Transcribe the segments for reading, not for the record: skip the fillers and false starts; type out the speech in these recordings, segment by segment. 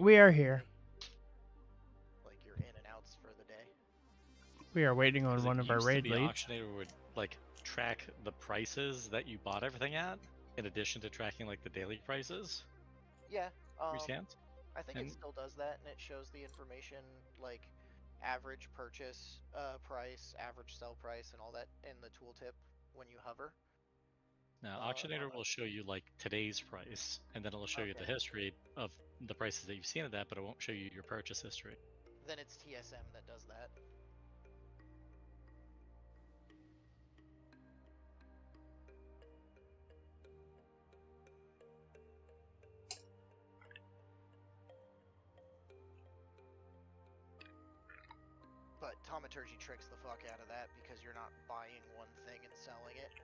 We are here. Like your in and outs for the day. We are waiting on 'Cause one it of our used to raid be leads. Auctionator would like track the prices that you bought everything at, in addition to tracking like the daily prices Yeah. for your scans. I think And- it still does that, and it shows the information like average purchase price, average sell price, and all that in the tooltip when you hover. Now, Auctionator will show you like today's price, and then it'll show you the Okay. history of the prices that you've seen at that, but it won't show you your purchase history. Then it's TSM that does that. But Thaumaturgy tricks the fuck out of that because you're not buying one thing and selling it.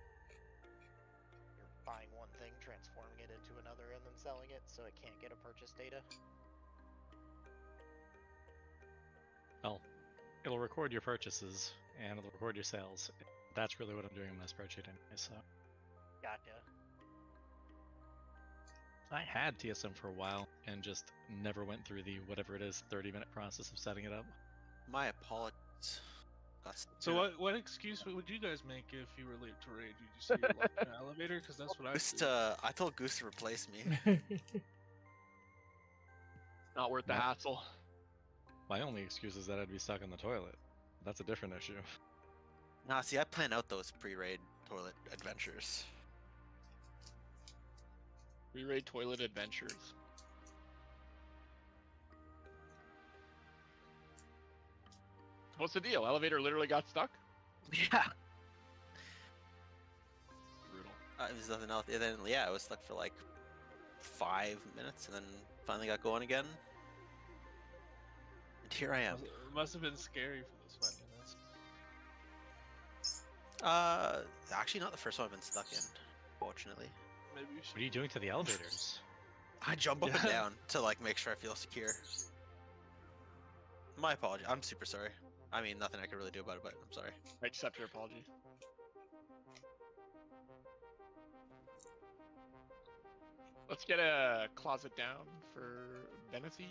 You're buying one thing, transforming it into another, and then selling it, so it can't get a purchase data. Well, it'll record your purchases and it'll record your sales. That's really what I'm doing in my spreadsheet anyway. So Gotcha. I had TSM for a while and just never went through the whatever it is 30-minute process of setting it up. My apologies. So what excuse would you guys make if you were late to raid? You just say you're locked in an elevator? Because that's what I Goose, do. I told Goose to replace me. Not worth the What? hassle. My only excuse is that I'd be stuck in the toilet. That's a different issue. Nah, see, I plan out those pre-raid toilet adventures. Re-raid toilet adventures. What's the deal? Elevator literally got stuck? Yeah. Brutal. It was nothing else. And then, yeah, I was stuck for like 5 minutes and then finally got going again. And here I am. It must have been scary for those 5 minutes. Actually not the first one I've been stuck in, fortunately. Maybe you should. What are you doing to the elevators? I jump up and Yeah. down to like make sure I feel secure. My apology. I'm super sorry. I mean, nothing I can really do about it, but I'm sorry. I accept your apology. Let's get a closet down for Benessy.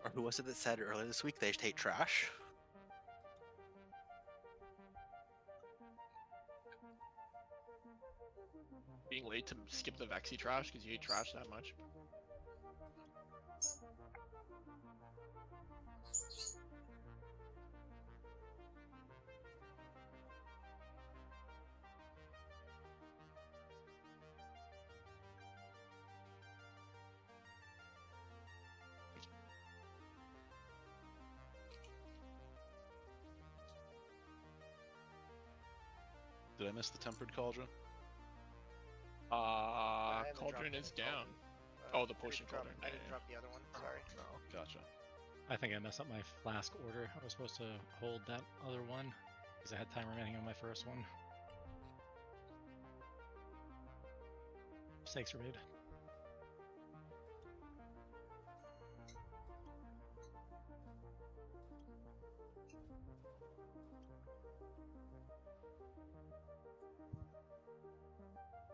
Or who was it that said earlier this week they just hate trash? Being late to skip the Vexy trash because you hate trash that much. Did I miss the tempered cauldron? I haven't Cauldron dropped is any down. cauldron. Oh, the I potion didn't drop- cauldron. I Yeah, didn't yeah. drop the other one. Sorry. No, gotcha. I think I messed up my flask order. I was supposed to hold that other one because I had time remaining on my first one. Mistakes were made.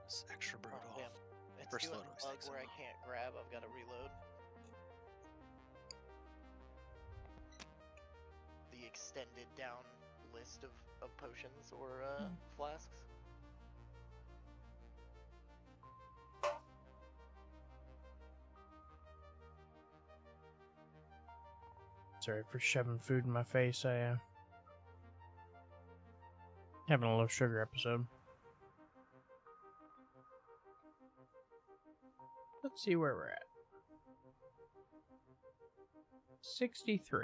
It's extra brutal. Oh, damn. It's First doing load a always bug takes a where I while. can't grab. I've got to reload. The extended down list of potions or flasks. Sorry for shoving food in my face. Having a low sugar episode. Let's see where we're at. 63.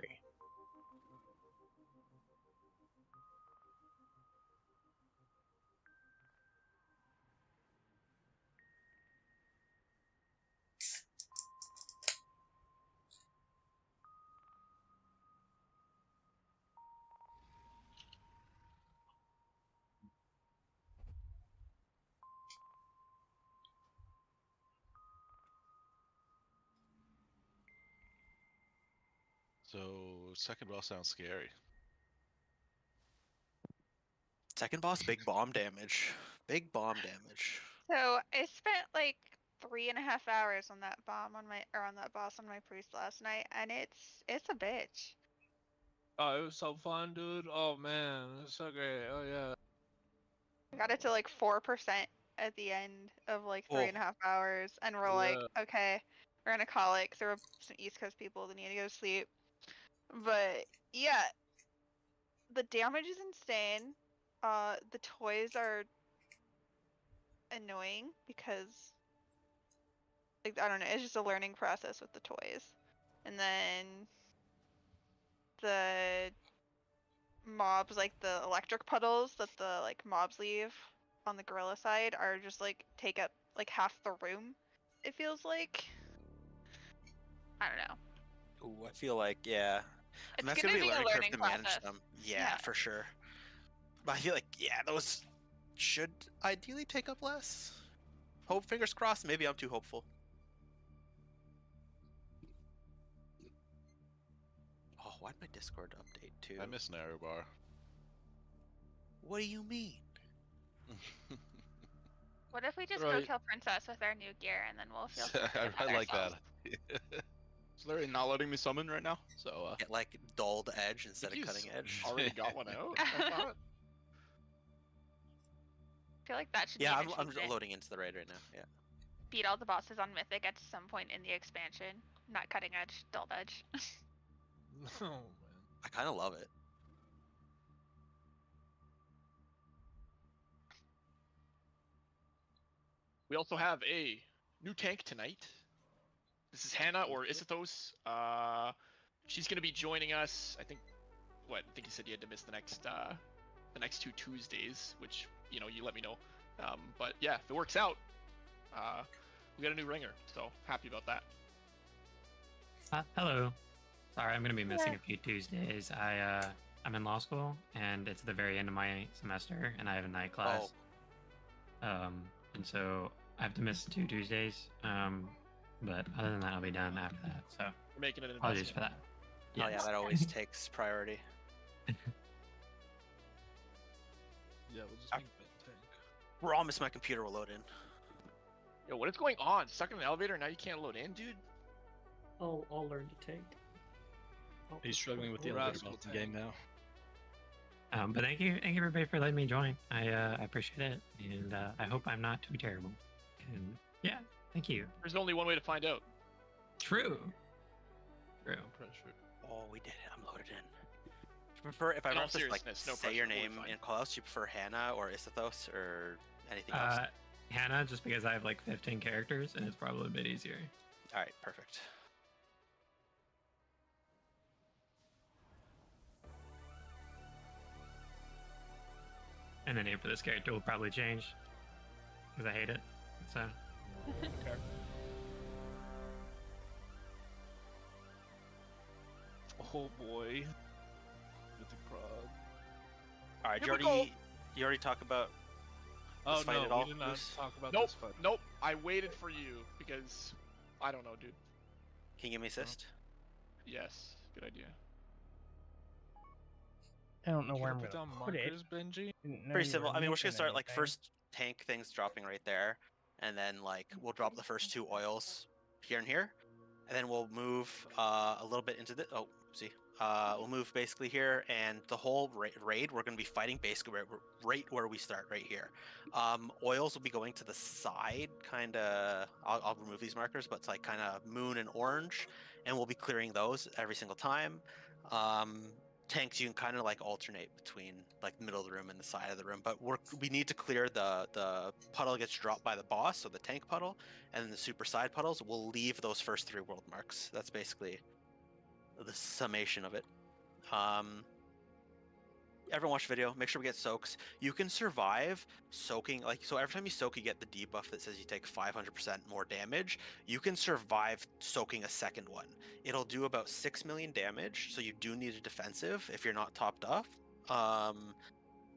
So second boss sounds scary. Second boss, big bomb damage. Big bomb damage. So I spent like 3.5 hours on that on that boss on my priest last night, and it's a bitch. Oh, it was so fun, dude. Oh man, it was so great. Oh yeah. I got it to like 4% at the end of like Oh. 3.5 hours, and we're like, okay, we're gonna call it 'cause there were some East Coast people that need to go to sleep. But yeah, the damage is insane. The toys are annoying because like I don't know, it's just a learning process with the toys. And then the mobs, like the electric puddles that the like mobs leave on the gorilla side, are just like take up like half the room. It feels like. I don't know. Ooh, I feel like, yeah. It's that's gonna be be a learning curve learning to manage process. them. Yeah, Yeah. for sure. But I feel like, yeah, those should ideally take up less. Hope, fingers crossed. Maybe I'm too hopeful. Oh, why'd my Discord update too? I miss an arrow bar. What do you mean? What if we just Right. go kill Princess with our new gear and then we'll feel so good I about like ourselves? that. It's literally not letting me summon right now, so Get like dulled edge instead of he's cutting edge. already got one out. I thought. I feel like that should Yeah, be an I'm achievement. loading into the raid right now. Yeah. Beat all the bosses on Mythic at some point in the expansion. Not cutting edge, dull edge. Oh man. I kind of love it. We also have a new tank tonight. This is Hannah or Isithos. She's gonna be joining us. I think you said you had to miss the next 2 Tuesdays, which you let me know. But yeah, if it works out, we got a new ringer, so happy about that. Hello. Sorry, I'm gonna be missing a few Tuesdays. I'm in law school, and it's the very end of my semester, and I have a night class. And so I have to miss 2 Tuesdays. But other than that, I'll be done after that. So We're making it an apologies investment. for that. Oh yeah, that always takes priority. Yeah, we'll just make that tank. Promise my computer will load in. Yo, what is going on? Stuck in the elevator, now you can't load in, dude? I'll learn to take. He's struggling with the Rascal elevator boss in the tank. game now. But thank you everybody for letting me join. I appreciate it, and I hope I'm not too terrible. And yeah, thank you. There's only one way to find out. True. True. No pressure. Oh, we did it. I'm loaded in. Do you prefer, if I In all have to like seriousness, no say your pressure, we're name fine. in callouts, do you prefer Hannah or Isithos or anything else? Hannah, just because I have like 15 characters, and it's probably a bit easier. All right, perfect. And the name for this character will probably change because I hate it. So Oh boy. Mythic prod. All right, Here we go. you already talked about Oh this fight no, at all, we did not Moose? talk about Nope, this fight. nope. I waited for you because I don't know, dude. Can you give me assist? Yes, good idea. I don't know where I'm Put gonna down put it. markers, Benji. Didn't know Pretty you simple. were I mean, we're just gonna making start like anything. first tank things dropping right there, and then like we'll drop the first 2 oils here and here, and then we'll move a little bit into the we'll move basically here, and the whole raid we're gonna be fighting basically right where we start right here. Oils will be going to the side, kind of. I'll remove these markers, but it's like kind of moon and orange, and we'll be clearing those every single time. Tanks you can kind of like alternate between like the middle of the room and the side of the room, but we need to clear the puddle gets dropped by the boss, so the tank puddle, and then the super side puddles will leave those first 3 world marks. That's basically the summation of it. Everyone watch the video, make sure we get soaks. You can survive soaking, like, so every time you soak you get the debuff that says you take 500% more damage. You can survive soaking a second one. It'll do about 6 million damage, so you do need a defensive if you're not topped off.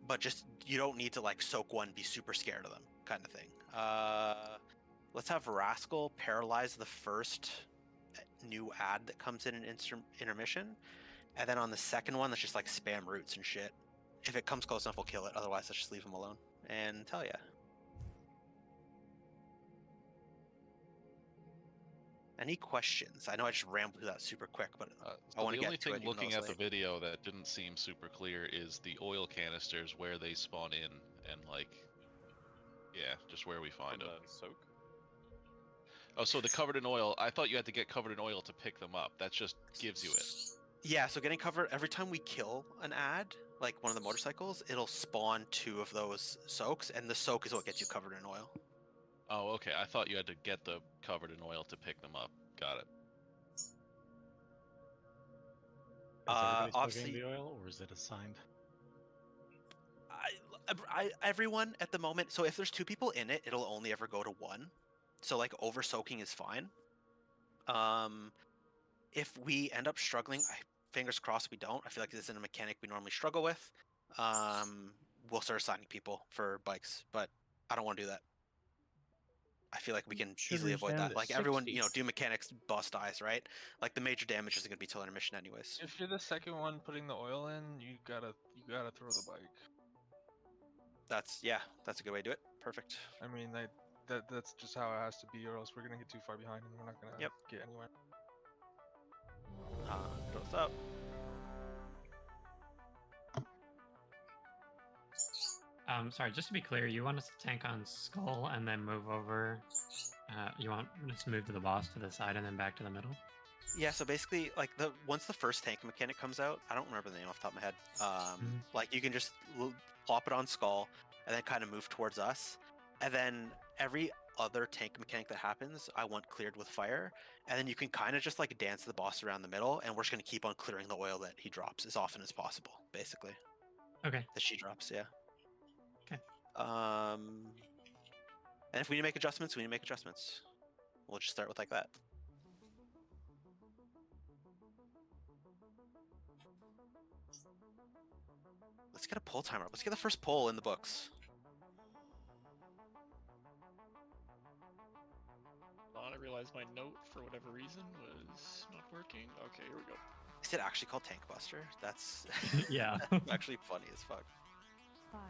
But just, you don't need to like soak one, be super scared of them kind of thing. Let's have Rascal paralyze the first new ad that comes in an intermission, and then on the second one let's just like spam roots and shit. If it comes close enough, we'll kill it. Otherwise, let's just leave him alone. And hell yeah. Any questions? I know I just rambled through that super quick, but I want to the get only to thing it. Even looking though at it's the late. video that didn't seem super clear is the oil canisters, where they spawn in, and like, yeah, just where we find them. Soak. Oh, so the covered in oil. I thought you had to get covered in oil to pick them up. That just gives you it. Yeah, so getting covered every time we kill an ad, like one of the motorcycles, it'll spawn 2 of those soaks, and the soak is what gets you covered in oil. Oh, okay. I thought you had to get the covered in oil to pick them up. Got it. Is everybody still Obviously, getting the oil, or is it assigned? everyone at the moment. So if there's 2 people in it, it'll only ever go to 1. So like over soaking is fine. If we end up struggling, fingers crossed we don't. I feel like this isn't a mechanic we normally struggle with. We'll start assigning people for bikes, but I don't want to do that. I feel like we can easily Sugar's avoid down that. to Like everyone, 60. do mechanics, bust eyes, right? Like the major damage isn't gonna be till intermission anyways. If you're the second one putting the oil in, you gotta throw the bike. That's a good way to do it. Perfect. I mean, that's just how it has to be, or else we're gonna get too far behind and we're not gonna get anywhere. What's up? Sorry, just to be clear, you want us to tank on Skull and then move over. You want us to move to the boss to the side and then back to the middle? Yeah, so basically, like once the first tank mechanic comes out, I don't remember the name off the top of my head. Like you can just plop it on Skull and then kind of move towards us, and then every other tank mechanic that happens, I want cleared with fire, and then you can kind of just like dance the boss around the middle, and we're just gonna keep on clearing the oil that he drops as often as possible, basically. Okay. That she drops, yeah. Okay. And if we need to make adjustments, we need to make adjustments. We'll just start with like that. Let's get a pull timer. Let's get the first pull in the books. Hold on, I realized my note, for whatever reason, was not working. Okay, here we go. Is it actually called Tank Buster? That's Yeah. actually funny as fuck. 5,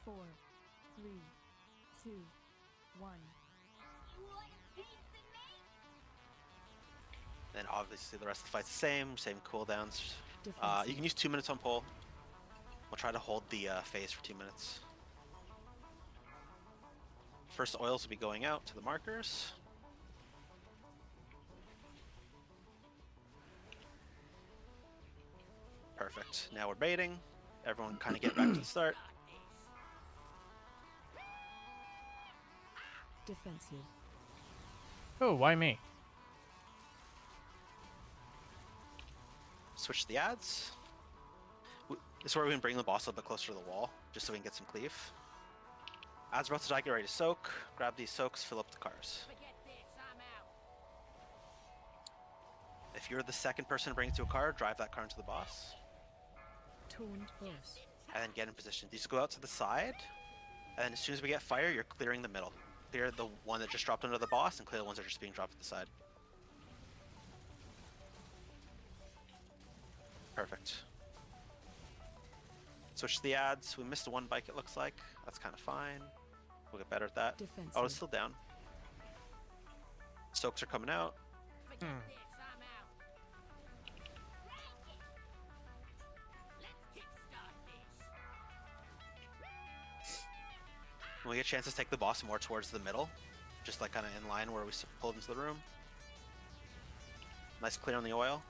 4, 3, 2, 1. Then obviously the rest of the fight's the same cooldowns. You can use 2 minutes on pull. We'll try to hold the phase for 2 minutes. First oils will be going out to the markers. Perfect. Now we're baiting. Everyone kind of get back to the start. Defensive. Oh, why me? Switch the ads. This is where we can bring the boss a little bit closer to the wall, just so we can get some cleave. Ads about to die, get ready to soak. Grab these soaks, fill up the cars. If you're the second person to bring it to a car, drive that car into the boss. Taunt boss. And then get in position. These go out to the side, and then as soon as we get fire, you're clearing the middle. Clear the one that just dropped under the boss, and clear the ones that are just being dropped at the side. Perfect. Switch to the ads. We missed one bike, it looks like. That's kind of fine. We'll get better at that. Defensive. Oh, it's still down. Soaks are coming out. When we get chances, take the boss more towards the middle. Just like kind of in line where we pulled into the room. Nice clear on the oil.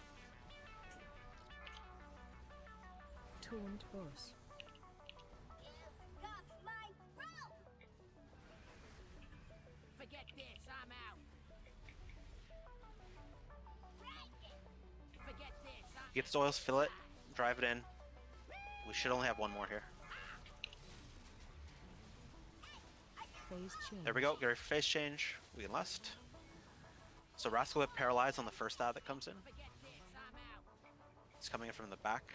Taunt boss. Get this oils, fill it, drive it in. We should only have one more here. Phase change. There we go. Get ready for phase change. We can lust. So Rascal will get paralyzed on the first ad that comes in. It's coming in from the back.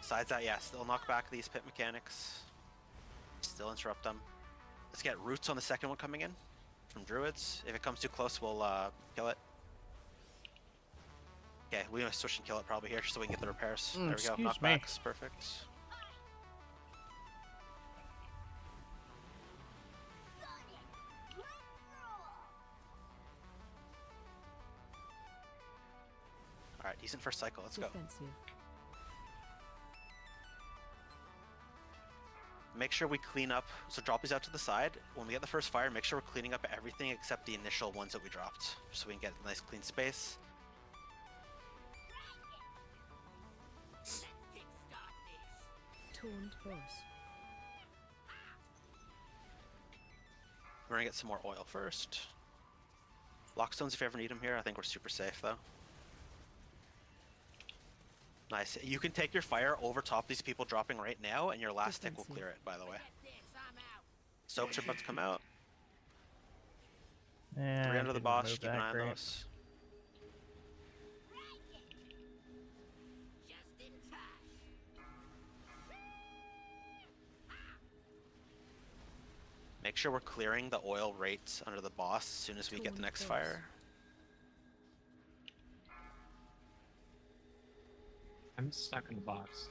Besides that, yeah, still knock back these pit mechanics. Still interrupt them. Let's get roots on the second one coming in. from druids. If it comes too close, we'll kill it. Okay, we must switch and kill it probably here so we can get the repairs. There we go. Excuse me. Knockbacks, perfect. Alright, decent first cycle. Let's go. Defensive. Make sure we clean up. So drop these out to the side. When we get the first fire, make sure we're cleaning up everything except the initial ones that we dropped, so we can get a nice clean space. Taunt boss. We're gonna get some more oil first. Lockstones if you ever need them here. I think we're super safe though. Nice. You can take your fire over top these people dropping right now, and your last tick will clear it, by the way. Soaps are about to come out. Yeah, 3 under the didn't boss, move keep an that eye on great. those. Make sure we're clearing the oil rates under the boss as soon as we get the next fire. I'm stuck in the box.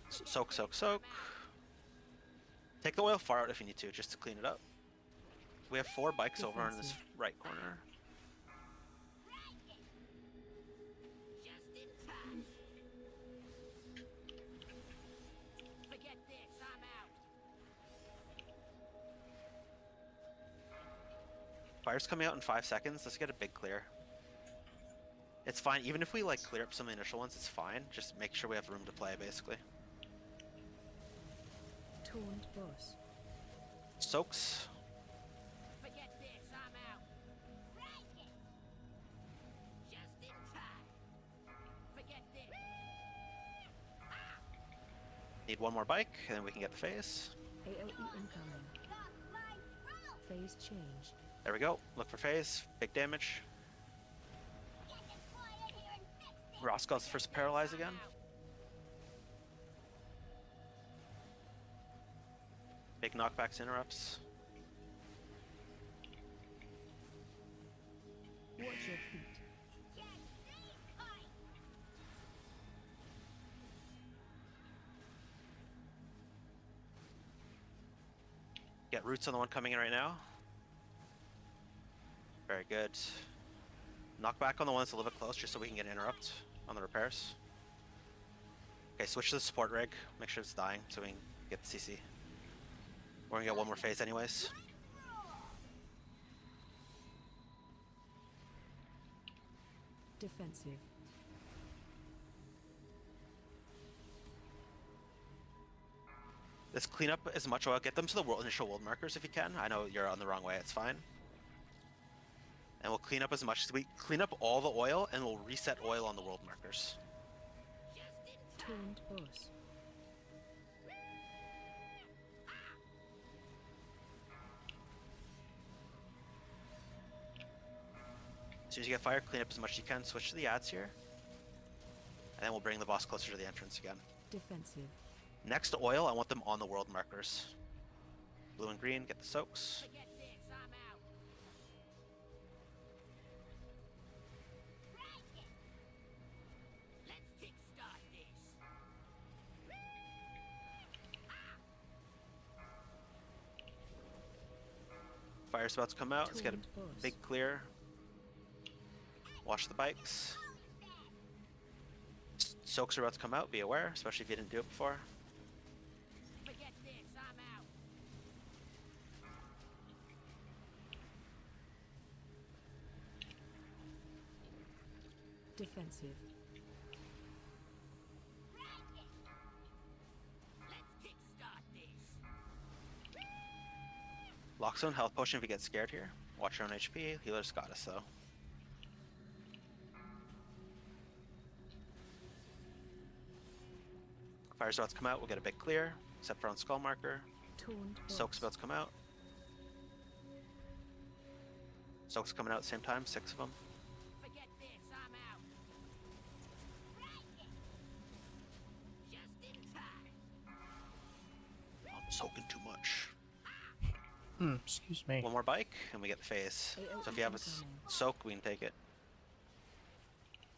Soak, soak, soak. Take the oil far out if you need to, just to clean it up. We have 4 bikes over in this right corner. Fire's coming out in 5 seconds. Let's get a big clear. It's fine. Even if we like clear up some of the initial ones, it's fine. Just make sure we have room to play, basically. Taunt boss. Soaks. Need 1 more bike, and then we can get the phase. AOE incoming. Phase change. There we go. Look for phase. Big damage. Roscoe's first paralyze again. Big knockbacks, interrupts. Watch your feet. Get roots on the one coming in right now. Very good. Knockback on the one that's a little bit close, just so we can get an interrupt on the repairs. Okay, switch to the support rig. Make sure it's dying so we can get the CC. We're gonna get 1 more phase anyways. Defensive. Let's clean up as much oil. Get them to the initial world markers if you can. I know you're on the wrong way. It's fine. And we'll clean up as much as we clean up all the oil, and we'll reset oil on the world markers. Taunt boss. As soon as you get fire, clean up as much as you can. Switch to the ads here. And then we'll bring the boss closer to the entrance again. Defensive. Next to oil, I want them on the world markers. Blue and green, get the soaks. Fire's about to come out. Let's get a big clear. Watch the bikes. Soaks are about to come out. Be aware, especially if you didn't do it before. Defensive. Lockstone health potion if you get scared here. Watch your own HP. Healer's got us though. Fire's about to come out. We'll get a big clear, except for on skull marker. Taunt boss. Soak's about to come out. Soak's coming out at the same time. 6 of them. soaking too much. Excuse me. One more bike, and we get the phase. So if you have a soak, we can take it.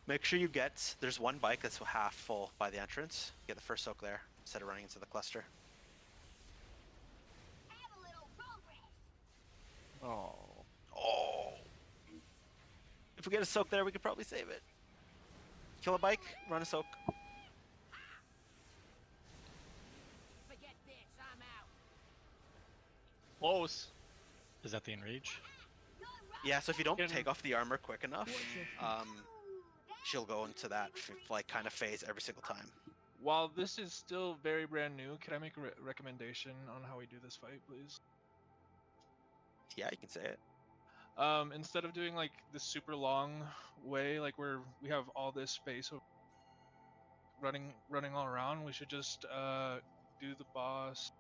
Make sure you get, there's one bike that's half full by the entrance. Get the first soak there, instead of running into the cluster. Oh. Oh! If we get a soak there, we could probably save it. Kill a bike, run a soak. Close. Is that the enrage? Yeah, so if you don't take off the armor quick enough, she'll go into that like kind of phase every single time. While this is still very brand new, can I make a recommendation on how we do this fight, please? Yeah, you can say it. Instead of doing like the super long way, like where we have all this space running all around, we should just do the boss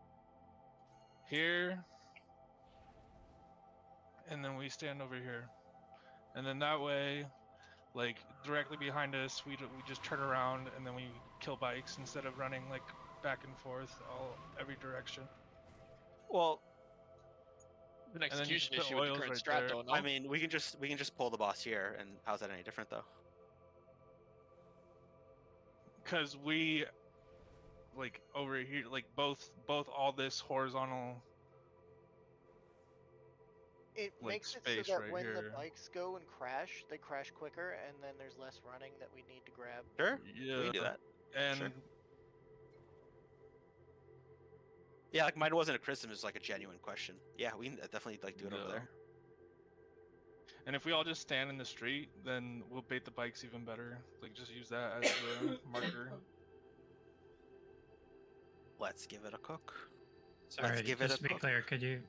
here, and then we stand over here, and then that way, like directly behind us, we just turn around and then we kill bikes instead of running like back and forth every direction. Well, an execution issue with the current strat, though. No? I mean, we can just pull the boss here, and how's that any different though? Because we, like over here, like both all this horizontal. It like, makes it so that right when here. the bikes go and crash, they crash quicker, and then there's less running that we need to grab. Sure. Yeah. We can do that. And sure. Yeah, like mine wasn't a criticism; it was like a genuine question. Yeah, we can definitely like do it over there. And if we all just stand in the street, then we'll bait the bikes even better. Like just use that as the marker. Let's give it a cook. Sorry, Let's give just it a to be cook. clear, could you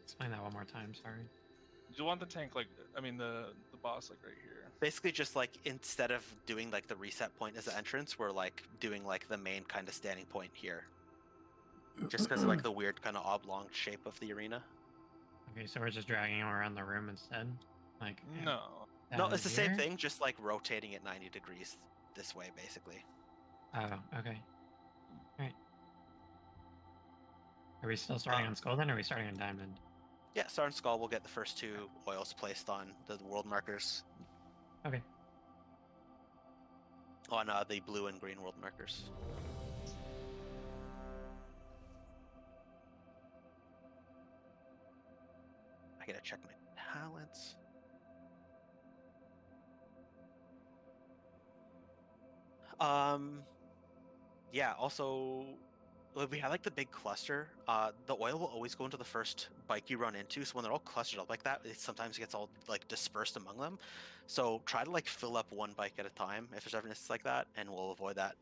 explain that one more time? Sorry. Do you want the tank like, I mean the boss like right here? Basically, just like instead of doing like the reset point as the entrance, we're like doing like the main kind of standing point here. Just because of like the weird kind of oblong shape of the arena. Okay, so we're just dragging him around the room instead? Like No. No, it's the same here? thing, just like rotating it 90 degrees this way, basically. Oh, okay. Alright. Are we still starting on Skull then, or are we starting on Diamond? Yeah, Star and Skull will get the first two oils placed on the world markers. Okay. On the blue and green world markers. I gotta check my talents. Yeah, also, if we have like the big cluster, the oil will always go into the first bike you run into, so when they're all clustered up like that, it sometimes gets all like dispersed among them. So try to like fill up one bike at a time if there's ever instances like that, and we'll avoid that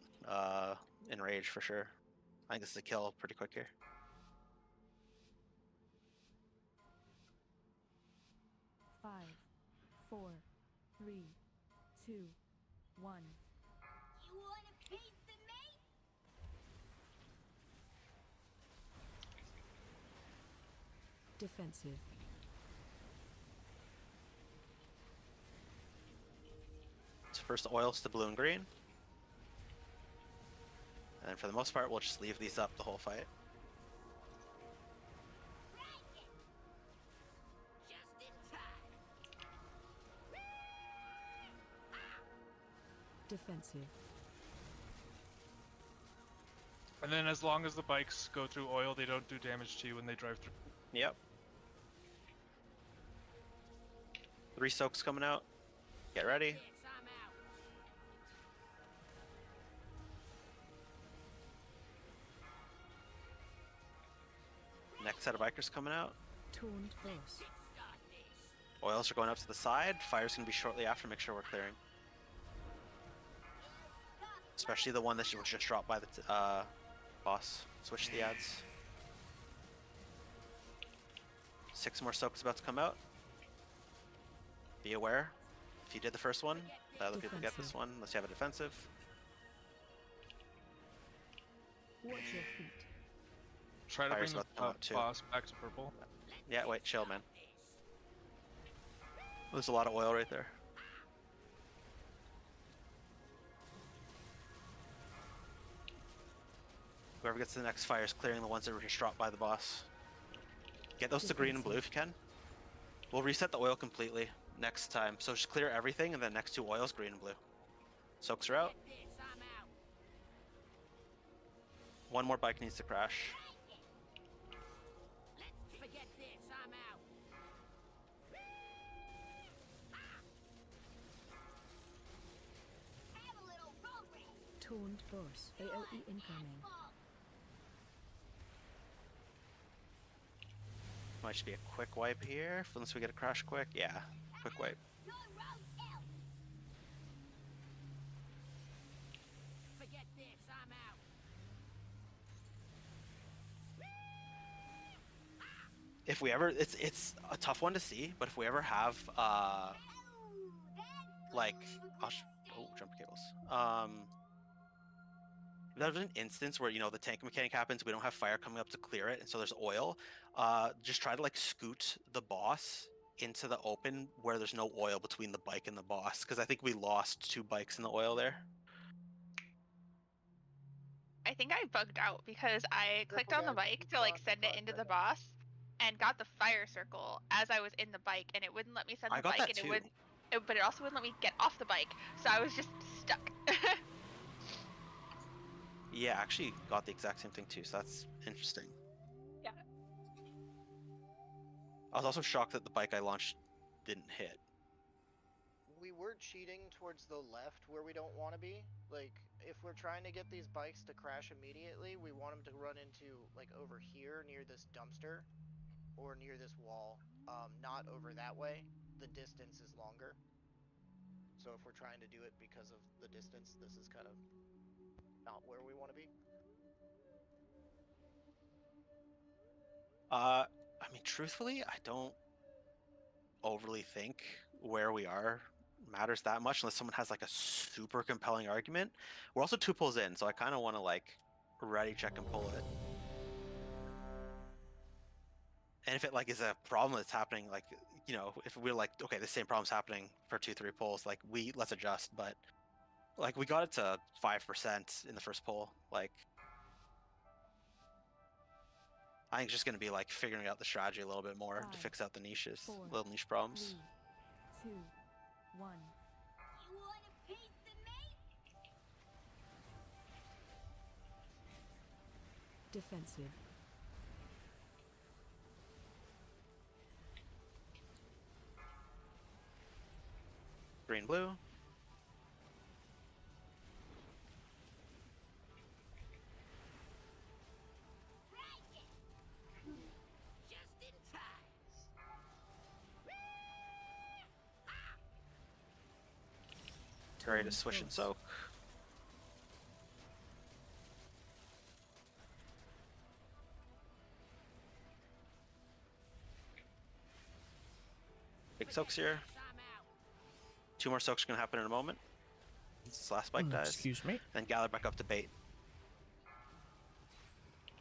in Rage for sure. I think this is a kill pretty quick here. Five, 4, 3, 2, 1. You want a piece of me? Defensive. So first oils to blue and green. And then for the most part, we'll just leave these up the whole fight. Defensive. And then as long as the bikes go through oil, they don't do damage to you when they drive through. Yep. 3 soaks coming out. Get ready. Next set of bikers coming out. Taunt boss. Oils are going up to the side. Fire's going to be shortly after. Make sure we're clearing. Especially the one that was just dropped by the boss. Switch the ads. 6 more soaks about to come out. Be aware. If you did the first one, the other people get this one, unless you have a defensive. Watch your feet. Try to Fire's bring about to come out the too. boss back to purple. Yeah, wait, chill, man. There's a lot of oil right there. Whoever gets to the next fire is clearing the ones that were just dropped by the boss. Get those to green and blue if you can. We'll reset the oil completely next time. So just clear everything, and then next 2 oils, green and blue. Soaks are out. One more bike needs to crash. Toned boss. AOE incoming. Might just be a quick wipe here, unless we get a crash quick. Yeah, quick wipe. If we ever, it's a tough one to see, but if we ever have like, jump cables. If there's an instance where, you know, the tank mechanic happens, we don't have fire coming up to clear it, and so there's oil, just try to like scoot the boss into the open where there's no oil between the bike and the boss, because I think we lost 2 bikes in the oil there. I think I bugged out because I clicked on the bike to like send it into the boss and got the fire circle as I was in the bike, and it wouldn't let me send the bike, and it wouldn't, but it also wouldn't let me get off the bike, so I was just stuck. Yeah, I actually got the exact same thing too, so that's interesting. Yeah. I was also shocked that the bike I launched didn't hit. We were cheating towards the left where we don't want to be. Like, if we're trying to get these bikes to crash immediately, we want them to run into, like, over here near this dumpster or near this wall. Not over that way. The distance is longer. So if we're trying to do it because of the distance, this is kind of not where we want to be. I mean, truthfully, I don't overly think where we are matters that much unless someone has like a super compelling argument. We're also 2 pulls in, so I kind of want to like ready check and pull it. And if it like is a problem that's happening, like, you know, if we're like, okay, the same problem's happening for 2-3 pulls, like let's adjust. But like we got it to 5% in the first pull. Like, I think it's just going to be like figuring out the strategy a little bit more to fix out the niches, 4, little niche problems. 3, 2, 1. You want a piece of me? Defensive. Green, blue. Just in time. Ready to swish and soak. Big soaks here. 2 more soaks are going to happen in a moment. This last bike dies. Excuse me. Then gather back up to bait.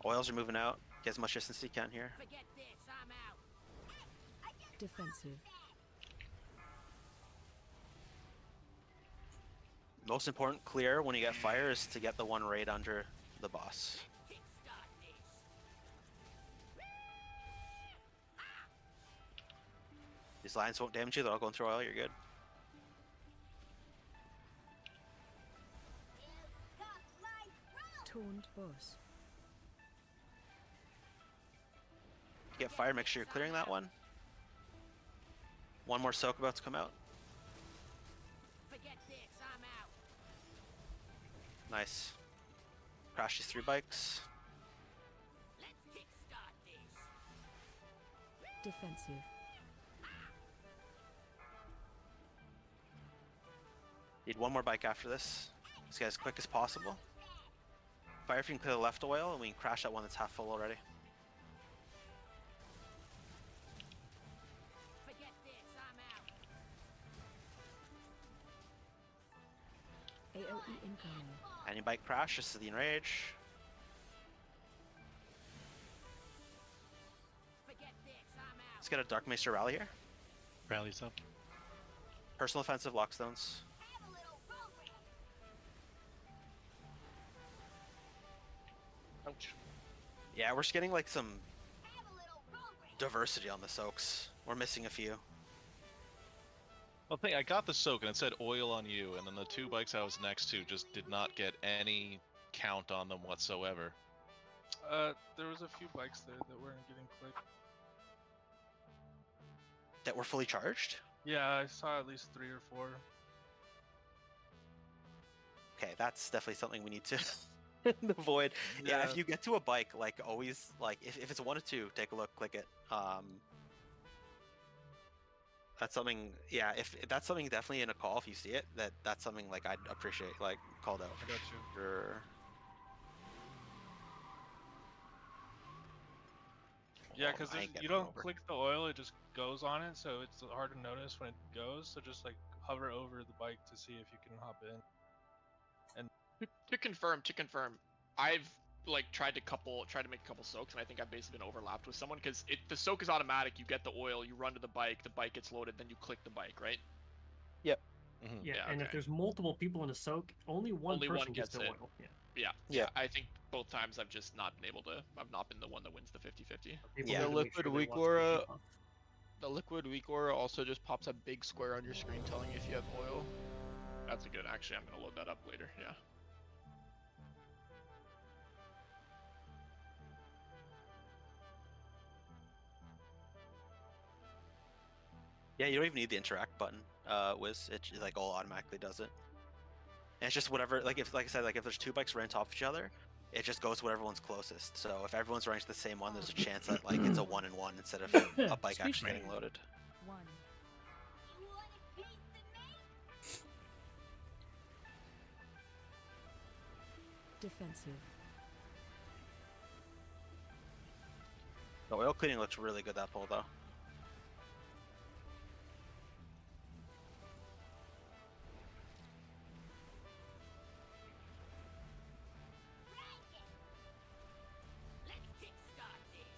Oils are moving out. Get as much distance as you can here. Defensive. Most important clear when you get fire is to get the one right under the boss. These lines won't damage you, they're all going through oil, you're good. Toned boss. If you get fire, make sure you're clearing that one. One more soak about to come out. Nice. Crash these 3 bikes. Defensive. Need 1 more bike after this. Let's get as quick as possible. Fire if you can clear the left oil, and we can crash that one that's half full already. AOE incoming. Any bike crash, this is the enrage. Let's get a Dark Maester rally here. Rallies up. Personal offensive lockstones. Ouch. Yeah, we're just getting like some diversity on the soaks. We're missing a few. Well, I got the soak and it said oil on you, and then the 2 bikes I was next to just did not get any count on them whatsoever. There was a few bikes there that weren't getting clicked. That we're fully charged? Yeah, I saw at least 3 or 4. Okay, that's definitely something we need to avoid. Yeah, if you get to a bike, like always, like if it's 1 or 2, take a look, click it. That's something. Yeah, if that's something definitely in a call, if you see it, that's something like I'd appreciate, like called out. I got you. Sure. Yeah, Oh, because I ain't you getting don't over. click the oil, it just goes on it, so it's hard to notice when it goes. So just like hover over the bike to see if you can hop in. And To confirm, I've like tried to make a couple soaks, and I think I've basically been overlapped with someone because the soak is automatic. You get the oil, you run to the bike gets loaded, then you click the bike, right? Yep. Mm-hmm. Yeah, Yeah, and if okay. there's multiple people in a soak, only one Only person one gets gets the it. oil. Yeah. Yeah. I think both times I've just not been able to. I've not been the one that wins the 50-50. People Yeah. need The to make liquid sure they weak watch aura. the debuff. The liquid weak aura also just pops a big square on your screen telling you if you have oil. That's a good. Actually, I'm gonna load that up later. Yeah. Yeah, you don't even need the interact button. Wiz, it like all automatically does it. And it's just whatever. Like I said, like if there's 2 bikes right on top of each other, it just goes to whatever one's closest. So if everyone's running to the same one, there's a chance that like it's a 1-in-1 instead of a bike Excuse actually me. getting loaded. One. You want a piece of me? Defensive. The oil cleaning looks really good that pull though. Let's kickstart this.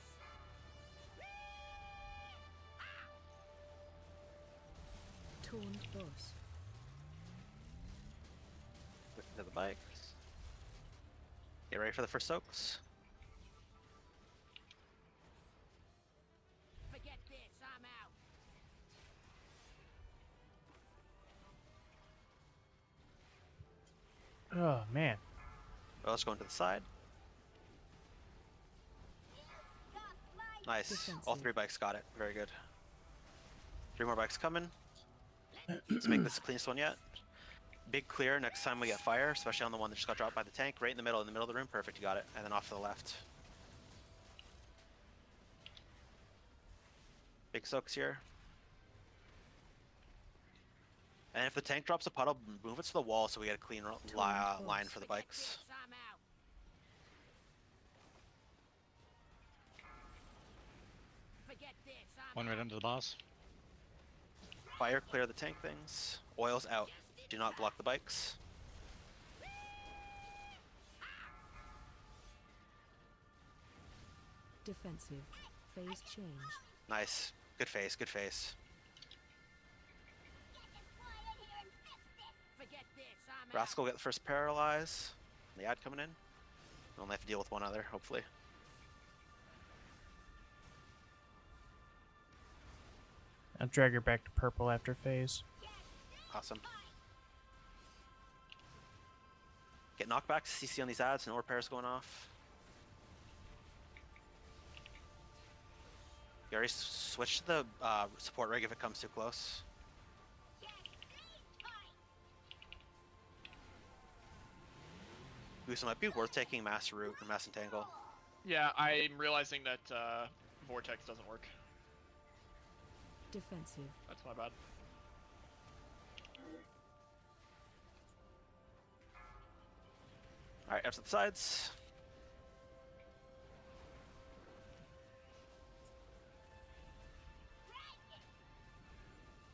Torn boss. Listen to the bikes. Get ready for the first soaks. Forget this, I'm out. Oh man. Oil's going to the side. Nice. All 3 bikes got it. Very good. 3 more bikes coming. Let's make this the cleanest one yet. Big clear next time we get fire, especially on the one that just got dropped by the tank. Right in the middle of the room. Perfect, you got it. And then off to the left. Big soaks here. And if the tank drops a puddle, move it to the wall so we get a clean line for the bikes. I'm out. Forget this, I'm One right under the boss. Fire, clear the tank things. Oil's out. Do not block the bikes. Defensive. Phase change. Nice. Good face, good face. Forget this, I'm out. Rascal get the first paralyze. The ad coming in. We only have to deal with one other, hopefully. I'll drag her back to purple after phase. Awesome. Get knockbacks, CC on these ads, no repairs going off. You already switch to the support rig if it comes too close. Ooh, so it might be worth taking Mass Root and Mass Entangle. Yeah, I'm realizing that Vortex doesn't work. Defensive. That's my bad. Alright, up to the sides.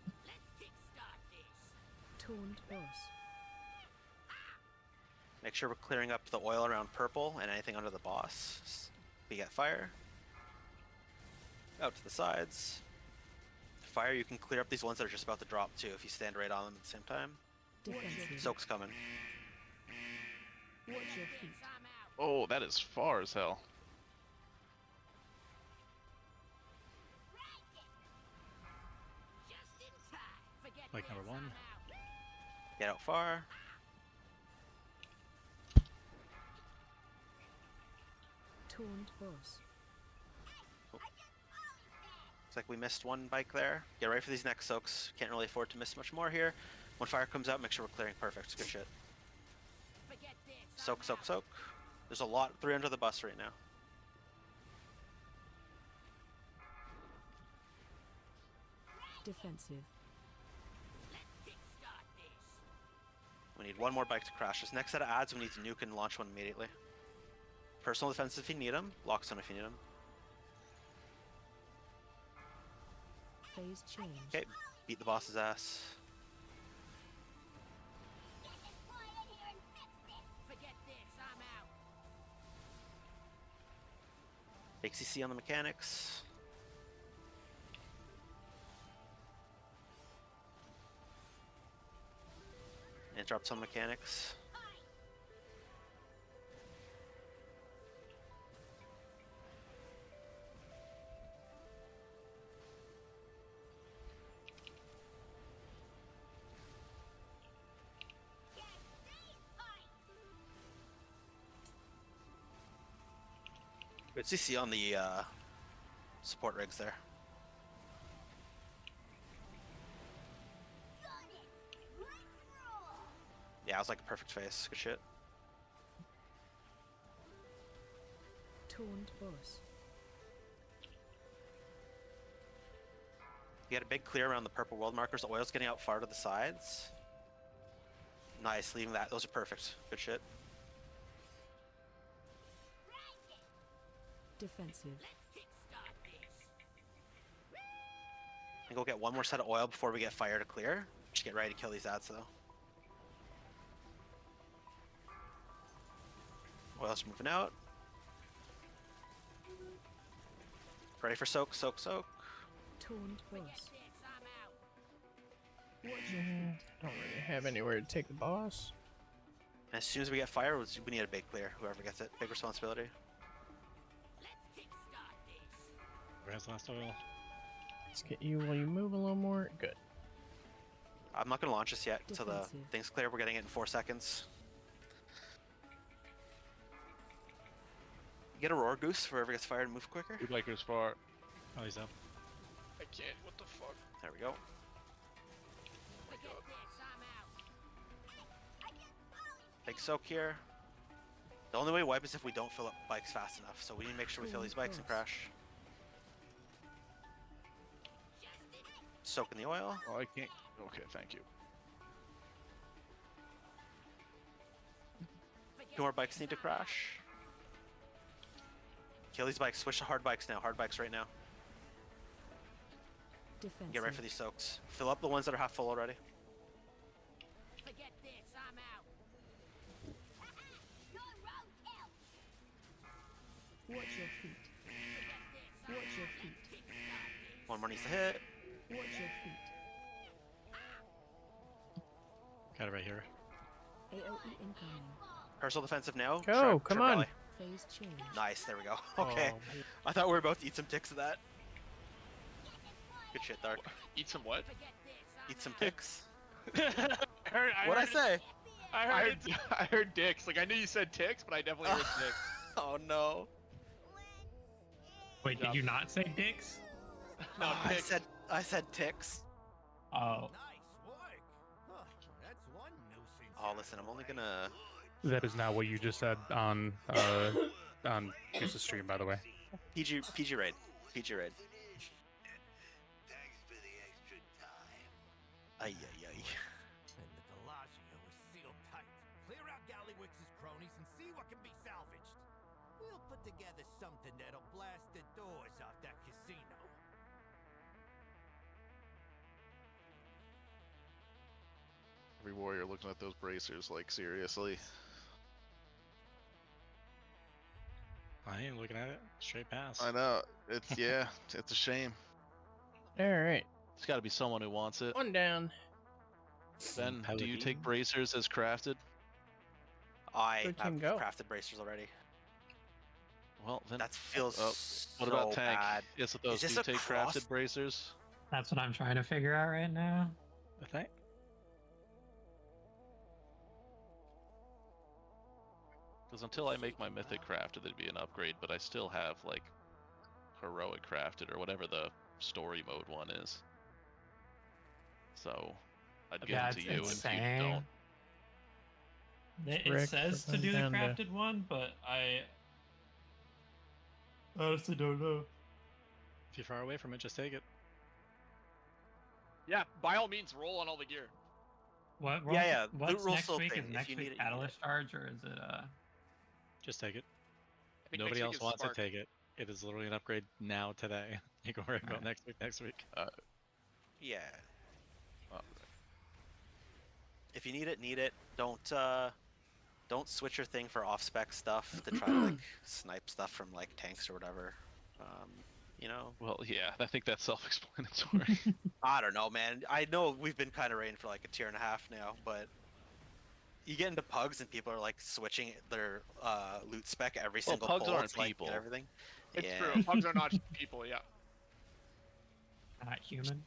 Let's kickstart this. Torn boss. Make sure we're clearing up the oil around purple and anything under the boss. We get fire. Out to the sides. Fire, you can clear up these ones that are just about to drop too if you stand right on them at the same time. Defensive. Soak's coming. Watch your feet. I'm out. Oh, that is far as hell. Like number 1. Get out far. Taunt boss. Looks like we missed one bike there. Get ready for these next soaks. Can't really afford to miss much more here. When fire comes out, make sure we're clearing. Perfect. Good shit. Soak, soak, soak. There's a lot. 3 under the bus right now. Defensive. We need one more bike to crash. This next set of ads, we need to nuke and launch one immediately. Personal defense if you need them. Lockstone if you need them. Phase change. Okay, beat the boss's ass. Take CC on the mechanics. Interrupt some mechanics. Good CC on the support rigs there. Yeah, it was like a perfect face. Good shit. Taunt boss. You got a big clear around the purple world markers. The oil's getting out far to the sides. Nice, leaving that. Those are perfect. Good shit. Defensive. And go get one more set of oil before we get fire to clear. Just get ready to kill these ads though. Oil's moving out. Ready for soak, soak, soak. Taunt boss. Don't really have anywhere to take the boss. And as soon as we get fire, we need a big clear. Whoever gets it. Big responsibility. Who has last oil? Let's get you while you move a little more. Good. I'm not going to launch this yet until the Defensive. thing's clear. We're getting it in 4 seconds. Get a roar goose for whoever gets fired and move quicker. We'd like as far. Oh, he's up. I can't. What the fuck? There we go. Big soak here. The only way to wipe is if we don't fill up bikes fast enough. So we need to make sure we fill these bikes and crash. Soak in the oil. Oh, I can't. Okay, thank you. 2 more bikes need to crash. Kill these bikes. Switch to hard bikes now. Hard bikes right now. Defensive. Get ready for these soaks. Fill up the ones that are half full already. Watch your feet. Watch your feet. One more needs to hit. Watch your feet. Got it right here. AOE incoming. Personal defensive now. Go, Sharp, come sharp on. rally. Phase change. Nice, there we go. Okay. Oh, I thought we were about to eat some ticks of that. Good shit, Dark. Eat some what? Eat some ticks. I What'd I say? I heard dicks. Like I knew you said ticks, but I definitely heard dicks. Oh no. Wait, did you not say dicks? No, I ticks. said ticks. Oh. Oh, listen, I'm only gonna. That is not what you just said on Juice's stream, by the way. PG raid. PG raid. Ay ay ay. And the Bellagio is sealed tight. Clear out Gallywix's cronies and see what can be salvaged. We'll put together something that'll blast the doors off that casino. Every warrior looking at those bracers like, seriously. I ain't looking at it. Straight pass. I know. It's, yeah, it's a shame. Alright. There's got to be someone who wants it. One down. Ben, do you take bracers as crafted? I Good have team go. crafted bracers already. Well, then That feels what so about tank? bad. Is it those this do a take cross? crafted bracers? That's what I'm trying to figure out right now. I think. Because until I make my mythic crafted, it'd be an upgrade, but I still have like heroic crafted or whatever the story mode one is. So I'd give Yeah, them to it's you if you insane. don't. It Rick says to from do the Panda. crafted one, but I honestly don't know. If you're far away from it, just take it. Yeah, by all means, roll on all the gear. What? Yeah, What's roll next soul week? thing. Is If next you week need it, you need Catalyst it. Charge, or is it Just take it. I think Nobody next else week is wants Spark. to take it. It is literally an upgrade now, today. You can worry about Alright. next week. Yeah. Oh, If you need it. Don't switch your thing for off-spec stuff to try to like snipe stuff from like tanks or whatever. You know. well, yeah, I think that's self-explanatory. I don't know, man. I know we've been kind of raiding for like a tier and a half now, but you get into pugs and people are like switching their loot spec every Well, single pugs pull aren't to, like, people. get everything. It's yeah. true. Pugs are not people. Yeah. not human?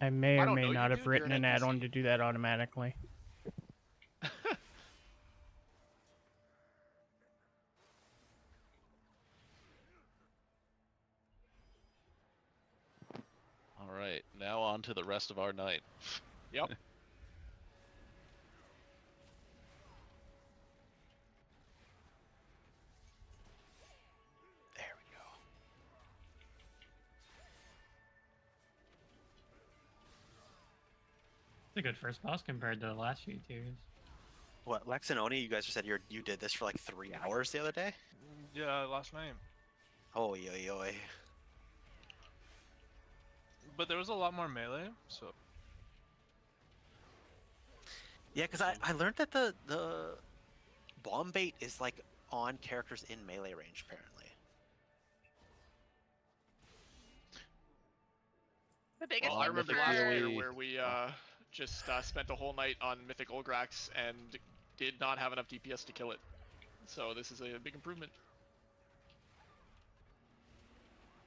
I may I or don't may know you, not have dude, you're written an an add-on NPC. to do that automatically. All right, now on to the rest of our night. Yep. There we go. It's a good first boss compared to the last few tiers. What, Lex and Oni? You guys said you did this for like 3 hours the other day. Yeah, last night. Oh yo. But there was a lot more melee, so Yeah, because I learned that the bomb bait is like on characters in melee range apparently. The biggest Well, I thing remember for last year really- where we just spent a whole night on Mythic Olgrax and did not have enough DPS to kill it. So this is a big improvement.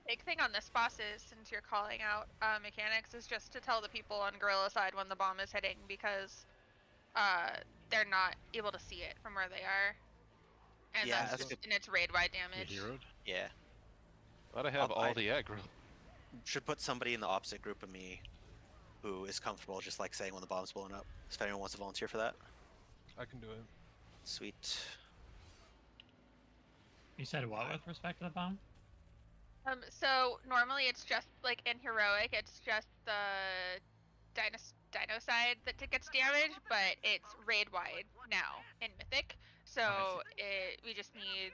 big thing on this boss is, since you're calling out mechanics, is just to tell the people on Gorilla side when the bomb is hitting, because they're not able to see it from where they are. And Yeah, that's that's just, good. and it's raid-wide damage. You heroed? Yeah. Glad I have all I- the aggro. Should put somebody in the opposite group of me who is comfortable just like saying when the bomb's blowing up. If anyone wants to volunteer for that. I can do it. Sweet. You said what with respect to the bomb? So normally it's just like in heroic, it's just the dino side that gets damaged, but it's raid wide now in Mythic. So we just need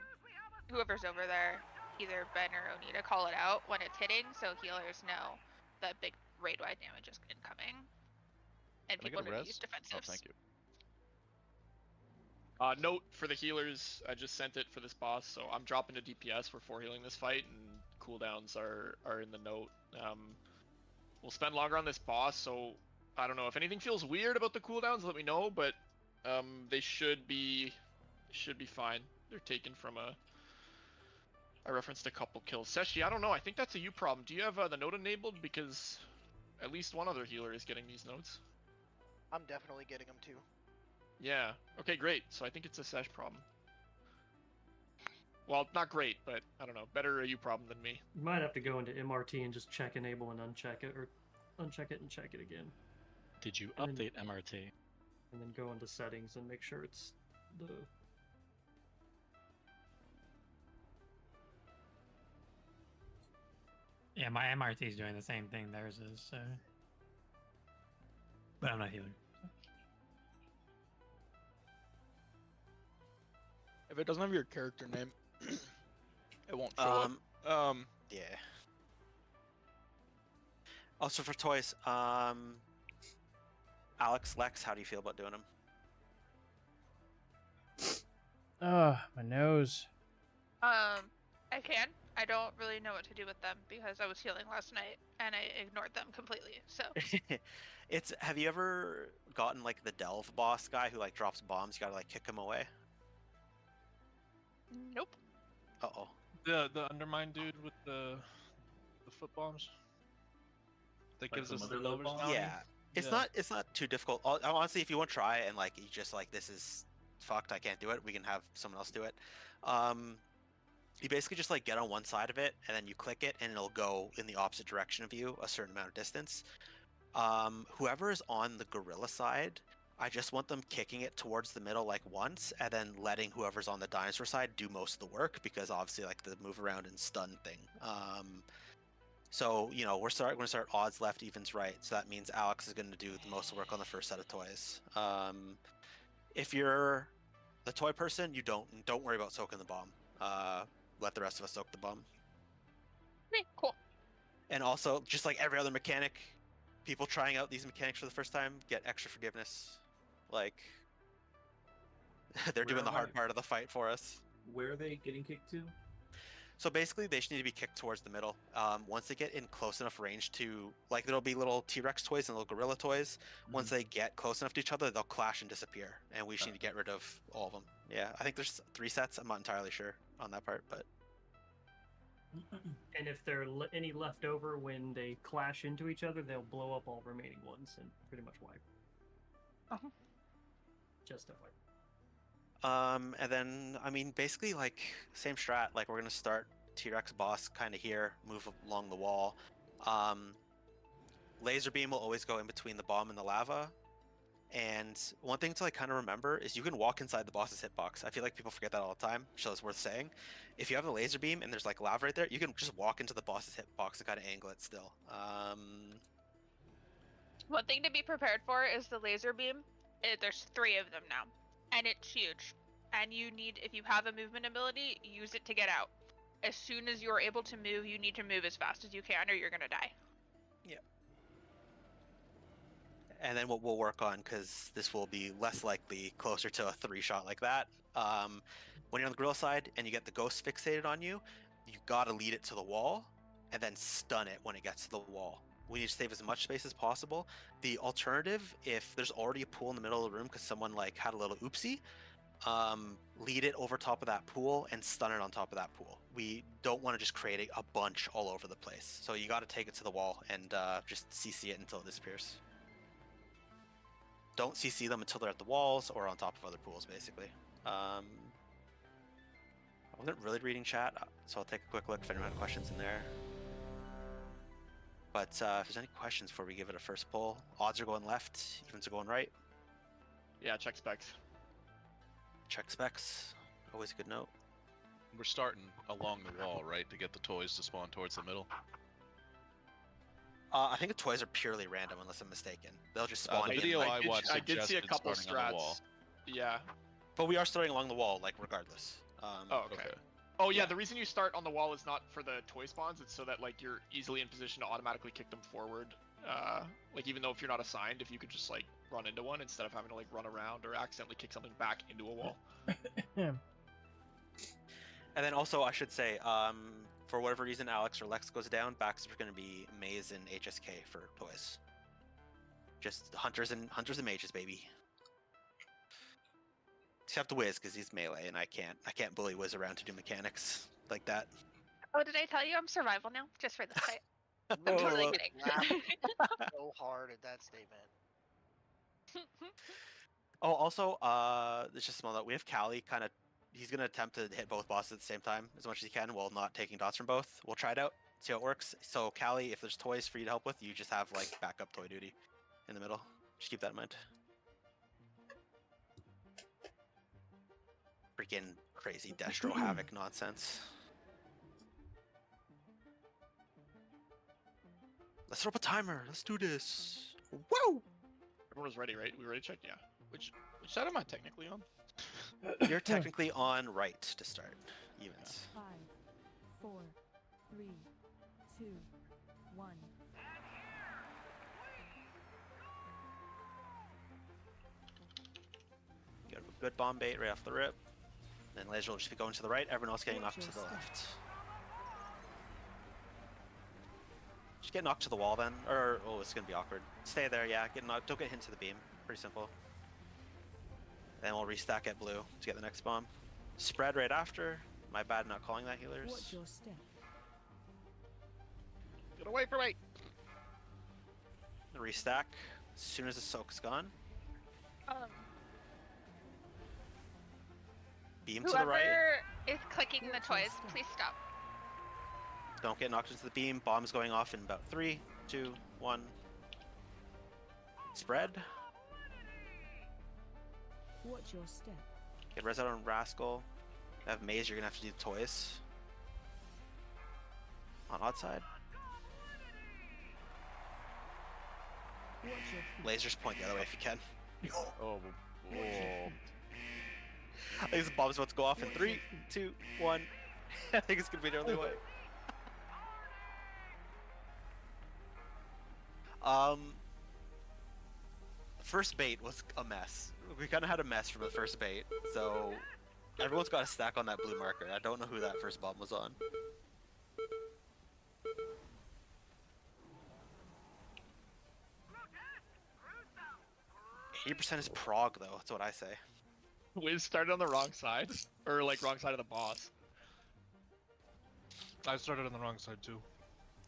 whoever's over there, either Ben or Oni, to call it out when it's hitting, so healers know that big raid wide damage is incoming, and Can I people get a know to res? use Oh, defensives. thank you. Note for the healers, I just sent it for this boss, so I'm dropping to DPS for 4 healing this fight, and cooldowns are in the note. We'll spend longer on this boss, so I don't know if anything feels weird about the cooldowns. Let me know, but they should be fine. They're taken from I referenced a couple kills. Seshi, I don't know. I think that's a you problem. Do you have the note enabled? Because at least one other healer is getting these notes. I'm definitely getting them too. Yeah. Okay, great. So I think it's a Sesh problem. Well, not great, but I don't know. Better a you problem than me. You might have to go into MRT and just check enable and uncheck it, or uncheck it and check it again. Did you And then- update MRT? And then go into settings and make sure it's the... Yeah, my MRT is doing the same thing theirs is, so. But I'm not healer. If it doesn't have your character name, it won't show up. Yeah. Also for toys, Alex, Lex, how do you feel about doing them? Ugh, my nose. I can. I don't really know what to do with them because I was healing last night and I ignored them completely. So Have you ever gotten like the delve boss guy who like drops bombs? You gotta like kick him away. Nope. Uh-oh. The undermine dude with the foot bombs. That Like gives the us the motherload lowers bomb? bounty. Yeah. It's not too difficult. Honestly, if you want to try and like you just like this is fucked, I can't do it, we can have someone else do it. You basically just like get on one side of it and then you click it and it'll go in the opposite direction of you a certain amount of distance. Whoever is on the gorilla side, I just want them kicking it towards the middle like once and then letting whoever's on the dinosaur side do most of the work, because obviously like the move around and stun thing. So, you know, we're going to start odds left, evens right. So that means Alex is going to do the most work on the first set of toys. If you're the toy person, you don't worry about soaking the bomb. Let the rest of us soak the bomb. Okay, cool. And also, just like every other mechanic, people trying out these mechanics for the first time get extra forgiveness. Like, they're doing the hard part of the fight for us. Where are they getting kicked to? So basically, they just need to be kicked towards the middle. Once they get in close enough range to, like, there'll be little T-Rex toys and little gorilla toys. Once they get close enough to each other, they'll clash and disappear, and we just need to get rid of all of them. Yeah, I think there's 3 sets. I'm not entirely sure on that part, but. And if there are any left over when they clash into each other, they'll blow up all remaining ones and pretty much wipe. Just FYI. And then, I mean, basically, like, same strat. Like, we're gonna start T-Rex boss kind of here, move along the wall. Laser beam will always go in between the bomb and the lava. And one thing to, like, kind of remember is you can walk inside the boss's hitbox. I feel like people forget that all the time, so it's worth saying. If you have the laser beam and there's, like, lava right there, you can just walk into the boss's hitbox and kind of angle it still. One thing to be prepared for is the laser beam. There's 3 of them now, and it's huge. And you need, if you have a movement ability, use it to get out. As soon as you're able to move, you need to move as fast as you can, or you're gonna die. Yeah. And then what we'll work on, because this will be less likely closer to a 3-shot like that. When you're on the gorilla side and you get the ghost fixated on you, you gotta lead it to the wall and then stun it when it gets to the wall. We need to save as much space as possible. The alternative, if there's already a pool in the middle of the room because someone like had a little oopsie, lead it over top of that pool and stun it on top of that pool. We don't want to just create a bunch all over the place. So you got to take it to the wall and just CC it until it disappears. Don't CC them until they're at the walls or on top of other pools, basically. I wasn't really reading chat, so I'll take a quick look if anyone had questions in there. But if there's any questions before we give it a first pull, odds are going left, evens are going right. Yeah, check specs. Check specs, always a good note. We're starting along the wall, right, to get the toys to spawn towards the middle? I think the toys are purely random, unless I'm mistaken. They'll just spawn the in. video I watched I did see a suggested couple starting on the wall. strats. Yeah. But we are starting along the wall, like, regardless. Oh, okay. Oh yeah, the reason you start on the wall is not for the toy spawns, it's so that like you're easily in position to automatically kick them forward. Like even though if you're not assigned, if you could just like run into one instead of having to like run around or accidentally kick something back into a wall. And then also I should say, for whatever reason Alex or Lex goes down, backs are going to be Maze and HSK for toys. Just hunters and mages, baby. Except the Wiz, because he's melee, and I can't bully Wiz around to do mechanics like that. Oh, did I tell you I'm survival now? Just for this fight. I'm totally kidding. So hard at that statement. Oh, also, it's just a small note. We have Callie he's going to attempt to hit both bosses at the same time as much as he can while not taking dots from both. We'll try it out, see how it works. So, Callie, if there's toys for you to help with, you just have, like, backup toy duty in the middle. Just keep that in mind. Freaking crazy Destro Havoc nonsense. Let's throw up a timer. Let's do this. Woo! Everyone was ready, right? We ready to check? Yeah. Which side am I technically on? You're technically on right to start. Evens. 5, 4, 3, 2, 1. You got a good bomb bait right off the rip. Then laser will just be going to the right, everyone else getting knocked to the left. Just get knocked to the wall then, or oh, it's gonna be awkward. Stay there, yeah. Get knocked. Don't get hit into the beam. Pretty simple. Then we'll restack at blue to get the next bomb. Spread right after. My bad not calling that healers. Watch your step. Get away from me! Restack as soon as the soak's gone. Beam to the right. Whoever is clicking the toys, please stop. Don't get knocked into the beam. Bomb's going off in about 3, 2, 1. Spread. Watch your step. Get res out on Rascal. Have Maze, you're gonna have to do the toys. On outside. Watch your feet. Lasers point the other way if you can. Oh. I think this bomb's about to go off in 3, 2, 1. I think it's gonna be the only way. First bait was a mess. We kind of had a mess from the first bait, so everyone's got a stack on that blue marker. I don't know who that first bomb was on. 80% is Prague, though. That's what I say. Wiz started on the wrong side, or like wrong side of the boss. I started on the wrong side too.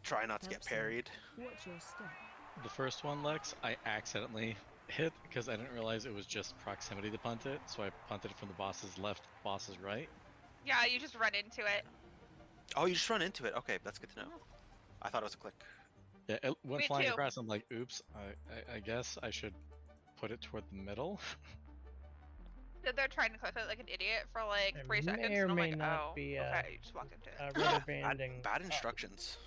Try not to get parried. Watch your step. The first one, Lex, I accidentally hit because I didn't realize it was just proximity to punt it, so I punted it from the boss's left, boss's right. Yeah, you just run into it. Oh, you just run into it. Okay, that's good to know. I thought it was a click. Yeah, it went Me flying too. across. I'm like, oops. I guess I should put it toward the middle. Stood there trying to click it like an idiot for like It 3 seconds. may or and I'm may like, not oh, be, okay, you just walk into it. rubber banding. Bad instructions.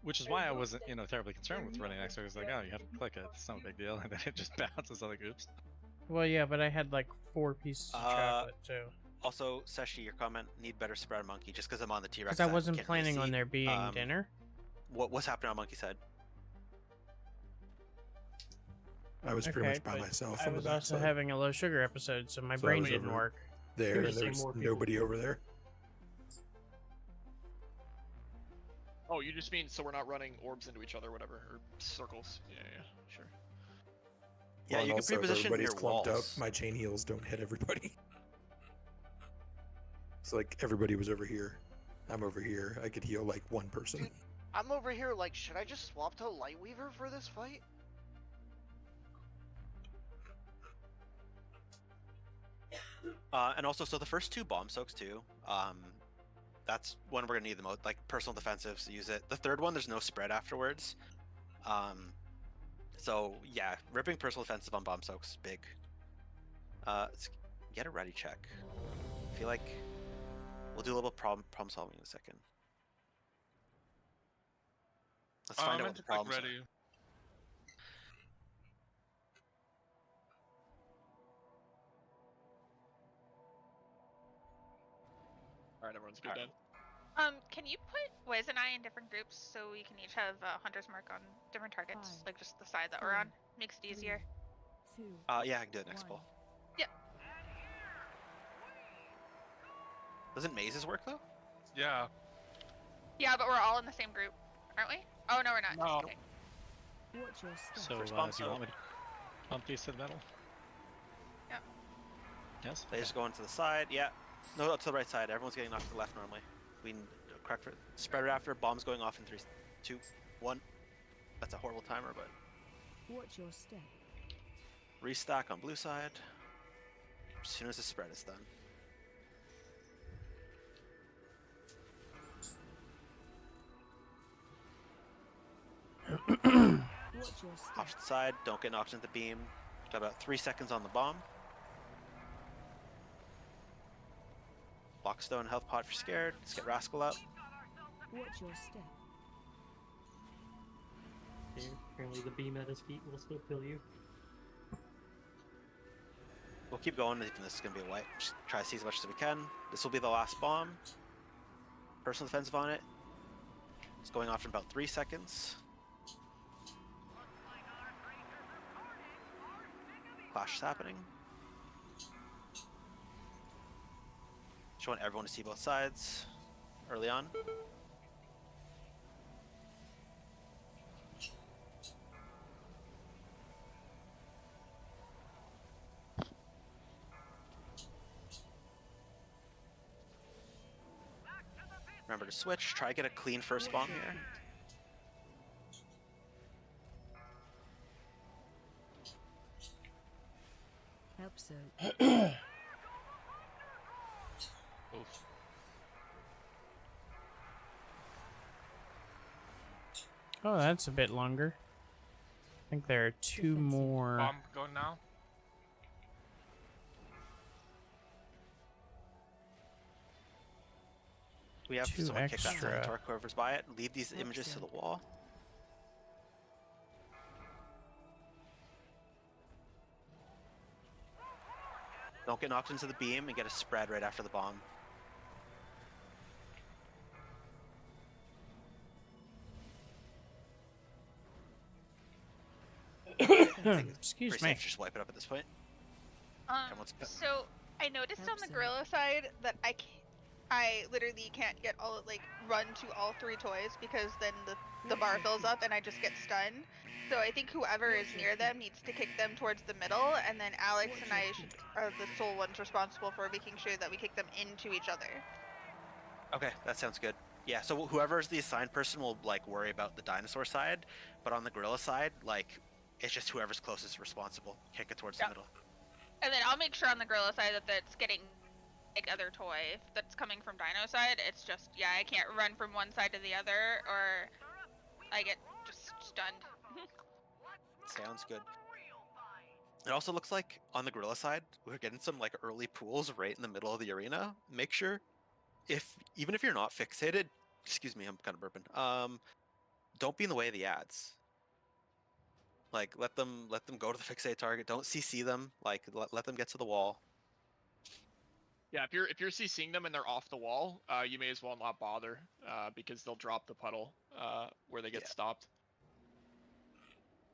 Which is why I wasn't, terribly concerned with running next to it. I was like, oh, you have to click it. It's not a big deal. And then it just bounces. I'm like, oops. Well, yeah, but I had like 4 pieces of chocolate too. Also, Seshi, your comment, need better spread on Monkey, just because I'm on the T-Rex Because I side, wasn't can't really planning on see. there being dinner. What's happening on Monkey side? I was pretty much by but myself I on the was also backside. having a low sugar episode, so my So I brain was didn't over work. There, You're and there seeing was more people. nobody over there. Oh, you just mean so we're not running orbs into each other, whatever, or circles. Yeah, sure. Yeah, Well, and you can also, if pre-position everybody's your clumped walls. up, my chain heals don't hit everybody. It's like everybody was over here. I'm over here. I could heal like one person. I'm over here like, should I just swap to Lightweaver for this fight? And also, so the first 2 bomb soaks too. That's when we're gonna need the most, like personal defensives. Use it. The third one, there's no spread afterwards. So yeah, ripping personal defensive on bomb soaks big. Let's get a ready check. I feel like we'll do a little problem solving in a second. Let's find out what the problems are. ready. Alright, everyone's good then. Can you put Wiz and I in different groups so we can each have a hunter's mark on different targets, 5, like just the side that we're on? Makes it easier. 2. Yeah, I can do it next 1. ball. Yep. Doesn't mazes work though? Yeah. Yeah, but we're all in the same group, aren't we? Oh no, we're not. No. Just kidding. Watch your step. So, First do bomb you soak. want me to bump these to the middle? Yeah. Yes? They just go into the side. Yeah. No, to the right side. Everyone's getting knocked to the left normally. We can correct for spread it after. Bombs going off in 3, 2, 1. That's a horrible timer, but Watch your step. restack on blue side as soon as the spread is done. Watch your step. Off to the side. Don't get knocked into the beam. Got about 3 seconds on the bomb. Lockstone health pod for scared. Let's get Rascal up. Watch your step. Apparently the beam at his feet will still kill you. We'll keep going even this is going to be a wipe. Just try to see as much as we can. This will be the last bomb. Personal defensive on it. It's going off in about 3 seconds. Clash is happening. Just want everyone to see both sides early on. Remember to switch. Try to get a clean first bomb here. Help so. Oof. Oh, that's a bit longer. I think there are two more. Bomb going now. We have Two someone kick that extra. Centaur, whoever's by it. Leave these images to the wall. Don't get knocked into the beam and get a spread right after the bomb. Excuse pretty me. safe to just wipe it up at this point. So I noticed on the gorilla side that I literally can't get run to all 3 toys because then the bar fills up and I just get stunned. So I think whoever is near them needs to kick them towards the middle, and then Alex and I are the sole ones responsible for making sure that we kick them into each other. Okay, that sounds good. Yeah, so whoever's the assigned person will like worry about the dinosaur side, but on the gorilla side, like it's just whoever's closest responsible. Kick it towards the middle. And then I'll make sure on the gorilla side that that's getting other toy that's coming from Dino side. It's just I can't run from one side to the other or I get just stunned. Sounds good. It also looks like on the gorilla side, we're getting some like early pools right in the middle of the arena. Make sure even if you're not fixated, excuse me, I'm kind of burping. Don't be in the way of the ads. Like let them go to the fixate target. Don't CC them. Like let them get to the wall. Yeah, if you're CCing them and they're off the wall, you may as well not bother because they'll drop the puddle where they get stopped.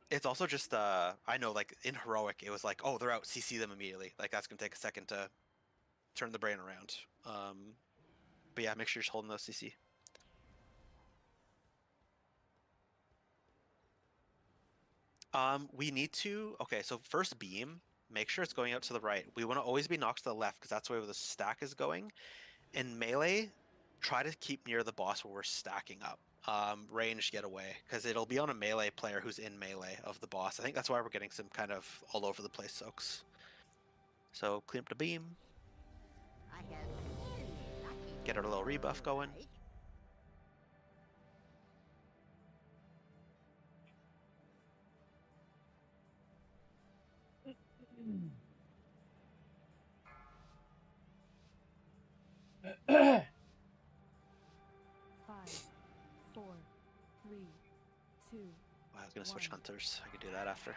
It's also just I know like in heroic it was like, oh, they're out, CC them immediately. Like that's gonna take a second to turn the brain around. But yeah, make sure you're just holding those CC. We need to so first beam, make sure it's going out to the right. We want to always be knocked to the left because that's where the stack is going. In melee, try to keep near the boss where we're stacking up. Range get away because it'll be on a melee player who's in melee of the boss. I think that's why we're getting some kind of all over the place soaks. So clean up the beam. Get our little rebuff going. Five, 4, 3, 2. I was gonna switch hunters. I could do that after.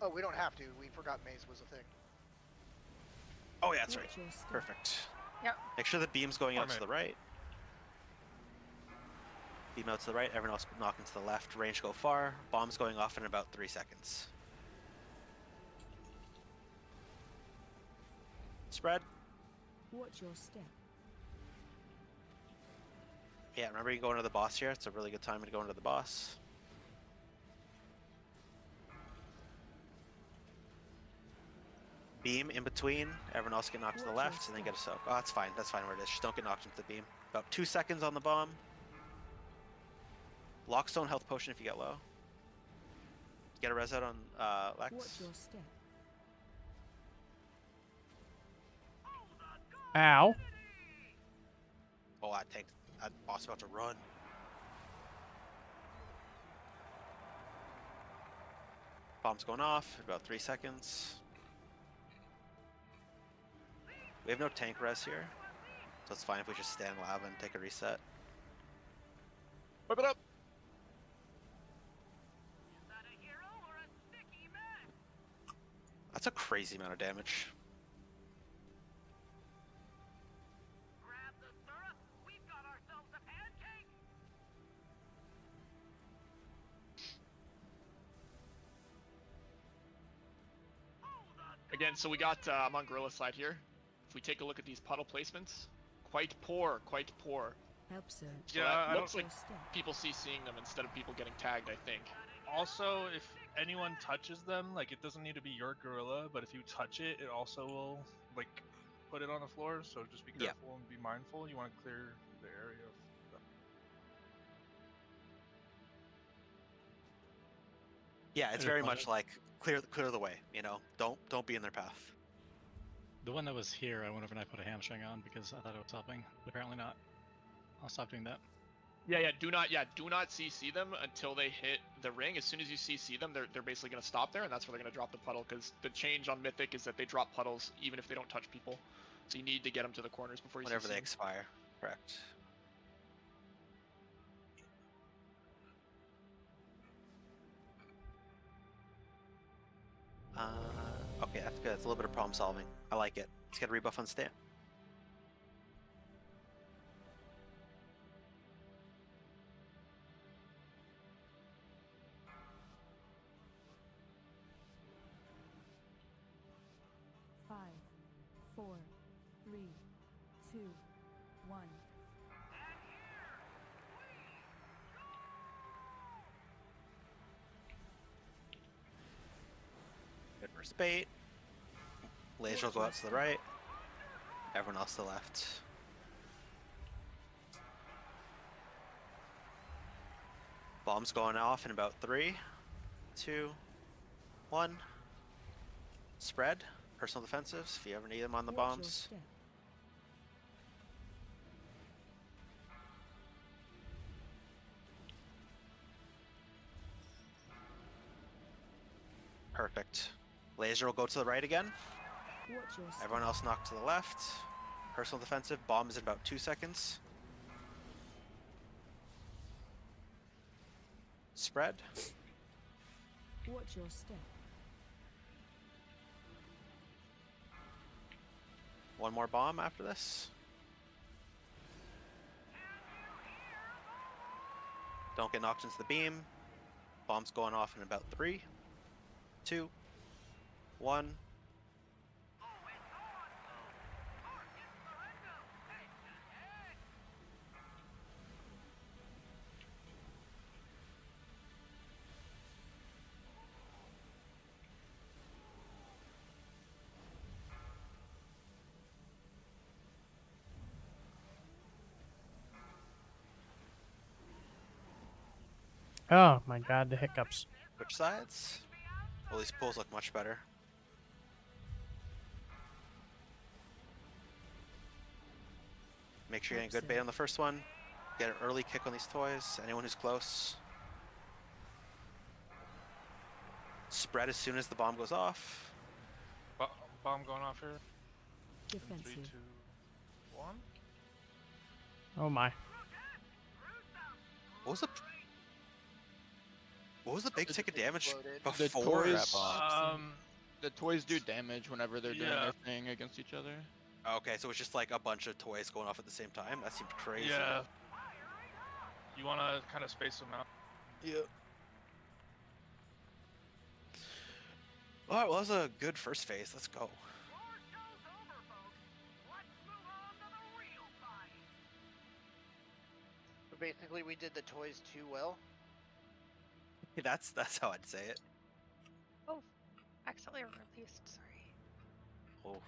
Oh, we don't have to. We forgot maze was a thing. Oh yeah, that's right. Perfect. Yep. Make sure the beam's going out to the right. Beam out to the right. Everyone else knocking to the left. Range go far. Bomb's going off in about 3 seconds. Spread. Watch your step. Yeah, remember you go into the boss here. It's a really good time to go into the boss. Beam in between. Everyone else get knocked to the left, and then get a soak. Oh, that's fine. That's fine where it is. Just don't get knocked into the beam. About 2 seconds on the bomb. Lockstone health potion if you get low. Get a res out on Lex. Watch your step. Ow. Oh, that boss about to run. Bomb's going off. About 3 seconds. We have no tank res here, so it's fine if we just stand lava and take a reset. Whip it up! That's a crazy amount of damage. Again, so we got, I'm on gorilla side here. If we take a look at these puddle placements, quite poor, quite poor. Help so. So Yeah, that looks like people CCing them instead of people getting tagged, I think. Also, if anyone touches them, like it doesn't need to be your gorilla, but if you touch it, it also will like put it on the floor. So just be Yeah. careful and be mindful. You want to clear the area of the... Yeah, it's very much like clear the way. You know, don't be in their path. The one that was here, I wonder if I put a hamstring on because I thought it was helping, but apparently not. I'll stop doing that. Yeah, do not CC them until they hit the ring. As soon as you CC them, they're basically gonna stop there, and that's where they're gonna drop the puddle. Because the change on Mythic is that they drop puddles even if they don't touch people. So you need to get them to the corners before you. Whenever CC they them. expire, correct. Okay, that's good. It's a little bit of problem solving. I like it. Let's get a rebuff on Stan. Five, four, three, two, one. Good for bait. Laser will go out to the right. Everyone else to the left. Bombs going off in about 3, 2, 1. Spread. Personal defensives, if you ever need them on the Watch your bombs. step. Perfect. Laser will go to the right again. Watch your step. Everyone else knocked to the left. Personal defensive. Bomb is in about 2 seconds. Spread. Watch your step. One more bomb after this. Don't get knocked into the beam. Bomb's going off in about 3, 2, 1. Oh my god, the hiccups. Which sides? Well, these pools look much better. Make sure you're getting good bait on the first one. Get an early kick on these toys. Anyone who's close. Spread as soon as the bomb goes off. Bomb going off here. Defensive. 3, 2, 1. Oh my. What was the big ticket damage The before that toys, bomb? the toys do damage whenever they're doing their thing against each other. Okay, so it's just like a bunch of toys going off at the same time? That seemed crazy. Yeah. You want to kind of space them out. Yeah. Alright, well, that was a good first phase. Let's go. So basically, we did the toys too well. That's how I'd say it. Oh, accidentally released. Sorry. Oh.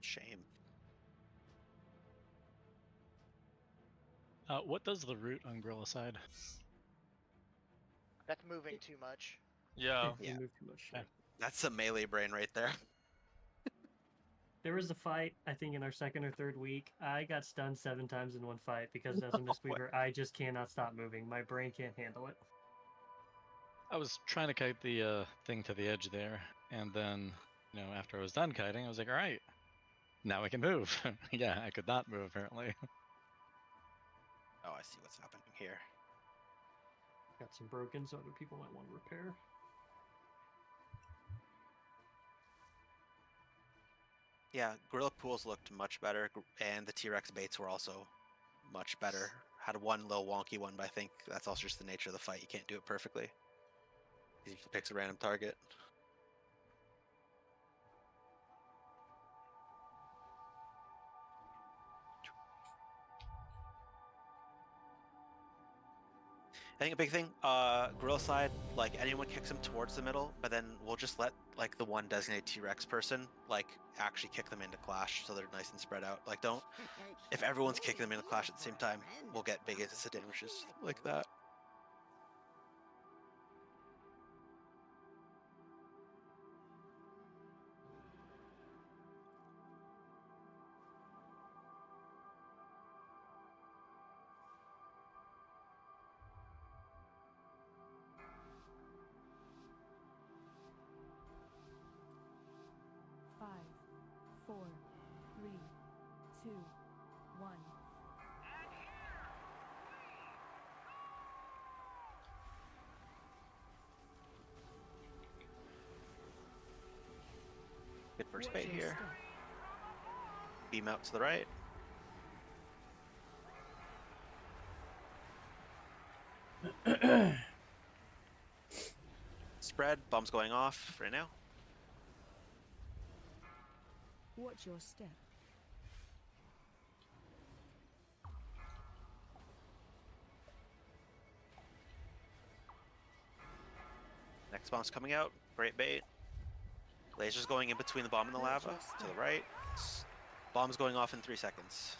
Shame. What does the root on Gorilla side? That's moving too much. Yeah. You move too much. Okay. That's a melee brain right there. There was a fight, I think, in our second or third week. I got stunned 7 times in one fight because as a Mistweaver, I just cannot stop moving. My brain can't handle it. I was trying to kite the thing to the edge there, and then, after I was done kiting, I was like, all right, now I can move. Yeah, I could not move, apparently. Oh, I see what's happening here. Got some broken, so other people might want to repair. Yeah, Gorilla Pools looked much better, and the T-Rex baits were also much better. Had one little wonky one, but I think that's also just the nature of the fight. You can't do it perfectly. He picks a random target. I think a big thing, gorilla side, like anyone kicks him towards the middle, but then we'll just let like the one designated T-Rex person like actually kick them into clash so they're nice and spread out. Like don't, if everyone's kicking them into clash at the same time, we'll get big damages like that. Five, 4, 3, 2, 1. Good first Watch bait your here. step. Beam out to the right. Spread, bombs going off right now. Watch your step. Next bomb's coming out. Great bait. Lasers going in between the bomb and the lava to the right. Bombs going off in 3 seconds.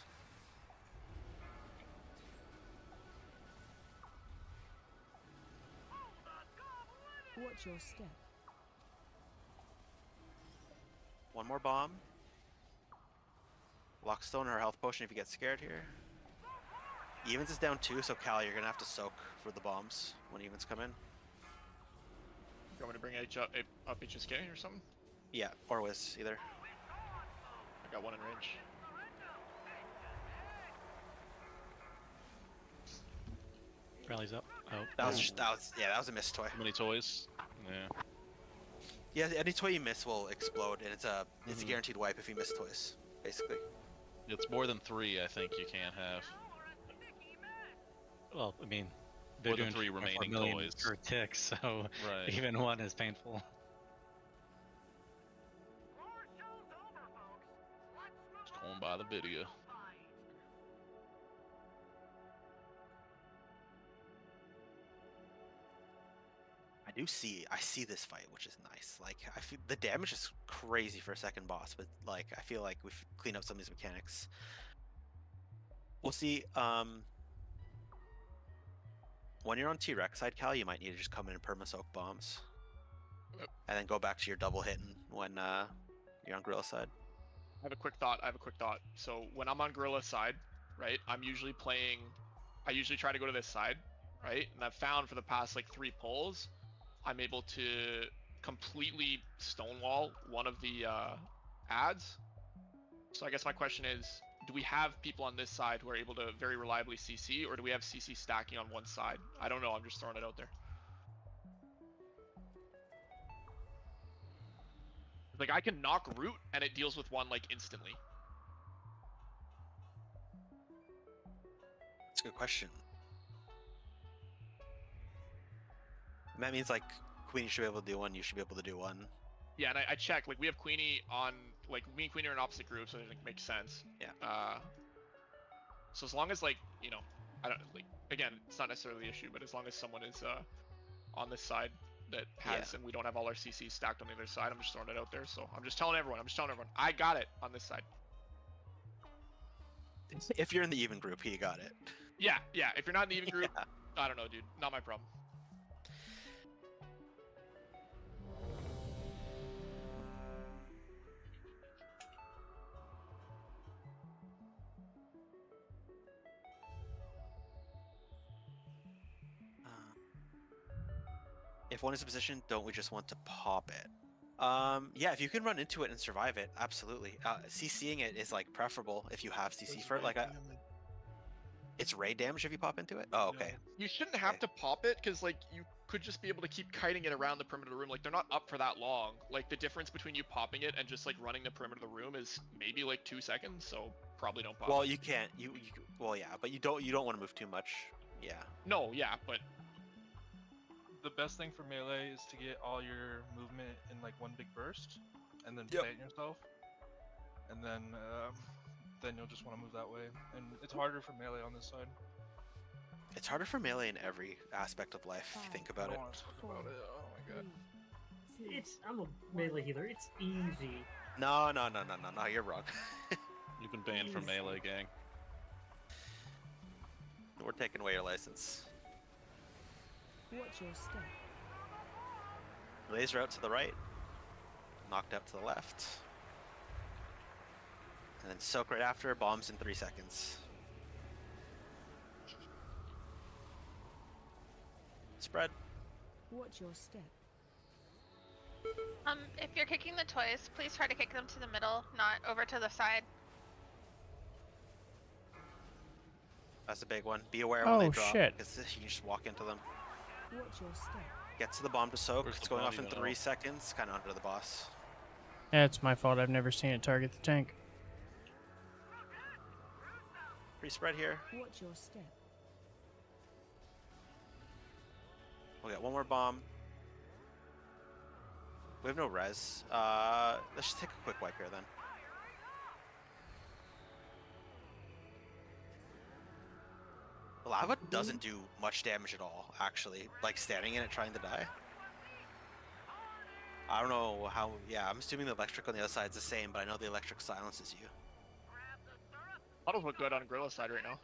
Watch your step. One more bomb. Lockstone or health potion if you get scared here. Evens is down 2, so Cal, you're gonna have to soak for the bombs when evens come in. You want me to bring up HSK or something? Yeah, or Wiz, either. I got one in range. Rally's up. Oh. That was a missed toy. How many toys? Yeah. Yeah, any toy you miss will explode, and it's a guaranteed wipe if you miss toys, basically. It's more than 3, I think you can't have. Well, I mean, they're More than doing 3 remaining 4 million toys. per tick, so Right. even one is painful. Just going by the video. I see this fight, which is nice. Like, I feel the damage is crazy for a second boss, but like, I feel like we've cleaned up some of these mechanics. We'll see. When you're on T-Rex side, Cal, you might need to just come in and perma-soak bombs. And then go back to your double hitting when you're on Gorilla side. I have a quick thought. So when I'm on Gorilla side, right, I usually try to go to this side, right? And I've found for the past like 3 pulls, I'm able to completely stonewall one of the ads. So I guess my question is, do we have people on this side who are able to very reliably CC, or do we have CC stacking on one side? I don't know, I'm just throwing it out there. Like, I can knock root and it deals with one like instantly. That's a good question. And that means like Queenie should be able to do one, you should be able to do one. Yeah, and I checked, like, we have Queenie on, like, me and Queenie are in opposite groups, so it makes sense. Yeah. So as long as, like, you know, I don't, like, again, it's not necessarily the issue, but as long as someone is on this side that has, and we don't have all our CCs stacked on the other side, I'm just throwing it out there. So I'm just telling everyone, I got it on this side. If you're in the even group, he got it. Yeah, if you're not in the even group, I don't know, dude, not my problem. If one is in position, don't we just want to pop it? Yeah, if you can run into it and survive it, absolutely. CCing it is like preferable if you have CC for it. Like, it's raid damage if you pop into it. Oh, okay. You shouldn't have to pop it, because like you could just be able to keep kiting it around the perimeter of the room. Like, they're not up for that long. Like, the difference between you popping it and just like running the perimeter of the room is maybe like 2 seconds. So probably don't pop. Well, it. you can't. Well, yeah, but you don't want to move too much. Yeah. No, yeah, but the best thing for melee is to get all your movement in like one big burst, and then plant yourself, and then you'll just want to move that way. And it's harder for melee on this side. It's harder for melee in every aspect of life if you think about I it. don't want to talk about it. Oh my god. I'm a melee healer. It's easy. No, you're wrong. You've been banned from melee, gang. We're taking away your license. Watch your step. Laser out to the right. Knocked out to the left. And then soak right after. Bombs in 3 seconds. Spread. Watch your step. If you're kicking the toys, please try to kick them to the middle, not over to the side. That's a big one. Be aware when they Oh, drop. shit. Because you just walk into them. Watch your step. Get to the bomb to soak. Where's It's the going bomb off in even 3 out? seconds. Kind of under the boss. Yeah, it's my fault. I've never seen it target the tank. Free spread here. Watch your step. We got one more bomb. We have no res. Let's just take a quick wipe here then. The lava doesn't do much damage at all, actually. Like standing in it trying to die. I don't know how. Yeah, I'm assuming the electric on the other side is the same, but I know the electric silences you. Models look good on Gorilla side right now.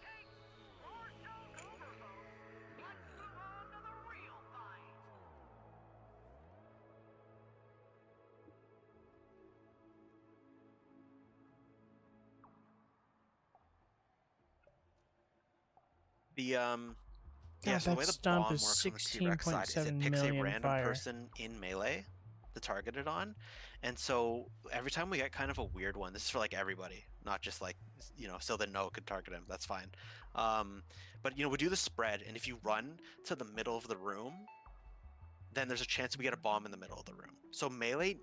Yeah, God, so the that way the stomp bomb is works on the T-Rex side is it 16.7 picks a million random fire. person in melee to target it on. And so every time we get kind of a weird one, this is for like everybody, not just like, so that no could target him, that's fine. But we do the spread, and if you run to the middle of the room, then there's a chance we get a bomb in the middle of the room. So melee,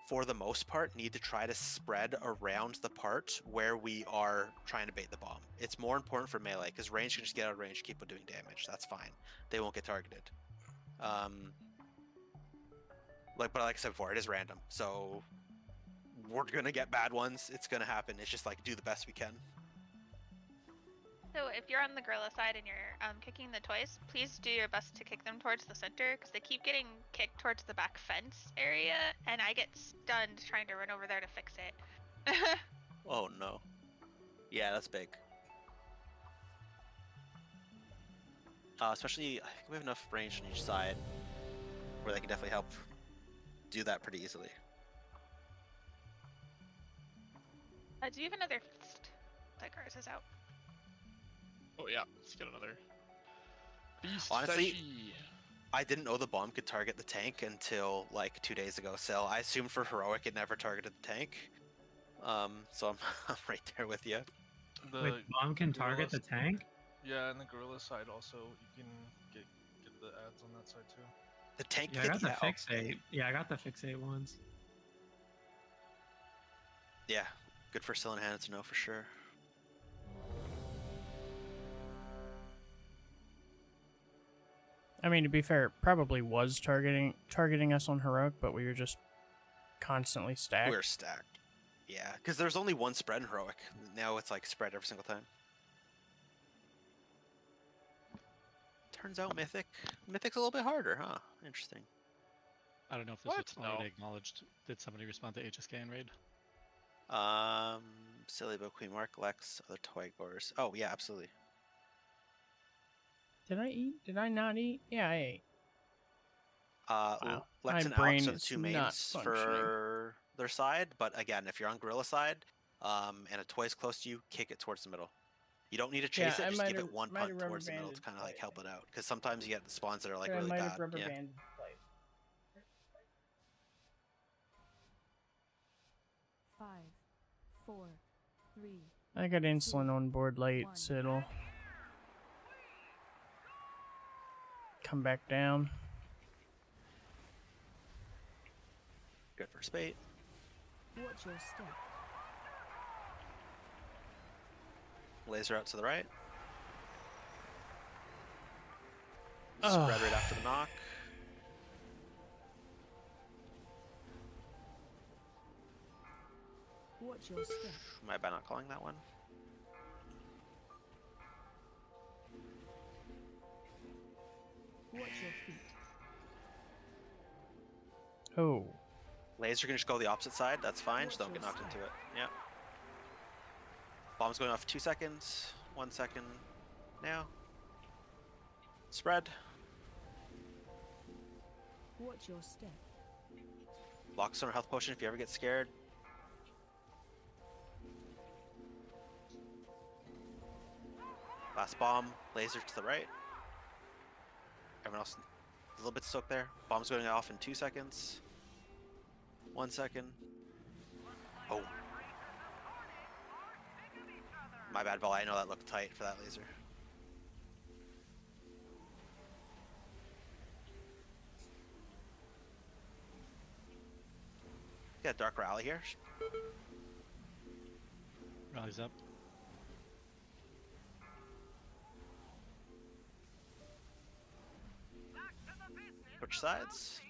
for the most part, need to try to spread around the part where we are trying to bait the bomb. It's more important for melee, because range can just get out of range, keep on doing damage. That's fine. They won't get targeted. But like I said before, it is random. So we're gonna get bad ones. It's gonna happen. It's just like do the best we can. So if you're on the gorilla side and you're kicking the toys, please do your best to kick them towards the center, because they keep getting kicked towards the back fence area, and I get stunned trying to run over there to fix it. Oh no. Yeah, that's big. Especially, I think we have enough range on each side where they can definitely help do that pretty easily. Do you have another feast? That ours is out. Oh yeah, let's get another. Beast Honestly, Feshi. I didn't know the bomb could target the tank until like 2 days ago. So I assumed for heroic it never targeted the tank. So I'm right there with you. Wait, bomb can target the Gorilla tank? Yeah, and the gorilla side also, you can get the ads on that side too. The tank. Yeah, I got the fixate. Yeah, I got the fixate ones. Yeah, good for still in hand to know for sure. I mean, to be fair, it probably was targeting us on heroic, but we were just constantly stacked. We were stacked. Yeah, because there's only one spread in heroic. Now it's like spread every single time. Turns out Mythic's a little bit harder, huh? Interesting. I don't know if this What? was already No. acknowledged. Did somebody respond to HSK in raid? Silly Bo, Queen Mark, Lex, other toy goers. Oh yeah, absolutely. Did I eat? Did I not eat? Yeah, I ate. Wow. Lex My and brain Alex are the is two not mains functioning. for their side, but again, if you're on Gorilla side, and a toy's close to you, kick it towards the middle. You don't need to chase Yeah, I it, just give might've- it one might've punt rubber towards the middle to banded kind of like play. help it out. Because sometimes you get the spawns that are like But I really might bad. have rubber Yeah. banded play. 5, 4, 3. I got insulin on board late, so it'll come back down. Good for spate. Watch your step. Laser out to the right. Ugh. Spread right after the knock. Watch your step. Am I by not calling that one? Watch your feet. Oh. Laser can just go the opposite side. That's fine. Just don't get knocked into it. Yeah. Bomb's going off 2 seconds. 1 second. Now. Spread. Watch your step. Locks on health potion if you ever get scared. Last bomb. Laser to the right. Everyone else a little bit soaked there. Bomb's going off in 2 seconds. 1 second. Oh. My bad, Vol. I know that looked tight for that laser. Got Dark Rally here. Rally's up. Switch sides.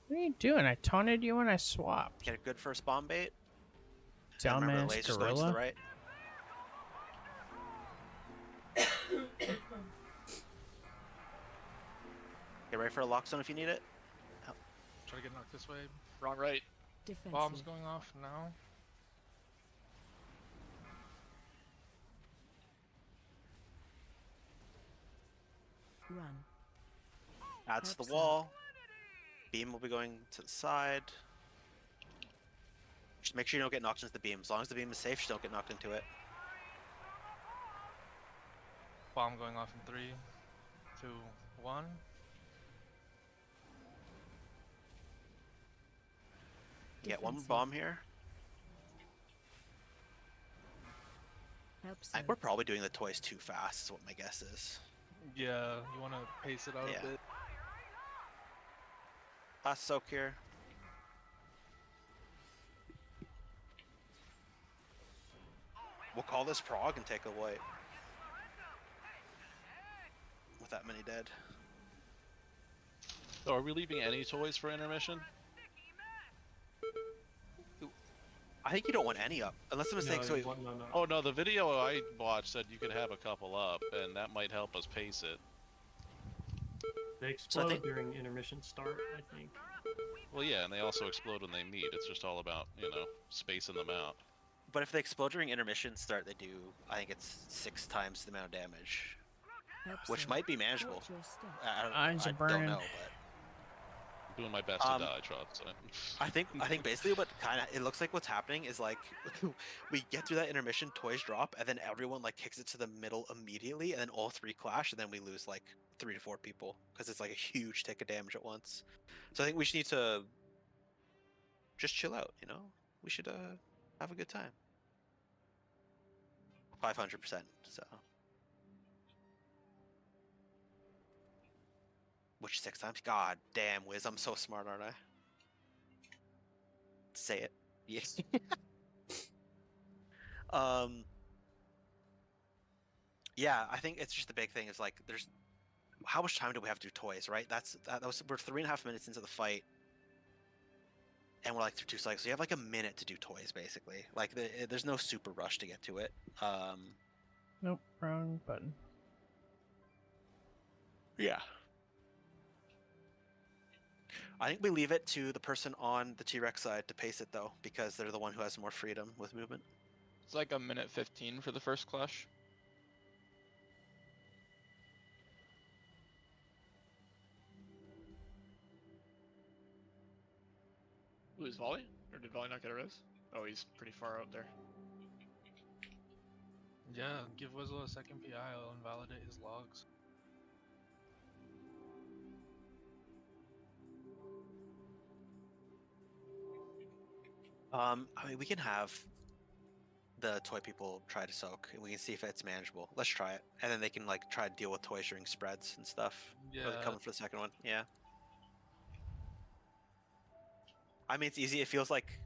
What are you doing? I taunted you when I swapped. Get a good first bomb bait. And remember, the Dumbass laser's going to the gorilla. right. Get ready for a lock zone if you need it. Try to get knocked this way. Wrong, right. Defensive. Bombs going off now. Run. Adds to the Upside. wall. Beam will be going to the side. Just make sure you don't get knocked into the beam. As long as the beam is safe, just don't get knocked into it. Bomb going off in 3, 2, 1. Get one Defensive. bomb here. I think we're probably doing the toys too fast, is what my guess is. Yeah, you want to pace it out Yeah. a bit. Last soak here. We'll call this prog and take a white. With that many dead. So are we leaving any toys for intermission? I think you don't want any up, unless the mistake. So no. Oh no, the video I watched said you could have a couple up, and that might help us pace it. They explode during intermission start, I think. Well, yeah, and they also explode when they meet. It's just all about, you know, spacing them out. But if they explode during intermission start, they do. I think it's 6 times the amount of damage, which might be manageable. Watch your step. I Eyes are don't burning. know, but I'm doing my best to die, Trot. So. I think basically what kind of it looks like what's happening is like we get through that intermission, toys drop, and then everyone like kicks it to the middle immediately, and then all 3 clash, and then we lose like 3 to 4 people because it's like a huge tick of damage at once. So I think we should need to just chill out. You know, we should have a good time. 500%. So. Which 6 times? God damn, Wiz, I'm so smart, aren't I? Say it. Yes. Yeah, I think it's just the big thing is like, there's how much time do we have to do toys, right? We're 3.5 minutes into the fight, and we're like through 2 cycles. So you have like a minute to do toys, basically. Like there's no super rush to get to it. Nope, wrong button. Yeah. I think we leave it to the person on the T-Rex side to pace it, though, because they're the one who has more freedom with movement. It's like a minute 15 for the first clash. Lose Volley? Or did Volley not get a res? Oh, he's pretty far out there. Yeah, give Wizzle a second PI, I'll invalidate his logs. I mean, we can have the toy people try to soak, and we can see if it's manageable. Let's try it, and then they can like try to deal with toys during spreads and stuff. Yeah. Coming for the second one. Yeah. I mean, it's easy. It feels like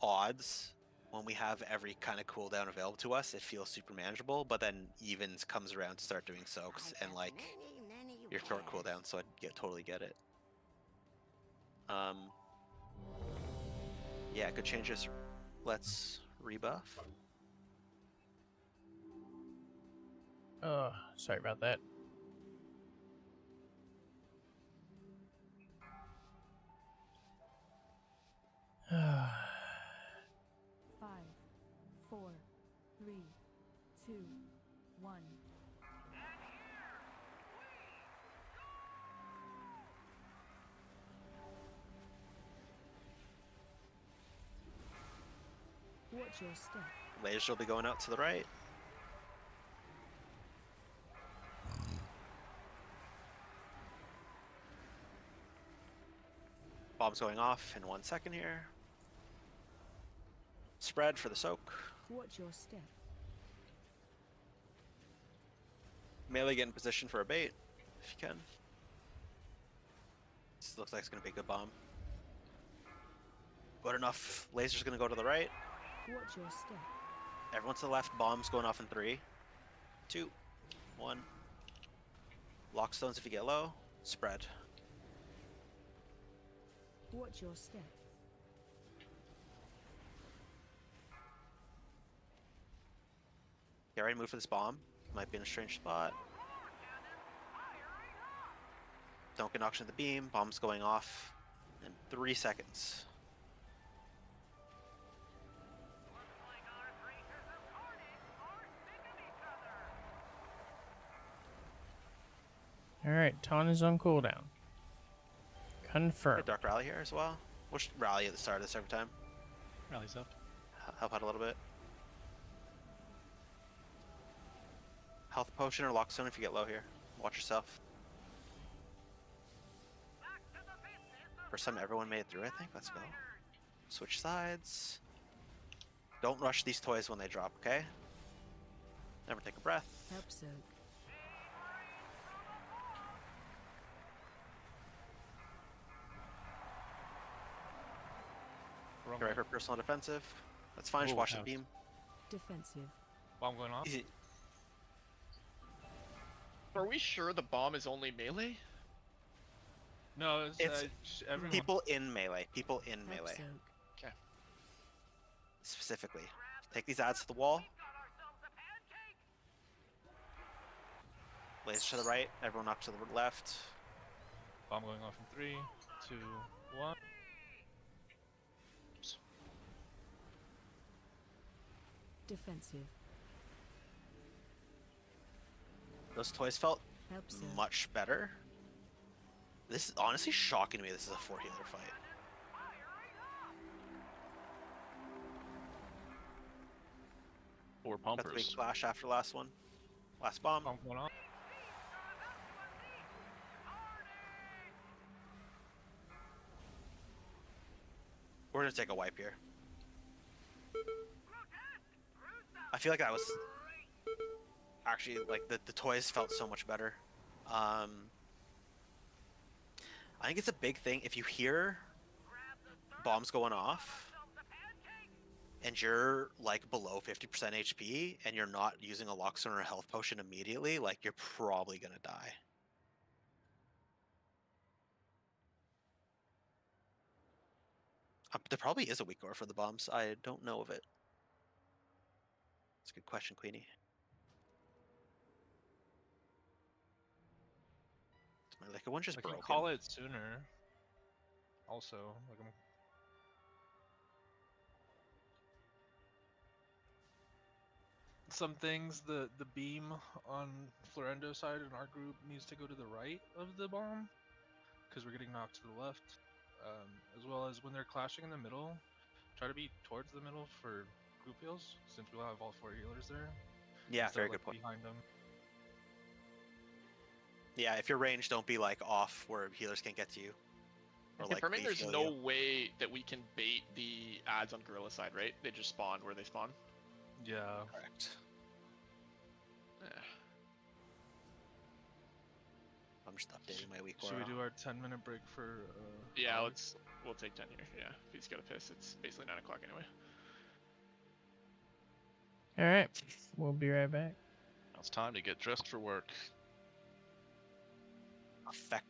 odds when we have every kind of cooldown available to us. It feels super manageable, but then evens comes around to start doing soaks, and like your short cooldown, so I totally get it. Yeah, good changes. Let's rebuff. Oh, sorry about that. 3, 2, 1. Watch your step. Lasers will be going out to the right. Bomb's going off in 1 second here. Spread for the soak. Watch your step. Melee get in position for a bait, if you can. This looks like it's going to be a good bomb. Good enough. Laser's going to go to the right. Watch your step. Everyone to the left. Bombs going off in 3, 2, 1. Lock stones if you get low. Spread. Watch your step. Get ready to move for this bomb. Might be in a strange spot. Don't get knocked into the beam. Bomb's going off in 3 seconds. Alright, Ton is on cooldown. Confirm. Dark Rally here as well. We'll just rally at the start of this every time. Rally's up. Help out a little bit. Health potion or lockstone if you get low here. Watch yourself. First time everyone made it through, I think. Let's go. Switch sides. Don't rush these toys when they drop, okay? Never take a breath. Help soak. Get ready for personal defensive. That's fine, just watch the beam. Defensive. Bomb going off. Easy. Are we sure the bomb is only melee? No, It's everyone. people in melee. People in Help melee. soak. Okay. Specifically. Take these ads to the wall. Laser to the right. Everyone up to the left. Bomb going off in 3, 2, 1. Defensive. Those toys felt Help soak. much better. This is honestly shocking to me. This is a 4 healer fight. Four Got the big pumpers. flash after last one. Last bomb. Bomb going off. We're gonna take a wipe here. I feel like that was actually like the toys felt so much better. I think it's a big thing if you hear bombs going off and you're like below 50% HP and you're not using a lockstone or a health potion immediately, like you're probably gonna die. There probably is a weak ore for the bombs. I don't know of it. That's a good question, Queenie. Like one just I broken. can call it sooner. Also, like I'm. Some things, the beam on Florendo's side in our group needs to go to the right of the bomb, because we're getting knocked to the left. As well as when they're clashing in the middle, try to be towards the middle for group heals, since we'll have all 4 healers there. Yeah, instead very of, good like, point. Behind them. Yeah, if your range don't be like off where healers can't get to you. Or, like, Confirming leave there's heal no you. way that we can bait the ads on Gorilla side, right? They just spawn where they spawn. Yeah. Correct. Yeah. I'm just updating my week. Should we do our 10-minute break for? Yeah, Alex? we'll take 10 here. Yeah, if he's got a piss, it's basically 9 o'clock anyway. Alright, we'll be right back. Now it's time to get dressed for work. Effect.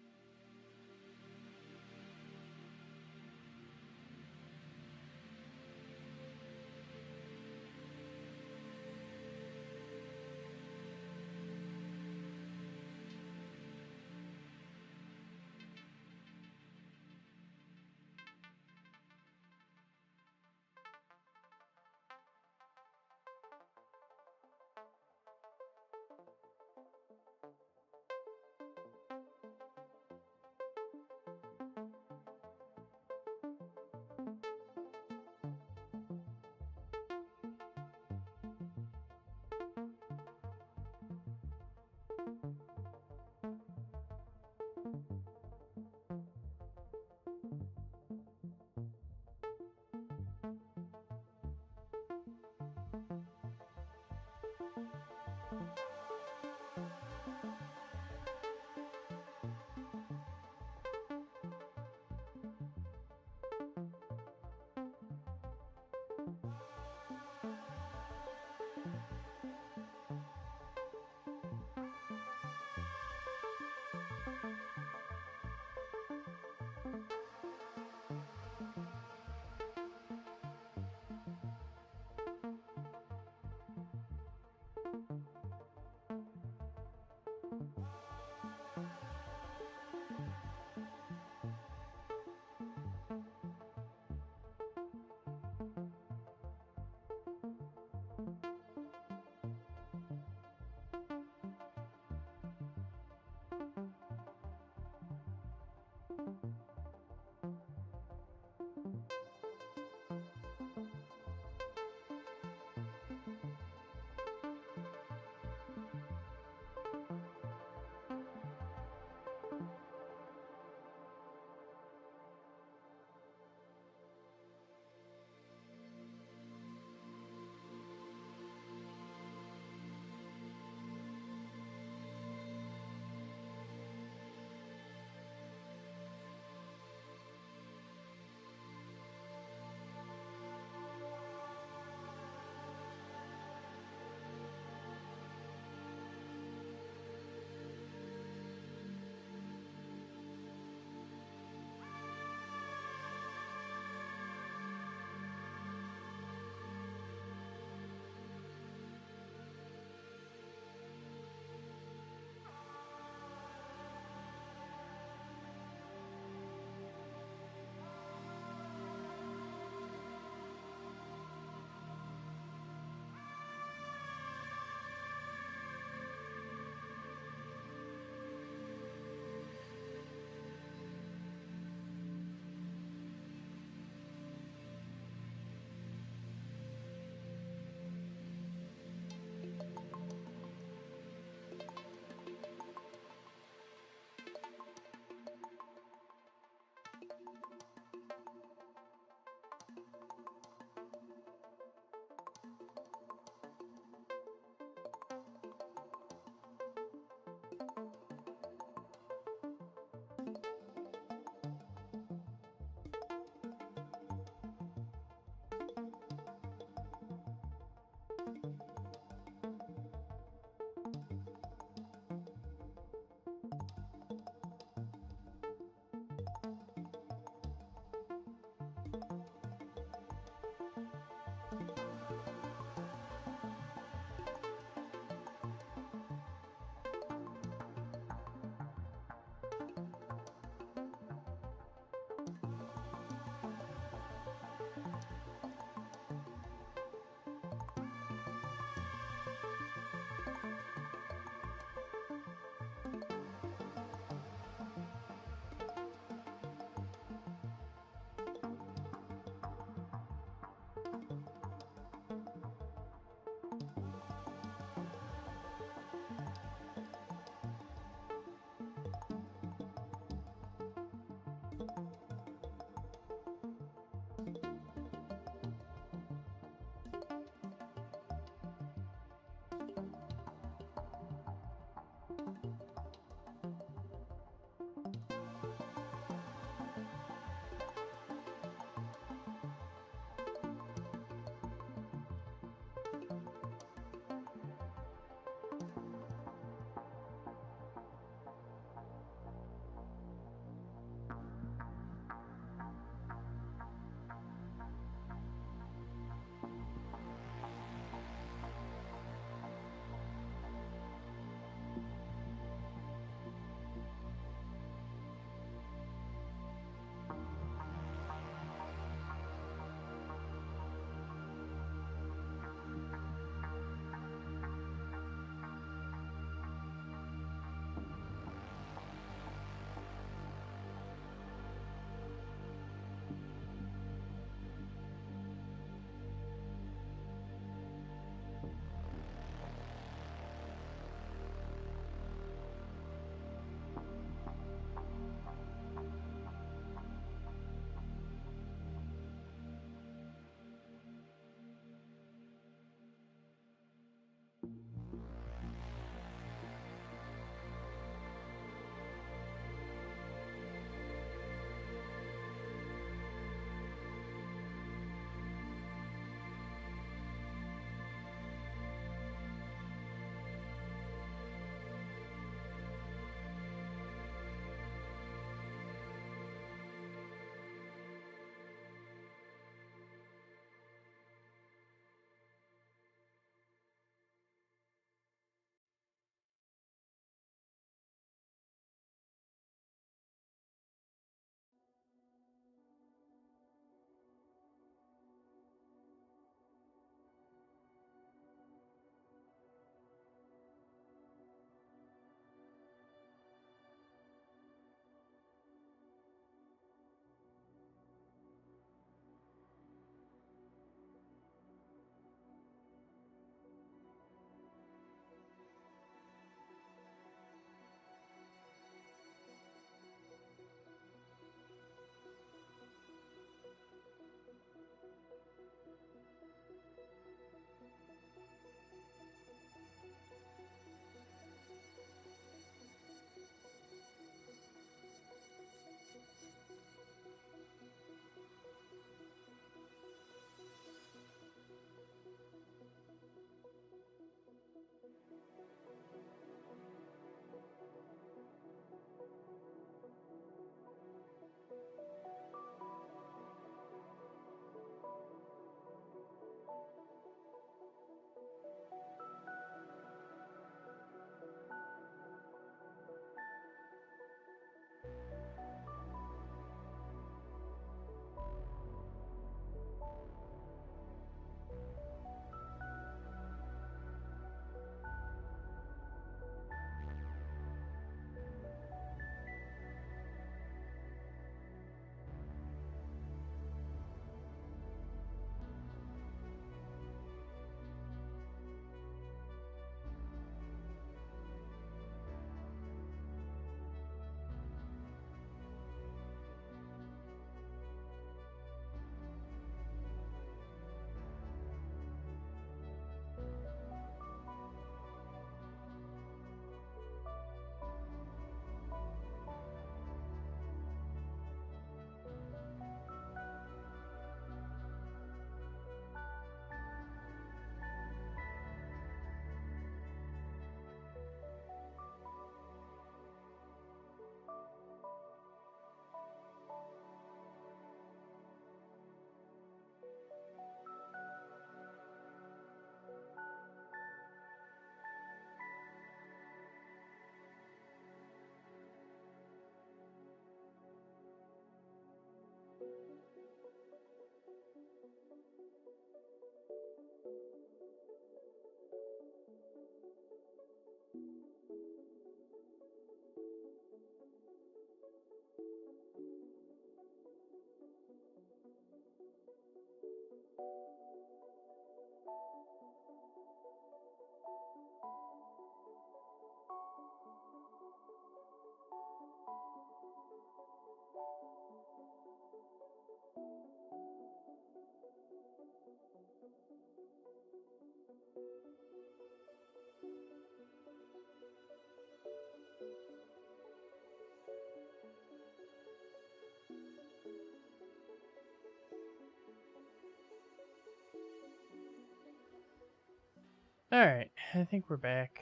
Alright, I think we're back.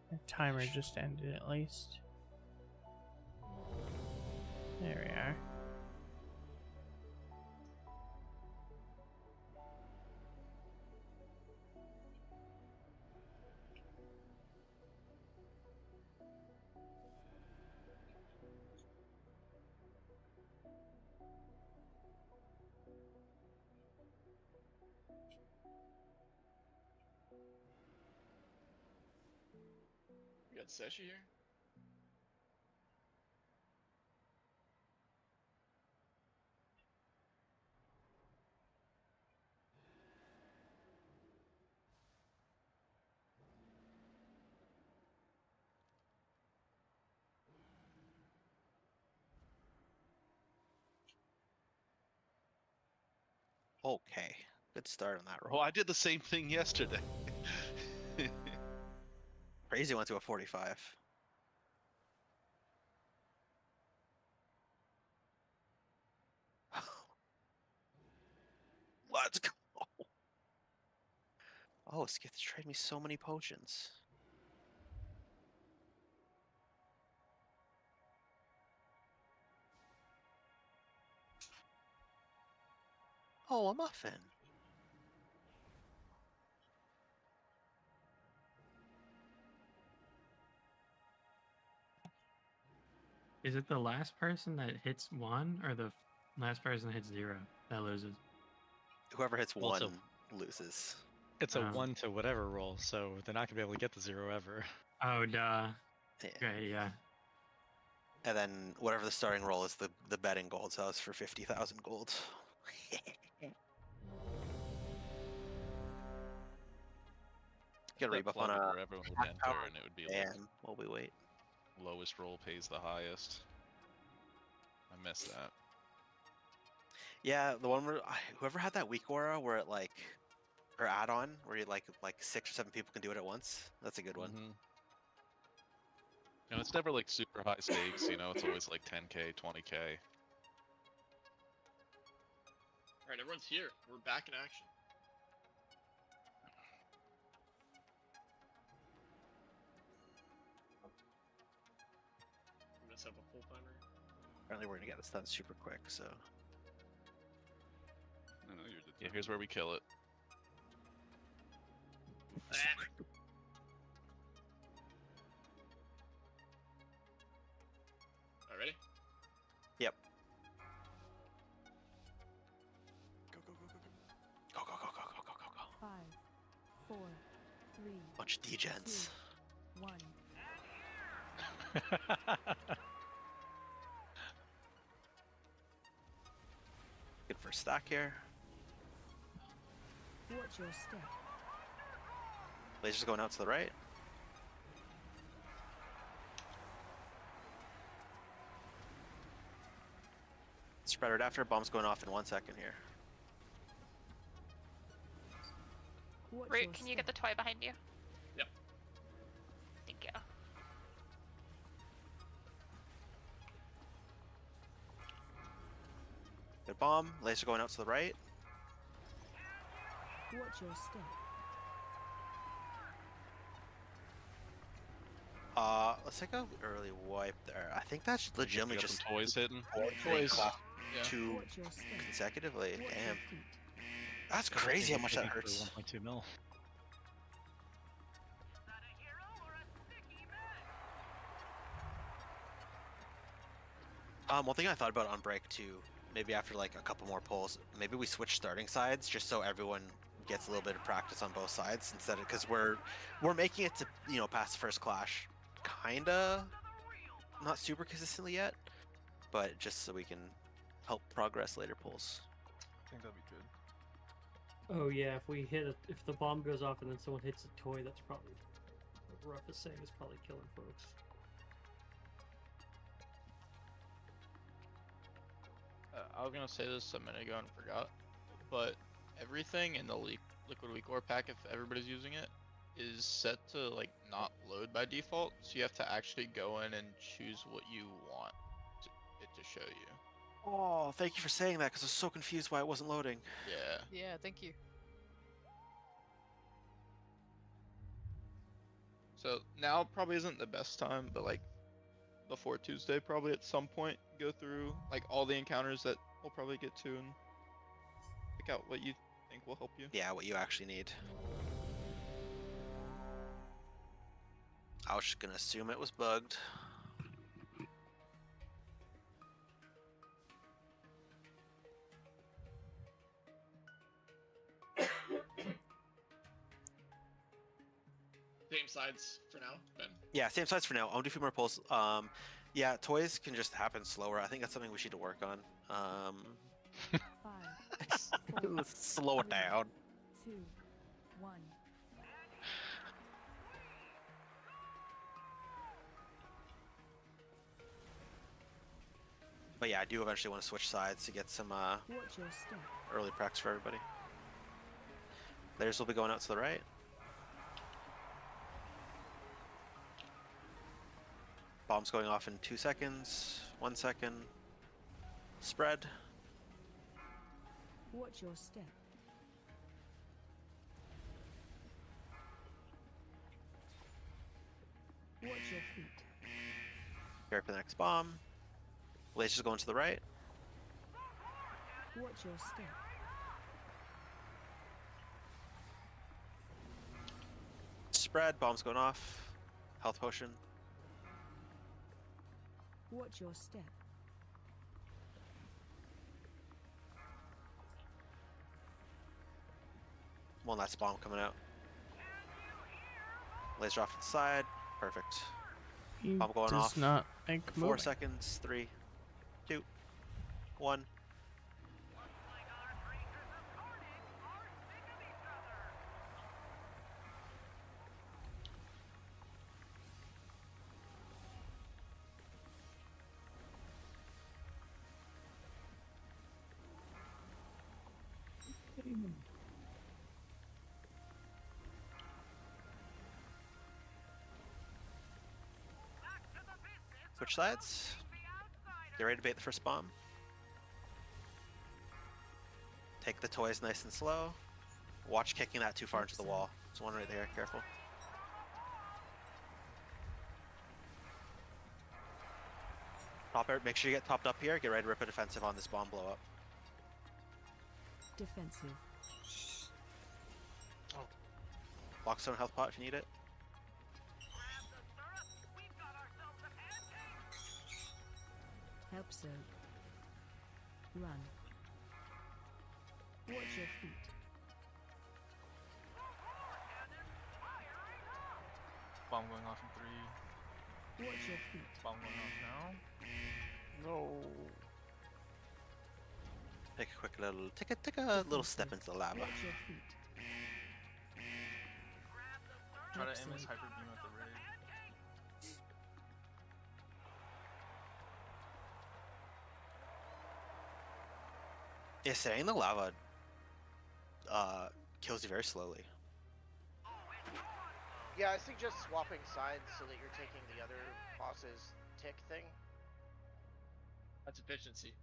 The timer just ended at least. There we are. We got Sesha here. Okay, good start on that Oh, roll. I did the same thing yesterday. Crazy went to a 45. Let's go. Oh, Skith trade me so many potions. Oh, a muffin. Is it the last person that hits 1 or the last person that hits 0 that loses? Whoever hits Well, one so- loses. It's a Oh. 1 to whatever roll, so they're not gonna be able to get the 0 ever. Oh, duh. Yeah. Okay, yeah. And then whatever the starting roll is, the betting gold. So it's for 50,000 gold. Get a That rebuff on plugin a where everyone would half enter power and it would be like and while we wait. lowest roll pays the highest. I missed that. Yeah, the one where whoever had that weak aura where it like or add-on where you like 6 or 7 people can do it at once. That's a good one. Mm-hmm. You know, it's never like super high stakes. You know, it's always like 10k, 20k. Alright, everyone's here. We're back in action. I'm gonna set up a full timer. Apparently, we're gonna get this done super quick. So No, no, you're yeah, here's where we kill it. Alright, ready? yep. Go, go, go, go, go. Go go go go go go go go. 5, 4, 3, Bunch of degens. 2, 1. Good for stack here. Watch your step. Laser's going out to the right. Spread it after. Bomb's going off in 1 second here. Watch Root, your can you step. get the toy behind you? Yep. Thank you. Good bomb. Laser going out to the right. Watch your step. Let's take a early wipe there. I think that's legitimately You got just some toys hitting. Toys. Yeah. 2 Watch your step. consecutively. Watch your Damn, feet. that's crazy how much that hurts. 1.2 mil. One thing I thought about on break too, maybe after like a couple more pulls, maybe we switch starting sides just so everyone gets a little bit of practice on both sides instead of because we're making it to past the first clash, kinda not super consistently yet, but just so we can help progress later pulls. I think that'd be good. Oh yeah, if the bomb goes off and then someone hits a toy, that's probably the roughest saying is probably killing folks. I was gonna say this a minute ago and forgot, but everything in the Liquid Weak Ore pack, if everybody's using it, is set to like not load by default. So you have to actually go in and choose what you want it to show you. Oh, thank you for saying that because I was so confused why it wasn't loading. Yeah. Yeah, thank you. So now probably isn't the best time, but like before Tuesday, probably at some point, go through like all the encounters that we'll probably get to and pick out what you think will help you. Yeah, what you actually need. I was just gonna assume it was bugged. Same sides for now, Ben. Yeah, same size for now. I'll do a few more pulls. Yeah, toys can just happen slower. I think that's something we need to work on. 5, 4, Let's slow it down. 2, 1. But yeah, I do eventually want to switch sides to get some Watch your step. early practice for everybody. Players will be going out to the right. Bombs going off in 2 seconds, 1 second. Spread. Watch your step. Watch your feet. Prepare for the next bomb. Lasers going to the right. Watch your step. Spread. Bombs going off. Health potion. Watch your step. One last bomb coming out. Laser off to the side. Perfect. He Bomb going does off. not make 4 moving. seconds. 3, 2, 1. Switch sides. Get ready to bait the first bomb. Take the toys nice and slow. Watch kicking that too far into the wall. There's one right there, careful. Top it, make sure you get topped up here. Get ready to rip a defensive on this bomb blow up. Defensive. Lockstone health pot if you need it. Help so. Run. Watch your feet. Bomb going off in 3. Watch your feet. Bomb going off now. No. Take a quick little, take a little step into the lava. Watch your feet. Try to aim his hyper beam at the rig. Yeah, staying in the lava kills you very slowly. Yeah, I suggest swapping sides so that you're taking the other boss's tick thing. That's efficiency.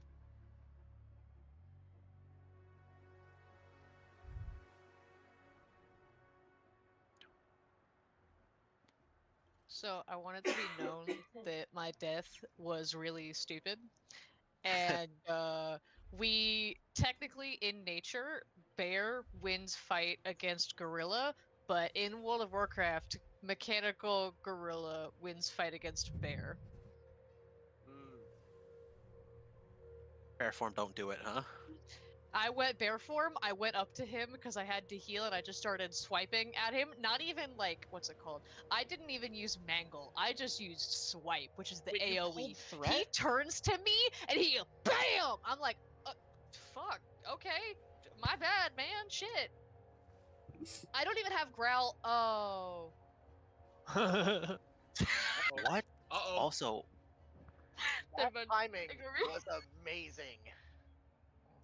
So I wanted to be known that my death was really stupid. And we technically in nature, bear wins fight against gorilla, but in World of Warcraft, mechanical gorilla wins fight against bear. Bear form, don't do it, huh? I went bear form, I went up to him because I had to heal and I just started swiping at him. Not even like, what's it called? I didn't even use mangle. I just used swipe, which is the Wait, you AoE. pulled threat? He turns to me and he BAM! I'm like, fuck, okay. My bad, man, shit. I don't even have growl. Oh. What? Uh-oh. Also, That timing was amazing.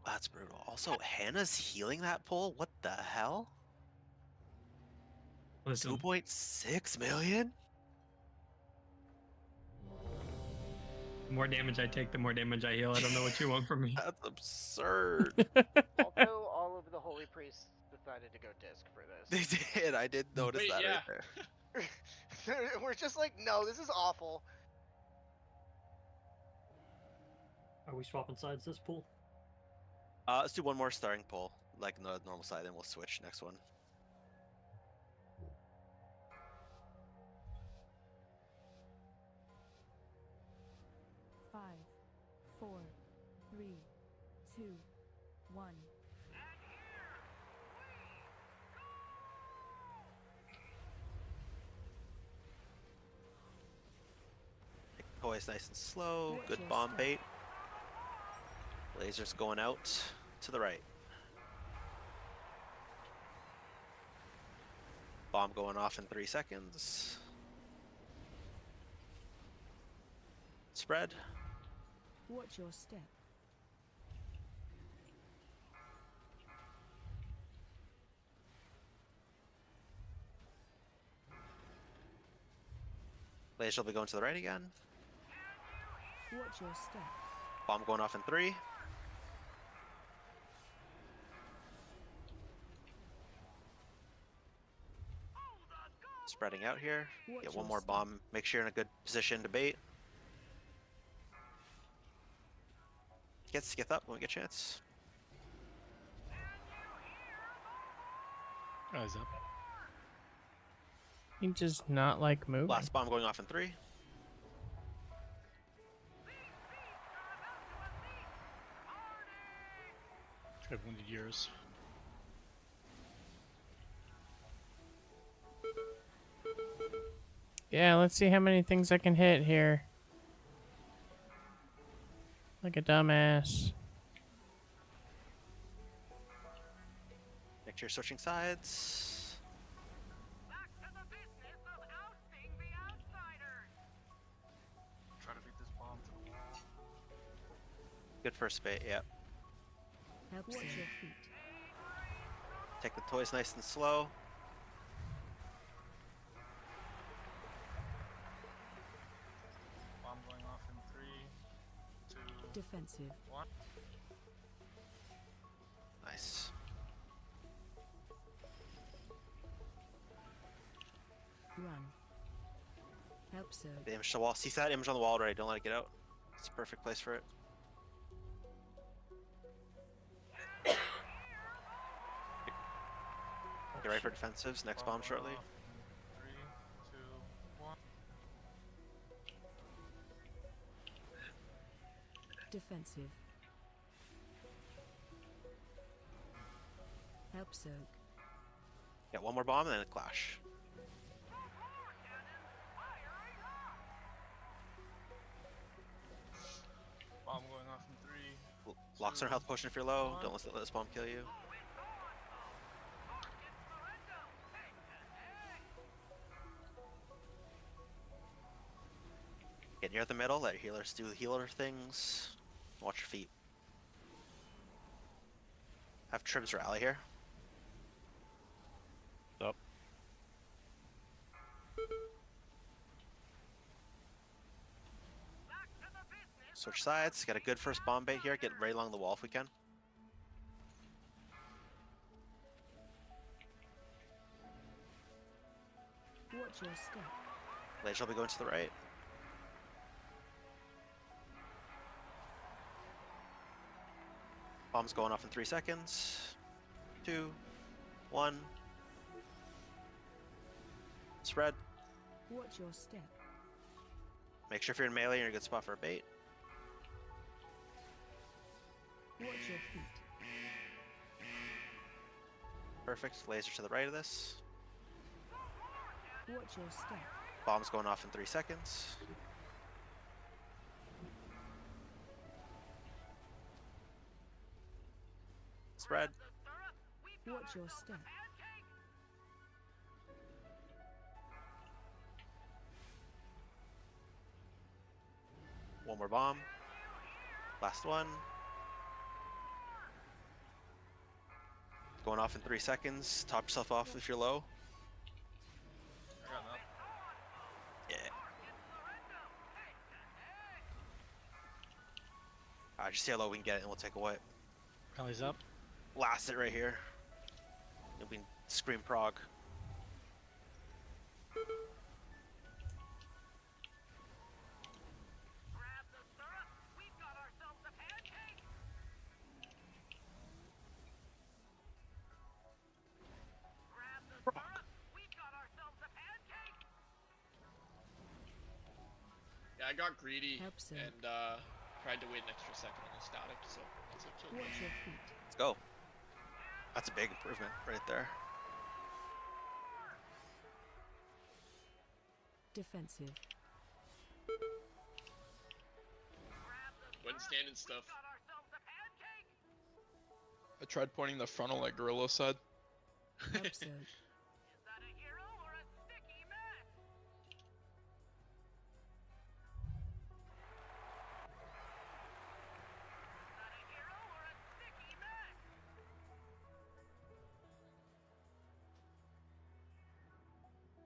that's brutal. Also, Hannah's healing that pull? What the hell? Listen. 2.6 million? The more damage I take, the more damage I heal. I don't know what you want from me. That's absurd. Also, all of the holy priests decided to go disc for this. They did. I did notice Wait, that yeah. right there. We're just like, no, this is awful. Are we swapping sides this pool? Let's do one more starting pull, like the normal side, then we'll switch next one. Five, 4, 3, 2, 1. Toys nice and slow. Watch Good your bomb step. bait. Lasers going out to the right. Bomb going off in 3 seconds. Spread. Watch your step. Laser will be going to the right again. Watch your step. Bomb going off in 3. Spreading out here. Watch Get one your more step. bomb. Make sure you're in a good position to bait. Get up when we get a chance. Eyes up. He does not like moving. Last bomb going off in 3. I've wounded yours. Yeah, let's see how many things I can hit here. Like a dumbass. Make sure you're switching sides. Try to beat this bomb to the wall. Good first bait, yep. Watch your feet. Take the toys nice and slow. Bomb going off in 3, 2, Defensive. 1. Nice. Run. Help so. The image to the wall. See that image on the wall already. Don't let it get out. It's a perfect place for it. Get ready for defensives. Next bomb shortly. 3, 2, 1. Defensive. Help soak. Get one more bomb and then a clash. Bomb going off in 3. Locks on health potion if you're low. Don't let this bomb kill you. Get near the middle. Let your healers do the healer things. Watch your feet. Have Tribs rally here. Up. Switch sides. Got a good first bomb bait here. Get right along the wall if we can. Watch your step. Laser will be going to the right. Bomb's going off in 3 seconds. 2, 1. Spread. Watch your step. Make sure if you're in melee, you're in a good spot for a bait. Watch your feet. Perfect. Laser to the right of this. Watch your step. Bomb's going off in 3 seconds. Spread. Watch your step. One more bomb. Last one. Going off in 3 seconds. Top yourself off if you're low. I got that. Yeah. Alright, just see how low we can get it and we'll take a wipe. Rally's up. Blast it right here. We can scream prog. Yeah, I got greedy Helps it. and tried to wait an extra second on the static, so that's what killed me. Watch your feet. Let's go. That's a big improvement right there. Defensive. Wasn't standing stuff. I tried pointing the frontal at gorilla side. Helps it.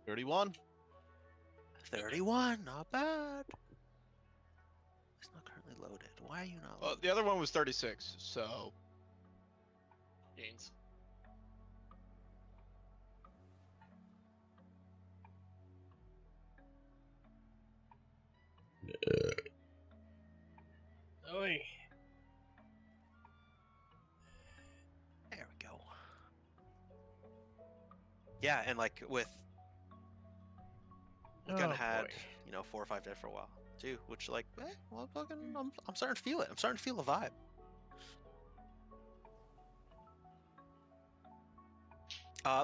$31. 31, not bad. It's not currently loaded. Why are you not Well, loaded? the other one was 36, so Gains. Oi. There we go. Yeah, and like with we kind Oh, of had, boy. you know, 4 or 5 dead for a while too, which like, well, fucking, I'm starting to feel it. I'm starting to feel the vibe.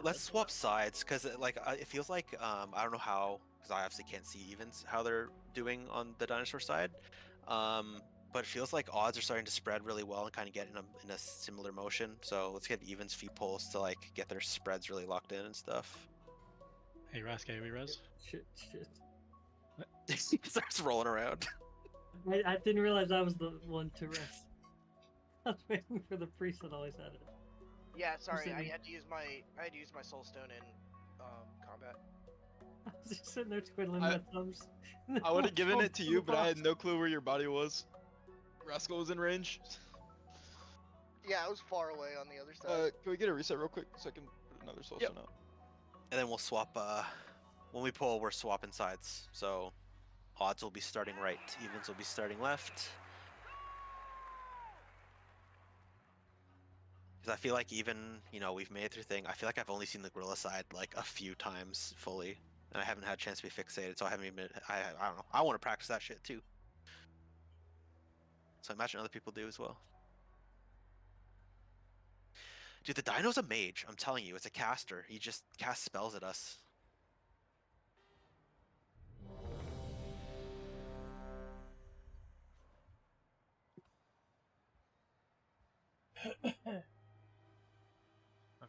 Let's swap sides because like it feels like I don't know how, because I obviously can't see evens how they're doing on the dinosaur side, but it feels like odds are starting to spread really well and kind of get in a similar motion. So let's get evens few pulls to like get their spreads really locked in and stuff. Hey, Raske, we res? Shit. He starts rolling around. I didn't realize I was the one to rest. I was waiting for the priest that always had it. Yeah, sorry, sitting I there- had to use my soul stone in combat. I was just sitting there twiddling I- my thumbs. I would have given Oh, it to you, but I had box. no clue where your body was. Rascal was in range. Yeah, I was far away on the other side. Can we get a reset real quick so I can put another soul stone out? And then we'll swap. When we pull, we're swapping sides. So odds will be starting right, evens will be starting left. Because I feel like even, you know, we've made it through thing. I feel like I've only seen the gorilla side like a few times fully, and I haven't had a chance to be fixated. So I haven't even. I don't know. I want to practice that shit too. So I imagine other people do as well. Dude, the dino's a mage. I'm telling you, it's a caster. He just casts spells at us. I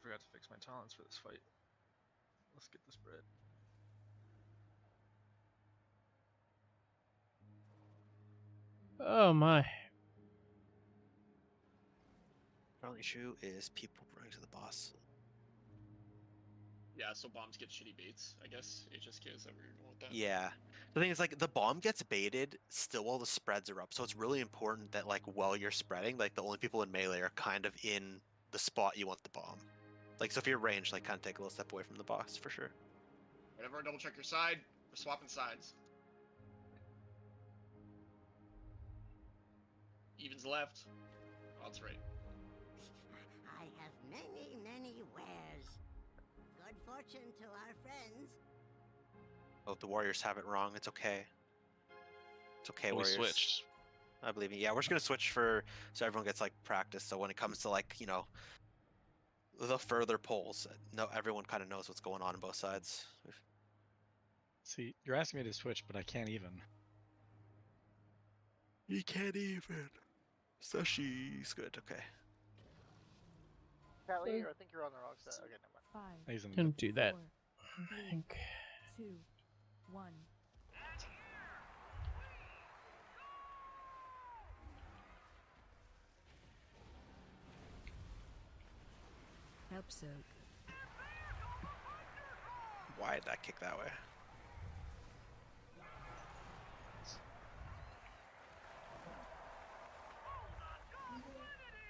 forgot to fix my talents for this fight. Let's get this bread. Oh my. The only issue is people bring to the boss. Yeah, so bombs get shitty baits, I guess. HSK is ever going with that. Yeah. The thing is, like, the bomb gets baited still while the spreads are up. So it's really important that, like, while you're spreading, like, the only people in melee are kind of in the spot you want the bomb. Like, so if you're ranged, like, kind of take a little step away from the boss for sure. Whenever double check your side, we're swapping sides. Evens left. Odds right. I have many wares. Good fortune to our friends. Oh, if the warriors have it wrong, it's okay. It's okay, We warriors. switched. I believe you. Yeah, we're just gonna switch for so everyone gets like practice. So when it comes to like, you know, the further polls, no, everyone kind of knows what's going on both sides. See, you're asking me to switch, but I can't even. You can't even. Sushi's good. Okay. Callie, I think you're on the wrong side. Okay, never mind. 5, He's in the Didn't do that. 4, I think. 2, 1. Help soak. Why did that kick that way?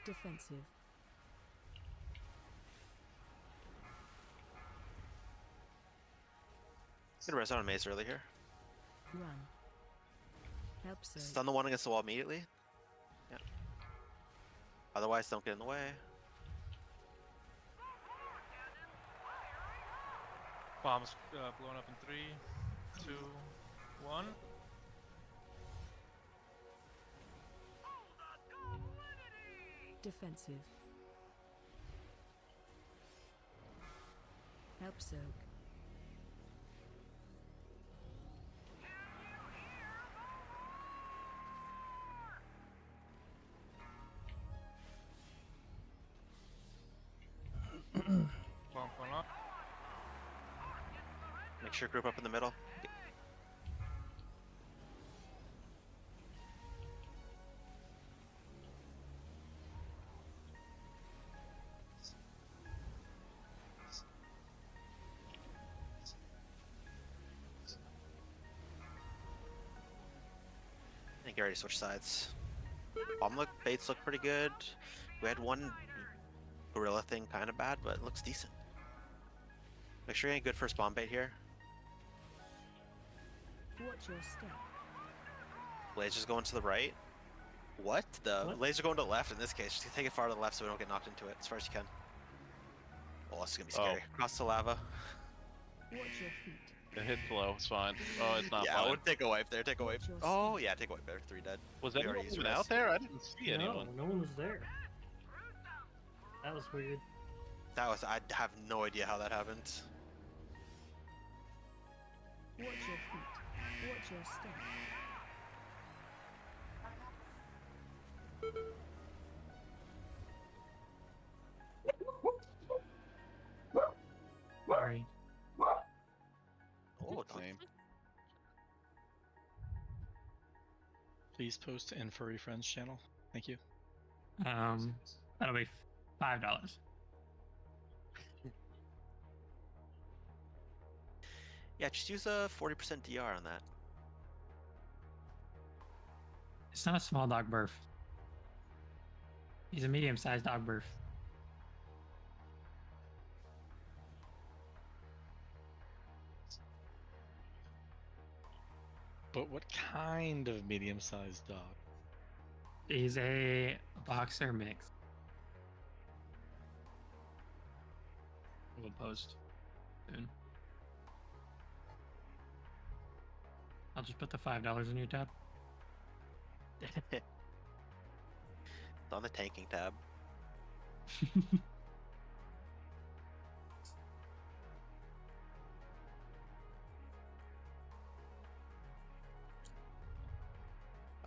Defensive. Gonna rest on maze early here. Run. Help soak. Stun the one against the wall immediately. Yeah. Otherwise, don't get in the way. Bombs blowing up in 3, 2, 1. Defensive. Help soak. One up. Make sure group up in the middle. I think you already switched sides. Bomb baits look pretty good. We had one gorilla thing kind of bad, but it looks decent. Make sure you're getting good first bomb bait here. Watch your step. Laser's going to the right. What? What? Laser going to the left in this case. Just take it far to the left so we don't get knocked into it as far as you can. Oh, this is gonna be scary. Cross the lava. Watch your feet. It hits low. It's fine. Oh, it's not Yeah, I fine. would take a wipe there. Take a wipe. Watch your Oh yeah, take a wipe there. 3 dead. Was We anyone already used even rest. out there? I didn't see anyone. No one was there. That was weird. That was. I have no idea how that happened. Watch your feet. Watch your step. Sorry. Oh, Same. Please post in Furry Friends channel. Thank you. That'll be $5. Yeah, just use a 40% DR on that. It's not a small dog burf. He's a medium-sized dog burf. But what kind of medium-sized dog? He's a boxer mix. We'll post soon. I'll just put the $5 in your tab. It's on the tanking tab.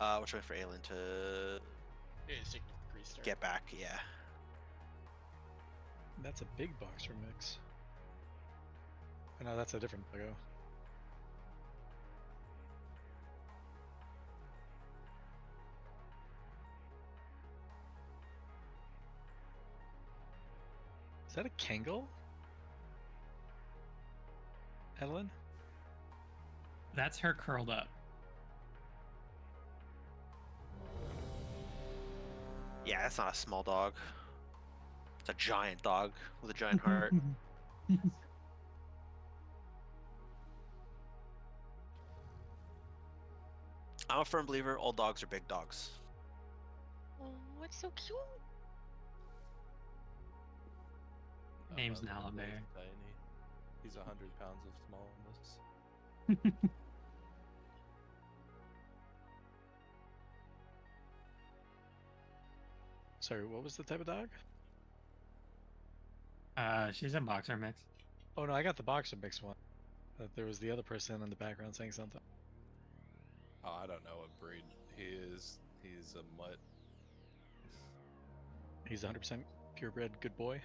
We're trying for Aelin to Yeah, just take the crease there. get back. Yeah. That's a big boxer mix. Oh, no, that's a different logo. Is that a Kangol? Evelyn? That's her curled up. Yeah, that's not a small dog. It's a giant dog with a giant heart. I'm a firm believer all dogs are big dogs. Oh, it's so cute. Name's Lava's Nalabear. tiny. He's 100 pounds of smallness. Sorry, what was the type of dog? She's a boxer mix. Oh no, I got the boxer mix one. There was the other person in the background saying something. Oh, I don't know what breed he is. He's a mutt. He's 100% purebred good boy.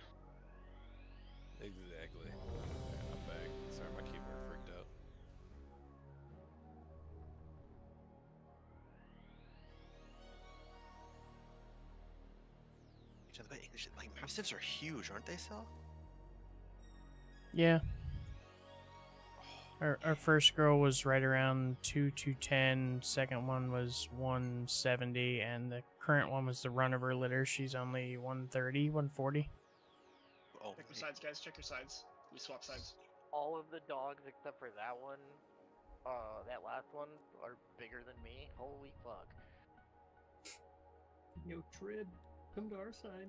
Exactly. Alright, I'm back. Sorry, my keyboard freaked out. English, like mastiffs are huge, aren't they, Sal? Yeah. Our first girl was right around 210. Second one was 170, and the current one was the run of her litter. She's only 130, 140. Oh, Check your sides, guys. Check your sides. We swap sides. All of the dogs except for that one, that last one, are bigger than me. Holy fuck. Yo, Trid, come to our side.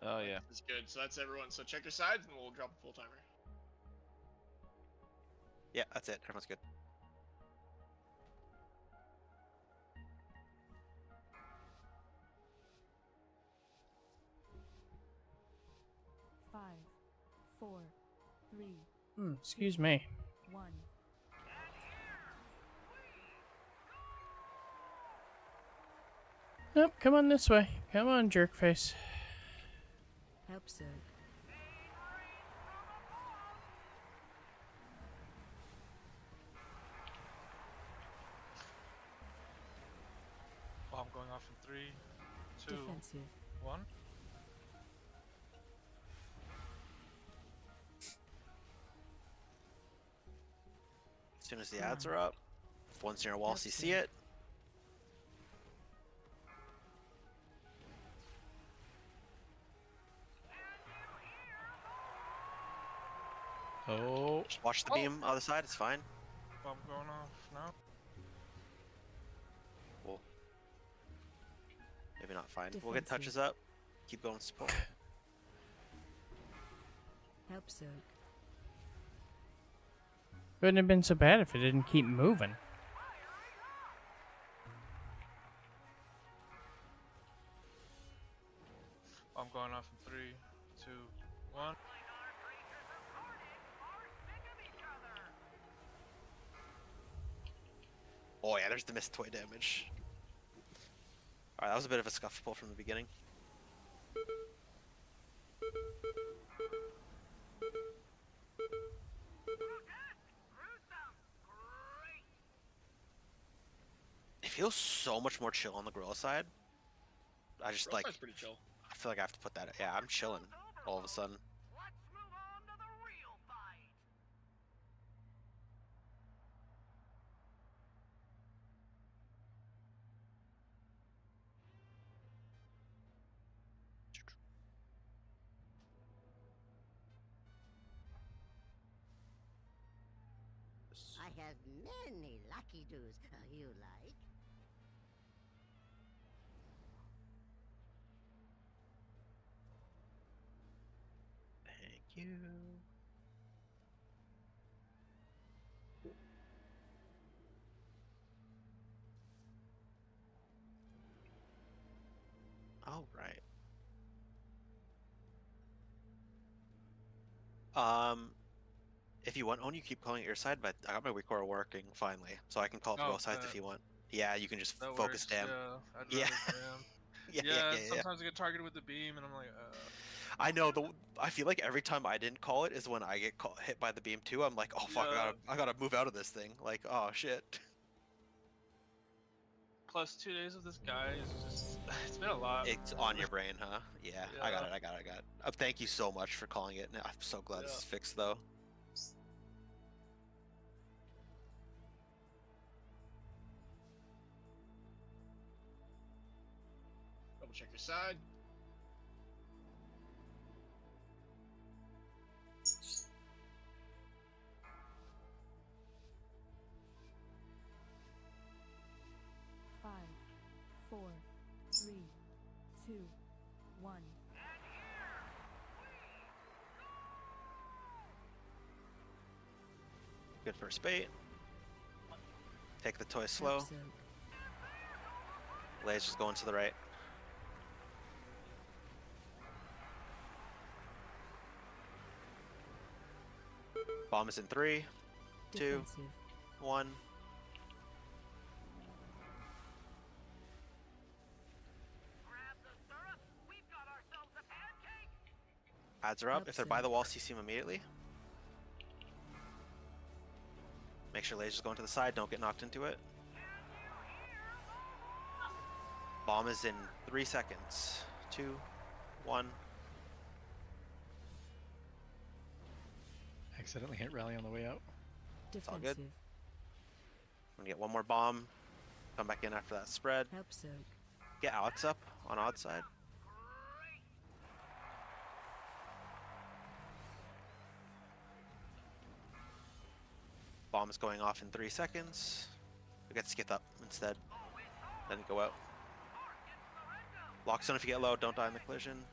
Oh yeah. That's good. So that's everyone. So check your sides, and we'll drop a full timer. Yeah, that's it. Everyone's good. 4, 3, Excuse me. 1. Nope, come on this way. Come on, jerkface. Help Zerg. Bomb going off in 3, 2, Defensive. 1. As soon as the ads are up, if one's near a wall, so you see it. Oh. Just watch the beam other side, it's fine. Bomb going off now. Cool. Maybe not fine. We'll get touches up. Keep going support. Help Zerg. Wouldn't have been so bad if it didn't keep moving. Bomb going off in 3, 2, 1. Oh yeah, there's the missed toy damage. Alright, that was a bit of a scuffle from the beginning. It feels so much more chill on the gorilla side. I just Gorilla like, side's pretty chill. I feel like I have to put that. Yeah, I'm chilling all of a sudden. I have many lucky doos you like. Thank you. All right. If you want, you keep calling it your side, but I got my weak aura working finally, so I can call it Oh, both sides if you want. Yeah, you can just That focus works, damn. yeah. I'd Yeah. rather jam. Yeah. Sometimes I get targeted with the beam, and I'm like, I know I feel like every time I didn't call it is when I get hit by the beam too. I'm like, oh fuck, Yeah. I gotta move out of this thing. Like, oh shit. Plus 2 days of this guy is just, it's been a lot. It's on your brain, huh? Yeah, I got Yeah. it. Thank you so much for calling it. I'm so glad this is fixed though. Double check your side. Five, 4, 3, 2, 1. Good first bait. Take the toy slow. Laser's going to the right. Bomb is in 3, 2, Defensive. 1. Ads are up. If they're by the wall, CC them immediately. Make sure laser's going to the side. Don't get knocked into it. Bomb is in 3 seconds. 2, 1. Accidentally hit rally on the way out. It's all good. I'm gonna get one more bomb. Come back in after that spread. Help Zerg. Get Alex up on odd side. Bomb is going off in 3 seconds. We get skip up instead. Then go out. Lock zone if you get low, don't die in the collision.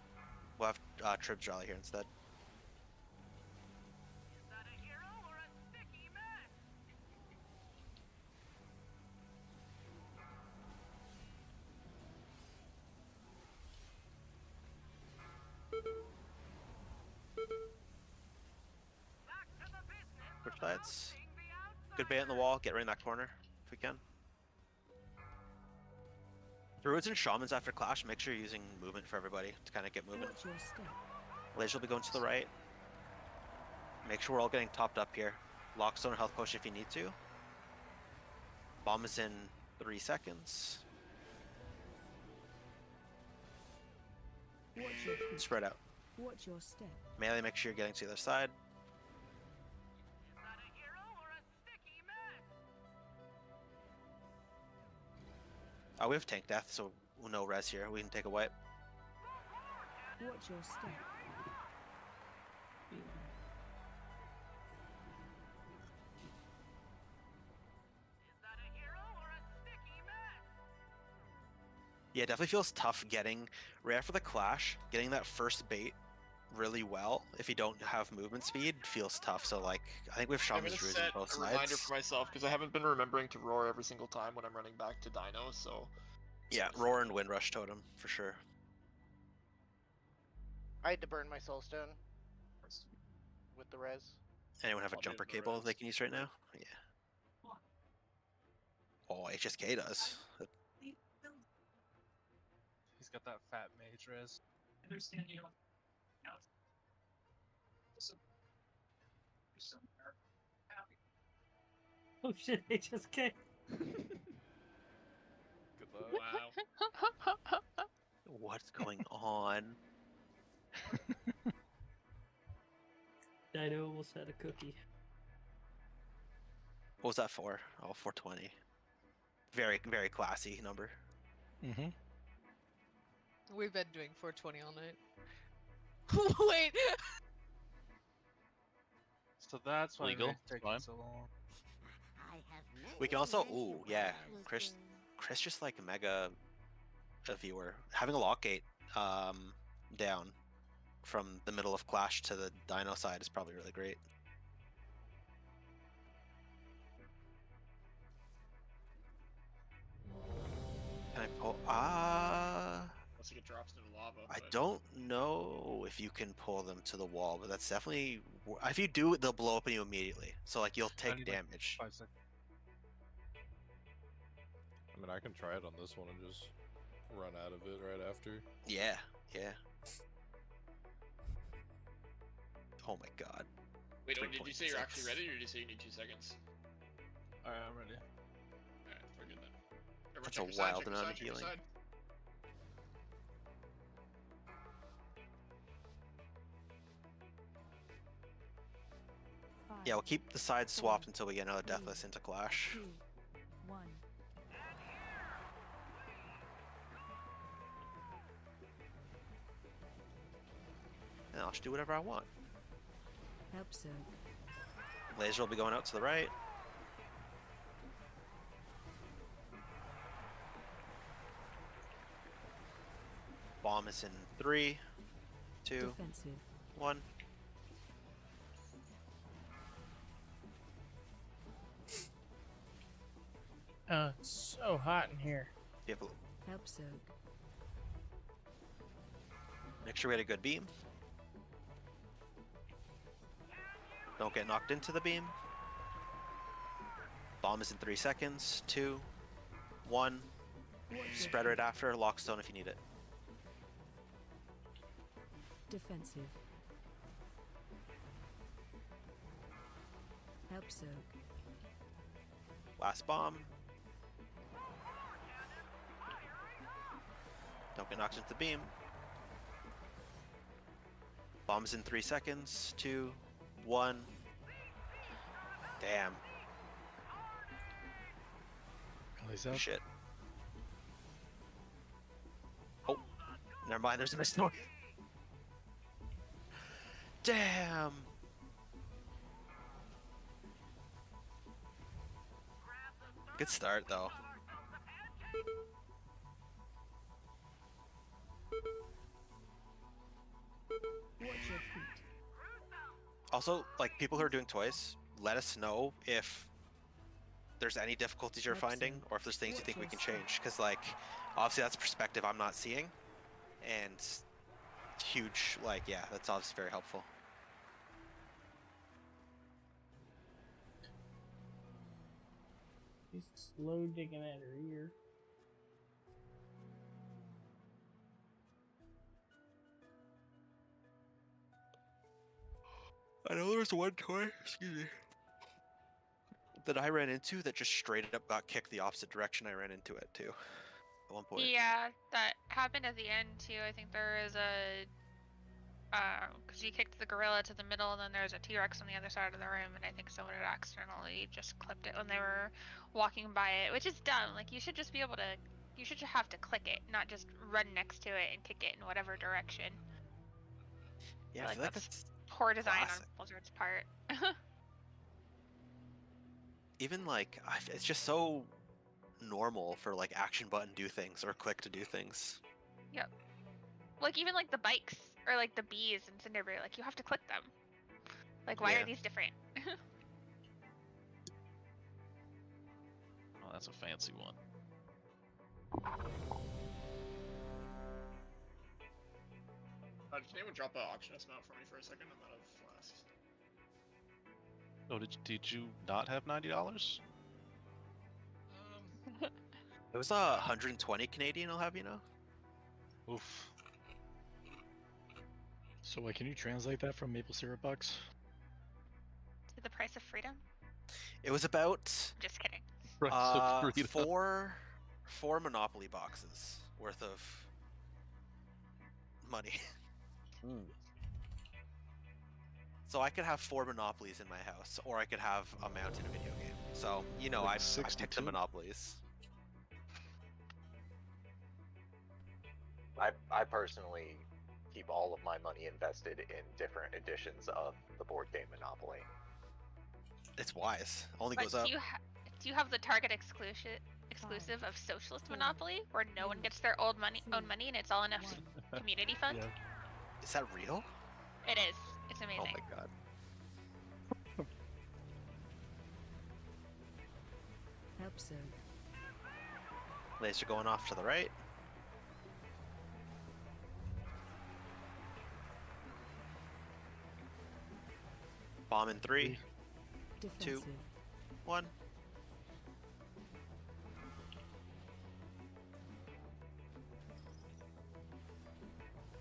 We'll have Tribs rally here instead. reds. Good bait in the wall. Get right in that corner if we can. Druids and Shamans after Clash, make sure you're using movement for everybody to kind of get moving. Watch your step. Laser will be going to the right. Make sure we're all getting topped up here. Lockstone or health potion if you need to. Bomb is in 3 seconds. Watch your feet. Spread out. Watch your step. Melee, make sure you're getting to the other side. Oh, we have tank death, so no res here. We can take a wipe. Watch your step. Yeah, it definitely feels tough getting, right after the clash, getting that first bait really well. If you don't have movement speed, feels tough. So like, I think we have I'm Shaman's gonna Druids set on both a reminder sides. for myself because I haven't been remembering to roar every single time when I'm running back to Dino. So Yeah, Roar and Windrush Totem, for sure. I had to burn my soulstone with the res. Anyone have a I'll do jumper the cable they res. can use right now? Yeah. Oh, HSK does. He's got that fat mage res. Oh shit, HSK. Good luck. wow. What's going on? Dino almost had a cookie. What was that for? Oh, 420. Very, very classy number. Mm-hmm. We've been doing 420 all night. Wait. So that's why Legal, it's taking fine. so long. I have many, We can also, many ooh, yeah, ways. Chris just like mega a viewer. Having a lock gate down from the middle of Clash to the Dino side is probably really great. Can I pull? Unless it drops into lava. I but- don't know if you can pull them to the wall, but that's definitely. If you do, they'll blow up on you immediately. So like you'll take need, like, damage. 5 seconds. I mean, I can try it on this one and just run out of it right after. Yeah, yeah. Oh my god. Wait, oh, did you say you're 3.6. actually ready, or did you say you need 2 seconds? Alright, I'm ready. Alright, we're good then. Everyone That's check a your side, wild check your amount side, of check your healing. side. Five, Yeah, we'll keep the sides swapped until we get another Deathless into Clash. 2, 1. And I'll just do whatever I want. Help soak. Laser will be going out to the right. Bomb is in 3, 2, Defensive. 1. Oh, it's so hot in here. You have a, Help soak. make sure we had a good beam. Don't get knocked into the beam. Bomb is in 3 seconds. 2, 1. Spread right after. Lockstone if you need it. Defensive. Help soak. Last bomb. Don't get knocked into the beam. Bomb is in 3 seconds. 2, 1. Damn. Rally's up. Shit. Oh, never mind. There's a mist north. Damn. Good start though. Watch your feet. Also, like people who are doing toys, let us know if there's any difficulties you're finding or if there's things you think we can change. Because like, obviously that's a perspective I'm not seeing, and huge. Like, yeah, that's obviously very helpful. She's slow digging at her ear. I know there was one toy, excuse me, that I ran into that just straight up got kicked the opposite direction I ran into it too. At one point. Yeah, that happened at the end too. I think there is a because you kicked the gorilla to the middle, and then there's a T-Rex on the other side of the room, and I think someone had accidentally just clipped it when they were walking by it, which is dumb. Like, you should just be able to, you should just have to click it, not just run next to it and kick it in whatever direction. Yeah, I feel like that's poor design classic. on Blizzard's part. Even like, it's just so normal for like action button do things or click to do things. Yep. Like, even like the bikes or like the bees in Cinderberry, like, you have to click them. Like, why Yeah. are these different? Oh, that's a fancy one. Can anyone drop an auction estimate for me for a second? I'm out of flasks. Oh, did you not have $90? It was 120 Canadian, I'll have you know. Oof. So, can you translate that from maple syrup bucks? To the price of freedom? It was about Just kidding. four Monopoly boxes worth of money. So I could have 4 Monopolies in my house, or I could have a mountain video game. So, you know, Like I picked the 62? Monopolies. I personally keep all of my money invested in different editions of the board game Monopoly. It's wise. Only But goes up. do you have the Target exclusive of Socialist Monopoly, where no one gets their own money, and it's all enough community fund? Is that real? It is. It's amazing. Oh my god. Episode. Laser going off to the right. Bomb in 3, 2, Defensive. 1.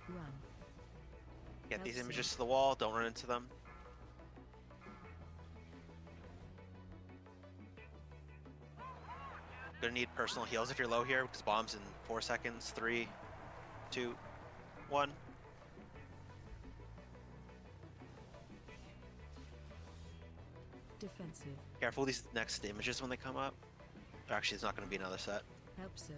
Run. Get these Absolute. images to the wall, don't run into them. Gonna need personal heals if you're low here, because bombs in 4 seconds. 3, 2, 1. Defensive. Careful these next images when they come up. Actually, it's not gonna be another set. Episode.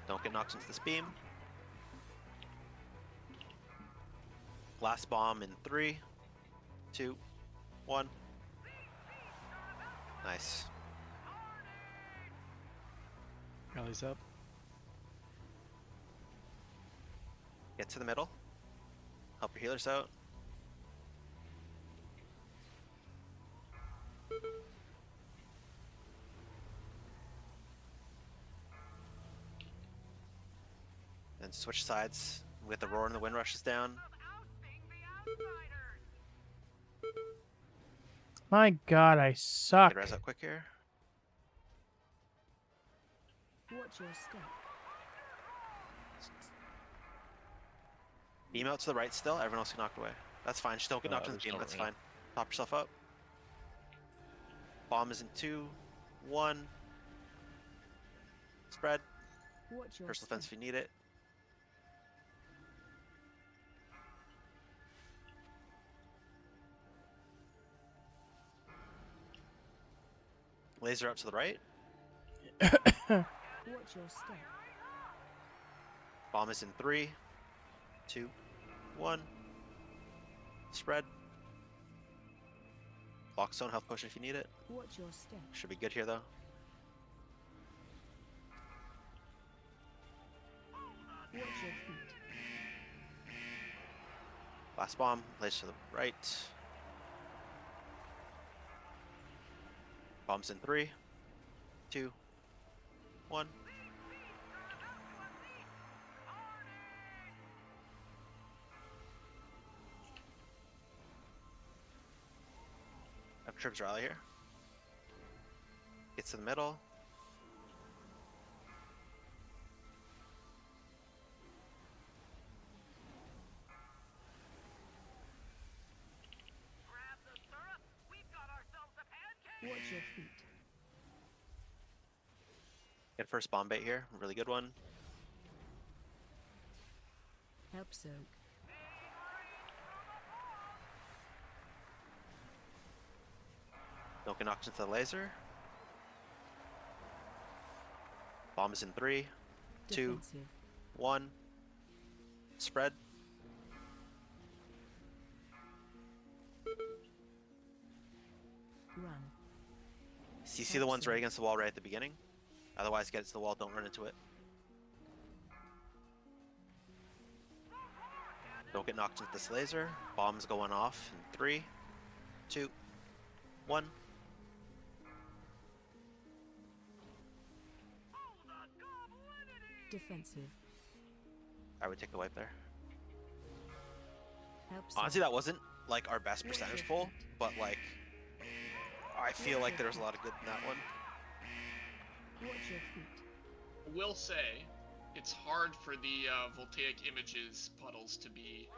Don't get knocked into this beam. Last bomb in 3, 2, 1. Nice. Rallies up. Get to the middle. Help your healers out. And switch sides with the roar and the wind rushes down. My god, I suck. Get res up quick here. Watch your step. Beam out to the right still. Everyone else get knocked away. That's fine. Just don't get knocked in the there's beam. no That's right. fine. Top yourself up. Bomb is in 2, 1. Spread. Watch your Personal step. defense if you need it. Laser out to the right. Watch your step. Bomb is in 3, 2, 1. Spread. Lock zone, health potion if you need it. Watch your step. Should be good here though. Watch your feet. Last bomb, laser to the right. Bombs in 3, 2, 1. Tribs rally here. Gets to the middle. Watch your feet. Get first bomb bait here. Really good one. Help soak. Don't get knocked into the laser. Bomb is in 3, 2, Defensive. 1. Spread. Run. CC the ones right against the wall right at the beginning. Otherwise, get it to the wall. Don't run into it. Don't get knocked into this laser. Bombs going off in 3, 2, 1. Defensive. I would take the wipe there. Help Honestly, soak. that wasn't like our best percentage pull, but like I feel like there was a lot of good in that one. Watch your feet. I will say, it's hard for the voltaic images puddles to be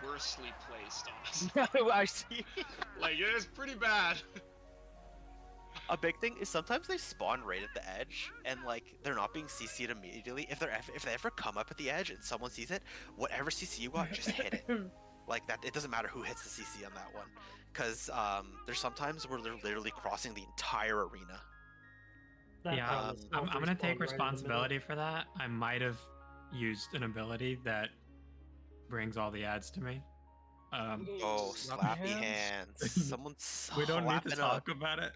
worsely placed on us. I see. Like, it is pretty bad. A big thing is sometimes they spawn right at the edge, and like they're not being CC'd immediately. If they ever come up at the edge and someone sees it, whatever CC you got, just hit it. Like that, it doesn't matter who hits the CC on that one, because there's sometimes where they're literally crossing the entire arena. Yeah, I'm gonna take Right in the responsibility for that. I might have used an ability that brings all the ads to me. Oh, slappy hands! Someone's We don't need to slapping talk up. about it.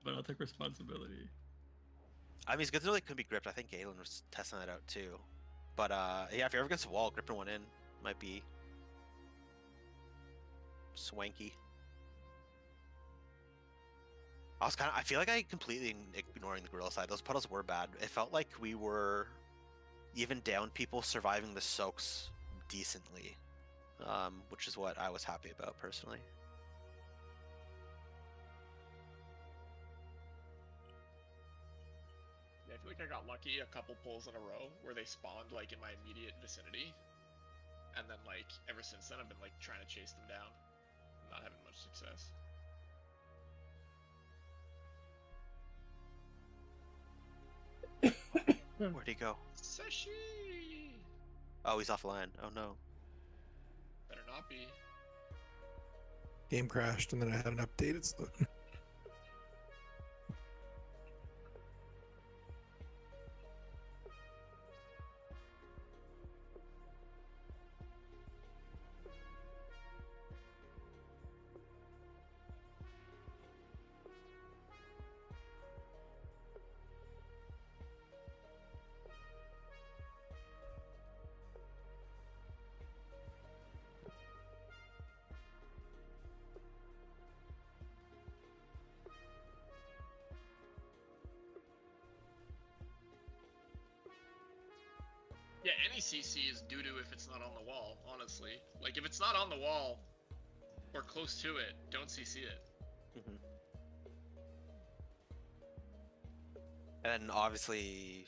But I'll take responsibility. I mean, it's good to know they couldn't be gripped. I think Galen was testing that out too. But yeah, if you're ever against a wall, gripping one in might be swanky. I feel like I completely ignoring the gorilla side. Those puddles were bad. It felt like we were even down people surviving the soaks decently, which is what I was happy about personally. Yeah, I feel like I got lucky a couple pulls in a row where they spawned like in my immediate vicinity, and then like ever since then I've been like trying to chase them down, not having much success. Where'd he go? Sashi! Oh, he's offline. Oh no. Better not be. Game crashed and then I had an update. It's loading. Yeah, any CC is doo-doo if it's not on the wall, honestly. Like, if it's not on the wall, or close to it, don't CC it. Mm-hmm. And then obviously,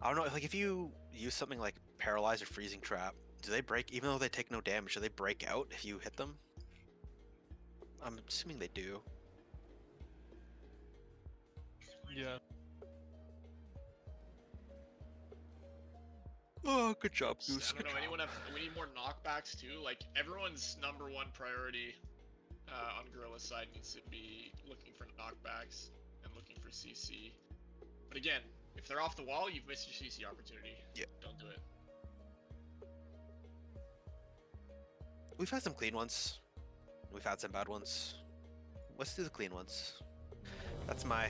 I don't know, like if you use something like Paralyze or Freezing Trap, do they break, even though they take no damage, do they break out if you hit them? I'm assuming they do. Yeah. Oh, good job, Goose. I don't know, we need more knockbacks too. Like, everyone's number one priority on Gorilla's side needs to be looking for knockbacks and looking for CC. But again, if they're off the wall, you've missed your CC opportunity. Yeah. Don't do it. We've had some clean ones. We've had some bad ones. Let's do the clean ones. That's my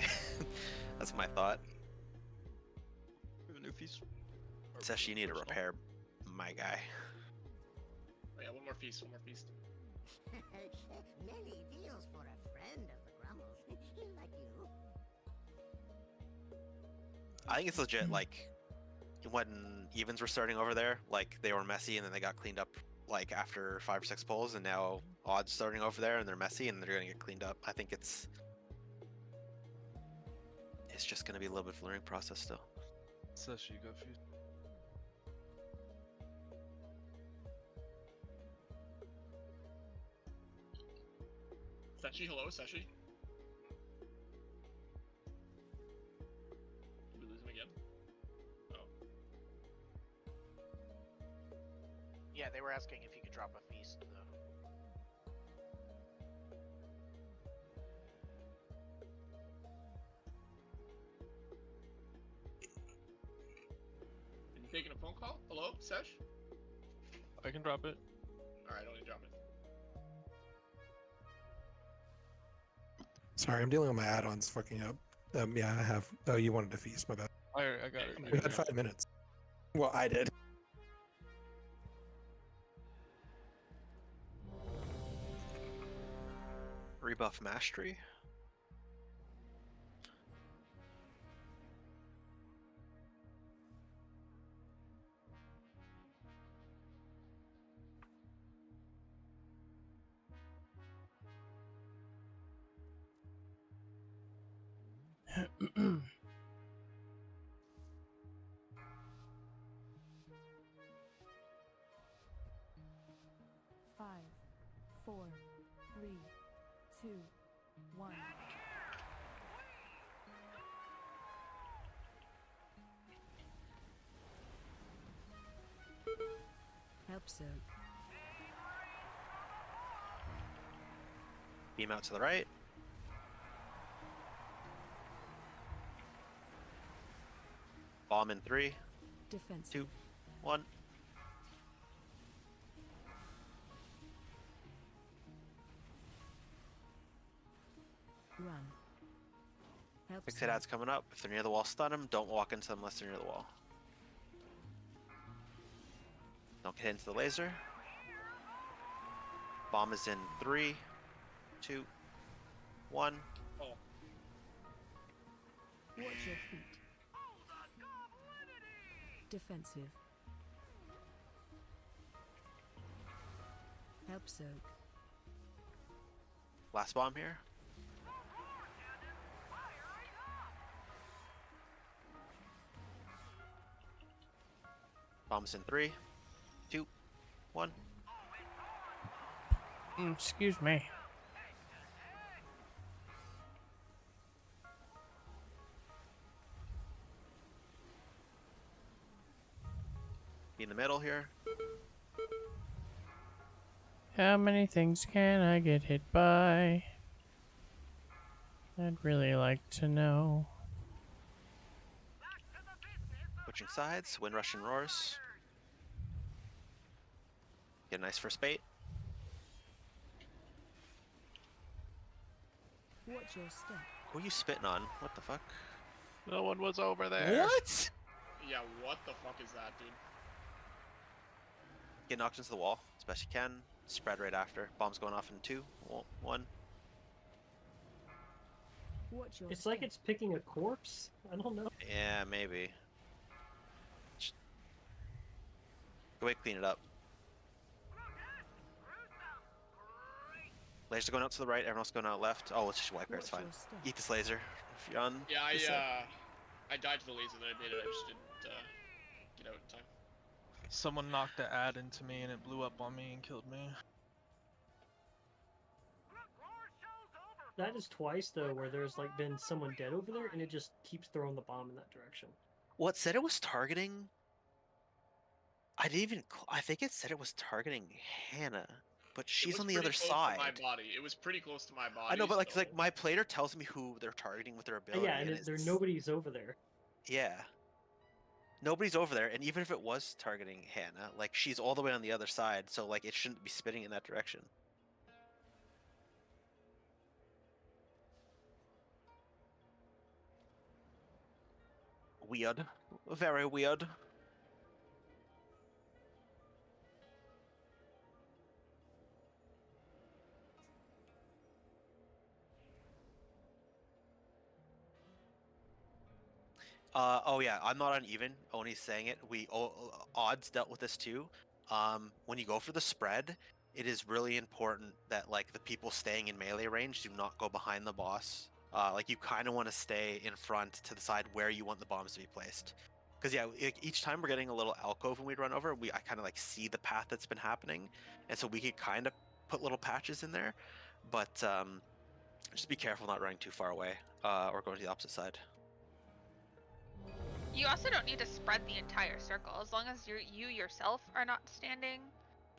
that's my thought. We have a new feast. Sash, you need a repair, my guy. Oh yeah, one more feast. Many deals for a friend of the Grumbles, like you. I think it's legit, like, when evens were starting over there, like, they were messy and then they got cleaned up like after 5 or 6 pulls, and now odds starting over there, and they're messy, and they're gonna get cleaned up. I think it's just gonna be a little bit of a learning process still. Sashi got fused. Sashi, hello, Sashi. Did we lose him again? Oh. Yeah, they were asking if you could drop a feast, though. Are you taking a phone call? Hello, Sesh? I can drop it. Alright, only drop it. Sorry, I'm dealing with my add-ons fucking up. Yeah, I have. Oh, you wanted to feast, my bad. I got it. We had 5 minutes. Well, I did. Rebuff mastery. Five, 4, 3, 2, 1. Help soak. Beam out to the right. Bomb in 3, Defensive. 2, 1. Run. Help Fixate soak. ad's coming up. If they're near the wall, stun them. Don't walk into them unless they're near the wall. Don't get into the laser. Bomb is in 3, 2, 1. Oh. Watch your feet. Defensive. Help soak. Last bomb here. Bomb's in 3, 2, 1. Excuse me. Be in the middle here. How many things can I get hit by? I'd really like to know. Switching sides. Wind rush and roars. Get a nice first bait. Watch your step. Who are you spitting on? What the fuck? No one was over there. What? Yeah, what the fuck is that, dude? Get knocked into the wall as best you can. Spread right after. Bomb's going off in 2, 1. Watch your It's step. like it's picking a corpse. I don't know. Yeah, maybe. Go ahead, clean it up. Lasers going out to the right, everyone else going out left. Oh, it's just wiper, it's Watch fine. your step. Eat this laser if you're on. Yeah, this side. I died to the laser that I made it. I just didn't get out in time. Someone knocked the ad into me and it blew up on me and killed me. That is twice though, where there's like been someone dead over there, and it just keeps throwing the bomb in that direction. Well, it said it was targeting. I didn't even. I think it said it was targeting Hannah, but It she's was on the pretty other close side. To my body. It was pretty close to my body. I know, but like, so... like my player tells me who they're targeting with their ability. Yeah, and there nobody's over there. Yeah. Nobody's over there, and even if it was targeting Hannah, like she's all the way on the other side, so like it shouldn't be spitting in that direction. Weird. Very weird. Oh yeah, I'm not uneven. Oni's saying it. Odds dealt with this too. when you go for the spread, it is really important that like the people staying in melee range do not go behind the boss. Like you kind of want to stay in front to the side where you want the bombs to be placed. Because yeah, each time we're getting a little alcove when we run over, I kind of like see the path that's been happening, and so we could kind of put little patches in there, but just be careful not running too far away or going to the opposite side. You also don't need to spread the entire circle. As long as you yourself are not standing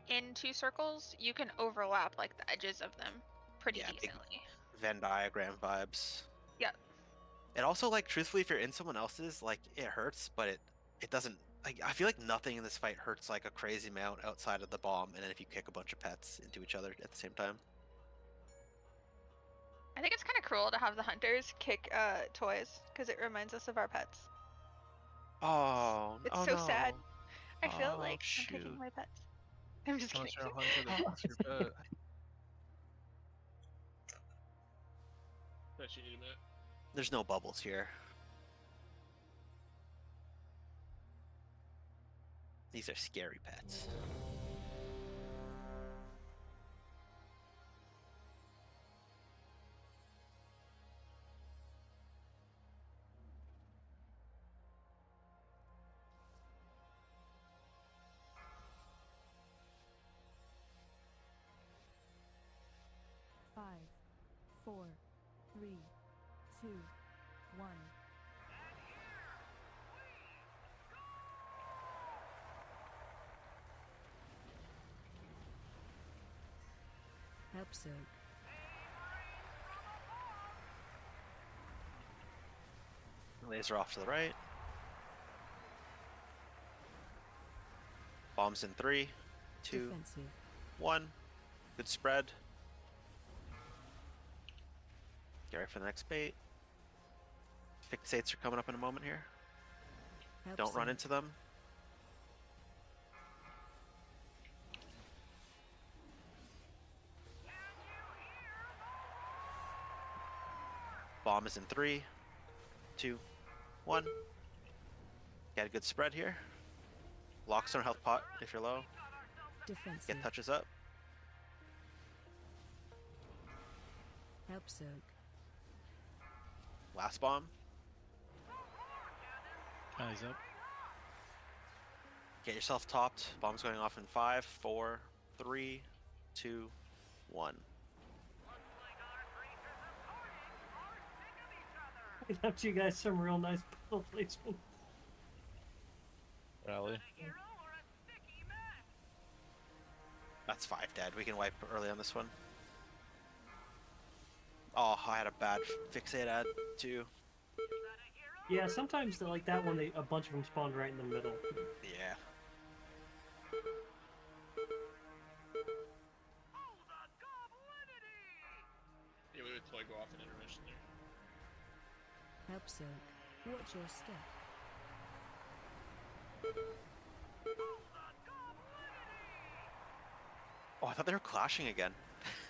in 2 circles, you can overlap like the edges of them pretty Yeah, big decently. Venn diagram vibes. Yep. And also, like, truthfully, if you're in someone else's, like, it hurts, but it doesn't. Like, I feel like nothing in this fight hurts like a crazy amount outside of the bomb, and then if you kick a bunch of pets into each other at the same time. I think it's kind of cruel to have the hunters kick toys because it reminds us of our pets. Oh, It's oh so no. sad. I feel Oh, like shoot. I'm kicking my pets. I'm just Unless kidding. you're a hunter that lost your pet. Bet you need a minute. There's no bubbles here. These are scary pets. Five, 4, 3, 2, 1. Help soak. Laser off to the right. Bombs in 3, 2, Defensive. 1. Good spread. Get ready for the next bait. Fixates are coming up in a moment here. Help Don't run soak. into them. Bomb is in 3, 2, 1. Get a good spread here. Lockstone health pot if you're low. Defensive. Get touches up. Help soak. Last bomb. Eyes up. Get yourself topped. Bomb's going off in 5, 4, 3, 2, 1. I left you guys some real nice puddle placement. Rally. That's 5 dead. We can wipe early on this one. Oh, I had a bad fixate ad too. Yeah, sometimes like that one, a bunch of them spawned right in the middle. Yeah. Yeah, we would totally go off an intermission there. Help soak. Watch your step. Oh, I thought they were clashing again.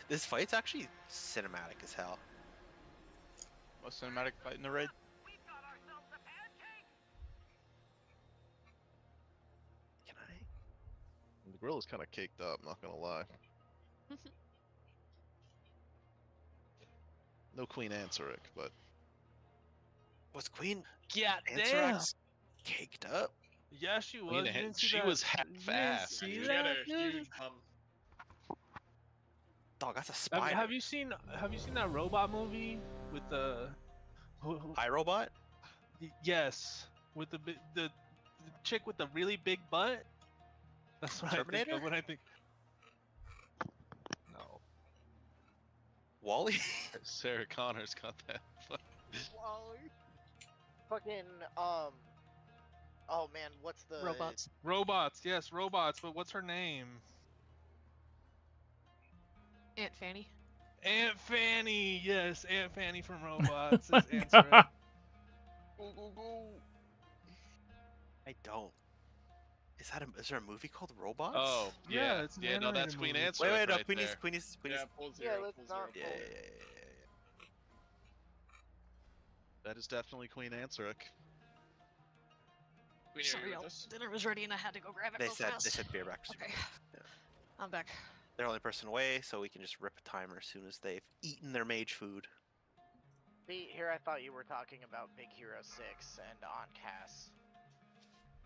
This fight's actually cinematic as hell. Most cinematic fight in the raid. Can I? The gorilla's kind of caked up, not gonna lie. No Queen Anseric, but Was Queen Yeah, damn. Anserax caked up? Yeah, she was. Queen You didn't see she that? was You didn't half-assed. see She that, had a dude? huge bum. Dog, that's a spider. Have you seen that robot movie with the iRobot? Yes, with the chick with the really big butt. That's what I think Terminator? of when I think. No. Wally? Sarah Connor's got that. Fucking oh man, what's the Robots. Robots, yes, robots. But what's her name? Aunt Fanny. Aunt Fanny. Yes, Aunt Fanny from Robots is answering. Go, go, go. I don't. Is there a movie called Robots? Oh, Yeah, yeah. it's an Yeah, no, that's animated Queen movie. Anseric Wait, no, right Queenie's, there. Queenie's. Yeah, pull Yeah, zero, let's pull not zero. Yeah. That is definitely Queen Anseric. Queen, are Sorry, you y'all. with us? Dinner was ready and I had to go grab it They real said fast. they said beer back. Okay. I'm back. They're the only person away, so we can just rip a timer as soon as they've eaten their mage food. See, here I thought you were talking about Big Hero 6 and on Cass.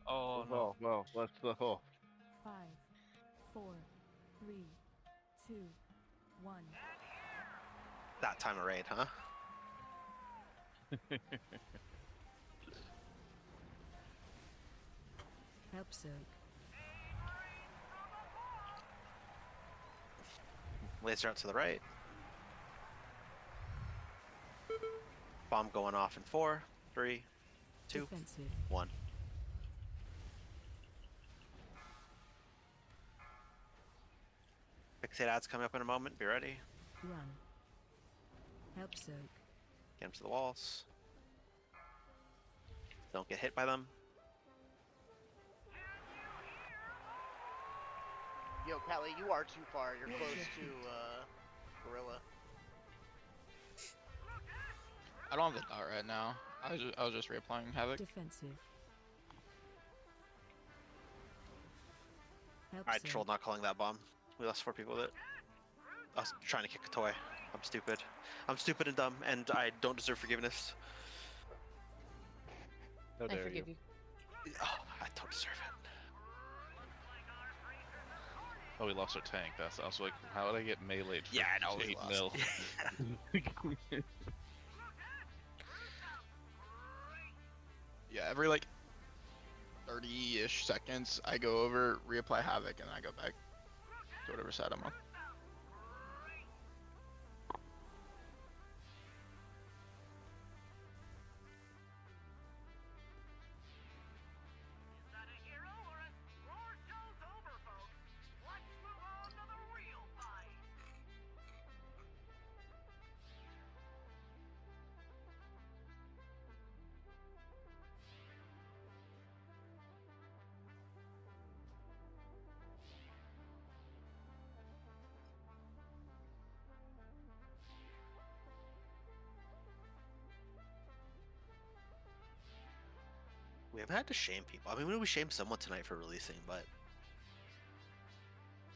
Oh no. Well, let's go. 5, 4, 3, 2, 1. That time of raid, huh? Help soak. Laser out to the right. Bomb going off in 4, 3, 2, Defensive. 1. Fixate ads coming up in a moment. Be ready. Run. Help soak. Get them to the walls. Don't get hit by them. Yo, Callie, you are too far. You're close to Gorilla. I don't have the dot right now. I was just reapplying Havoc. Defensive. Help I soak. trolled not calling that bomb. We lost 4 people with it. I was trying to kick a toy. I'm stupid. I'm stupid and dumb, and I don't deserve forgiveness. How I dare forgive you? you. Oh, I don't deserve it. Oh, we lost our tank. That's I was like, how did I get meleeed for Yeah, I know, we 8-0? Yeah, every like 30-ish seconds, I go over, reapply Havoc, and I go back to whatever side I'm on. We haven't had to shame people. I mean, we shamed someone tonight for releasing, but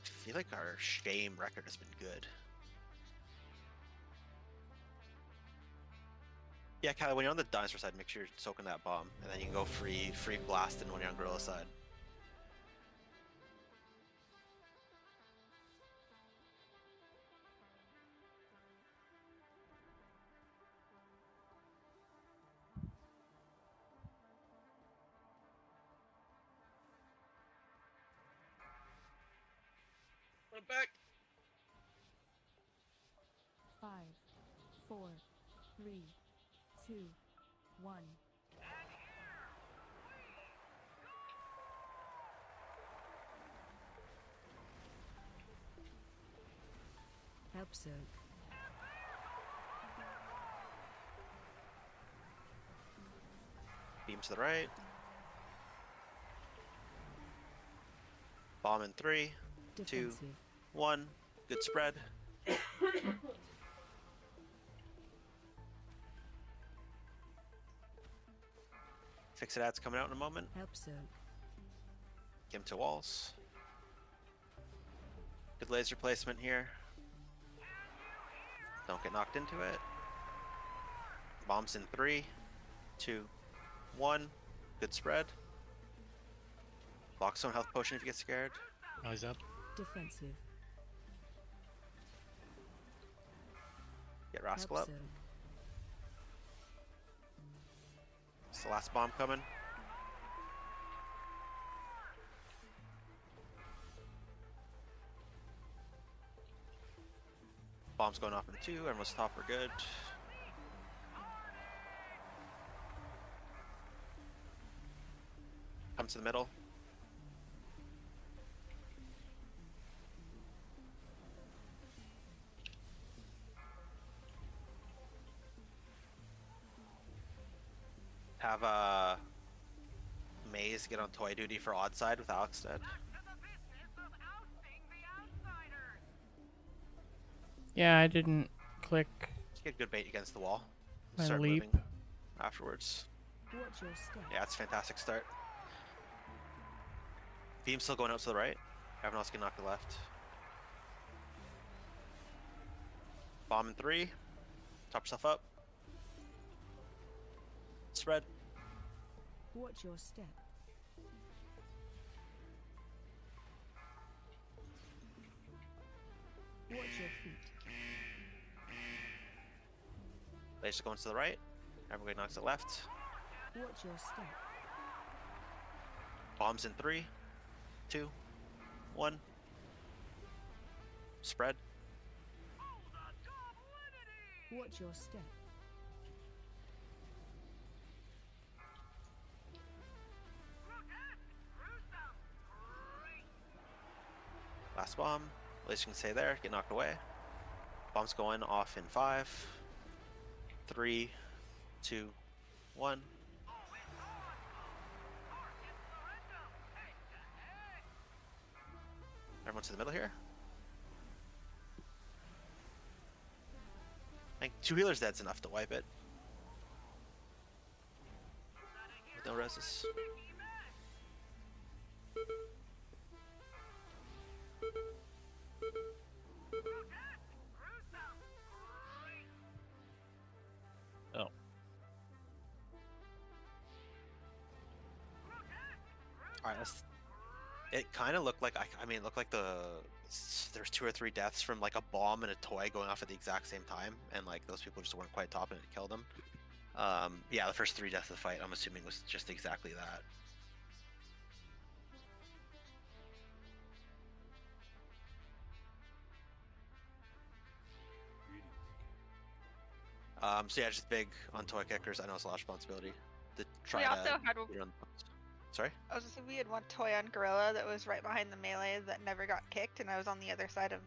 I feel like our shame record has been good. Yeah, Kylie, when you're on the dinosaur side, make sure you're soaking that bomb, and then you can go free blasting when you're on gorilla side. Run back. 5, 4, 3, 2, 1. Help soak. Beam to the right. Bomb in 3, 2, Defensive. 1. Good spread. Fix it ads coming out in a moment. Help soak. Get him to walls. Good laser placement here. Don't get knocked into it. Bombs in 3, 2, 1. Good spread. Block zone health potion if you get scared. Oh, he's up. Defensive. Get Rascal Help up. soak. It's the last bomb coming. Bomb's going off in 2. Everyone's top, we're good. Come to the middle. Have Maze get on toy duty for odd side with Alex dead. Yeah, I didn't click Get good bait against the wall. my Start leap. moving afterwards. Watch your step. Yeah, it's a fantastic start. Beam still going out to the right. Everyone else can knock the left. Bomb in 3. Top yourself up. Spread. Watch your step. Watch your feet. Laser going to the right. Everybody knocks it left. Watch your step. Bombs in 3, 2, 1. Spread. Watch your step. Last bomb. Laser can stay there. Get knocked away. Bombs going off in 5, 3, 2, 1. Everyone to the middle here. I think 2 healers dead's enough to wipe it. With no reses. Oh. Alright, it kind of looked like, I mean, it looked like there's 2 or 3 deaths from like a bomb and a toy going off at the exact same time, and like those people just weren't quite topping it to kill them. Yeah, the first 3 deaths of the fight, I'm assuming, was just exactly that. So yeah, just big on toy kickers. I know it's a lot of responsibility to try We to. also had. Sorry. I was gonna say we had one toy on Gorilla that was right behind the melee that never got kicked, and I was on the other side of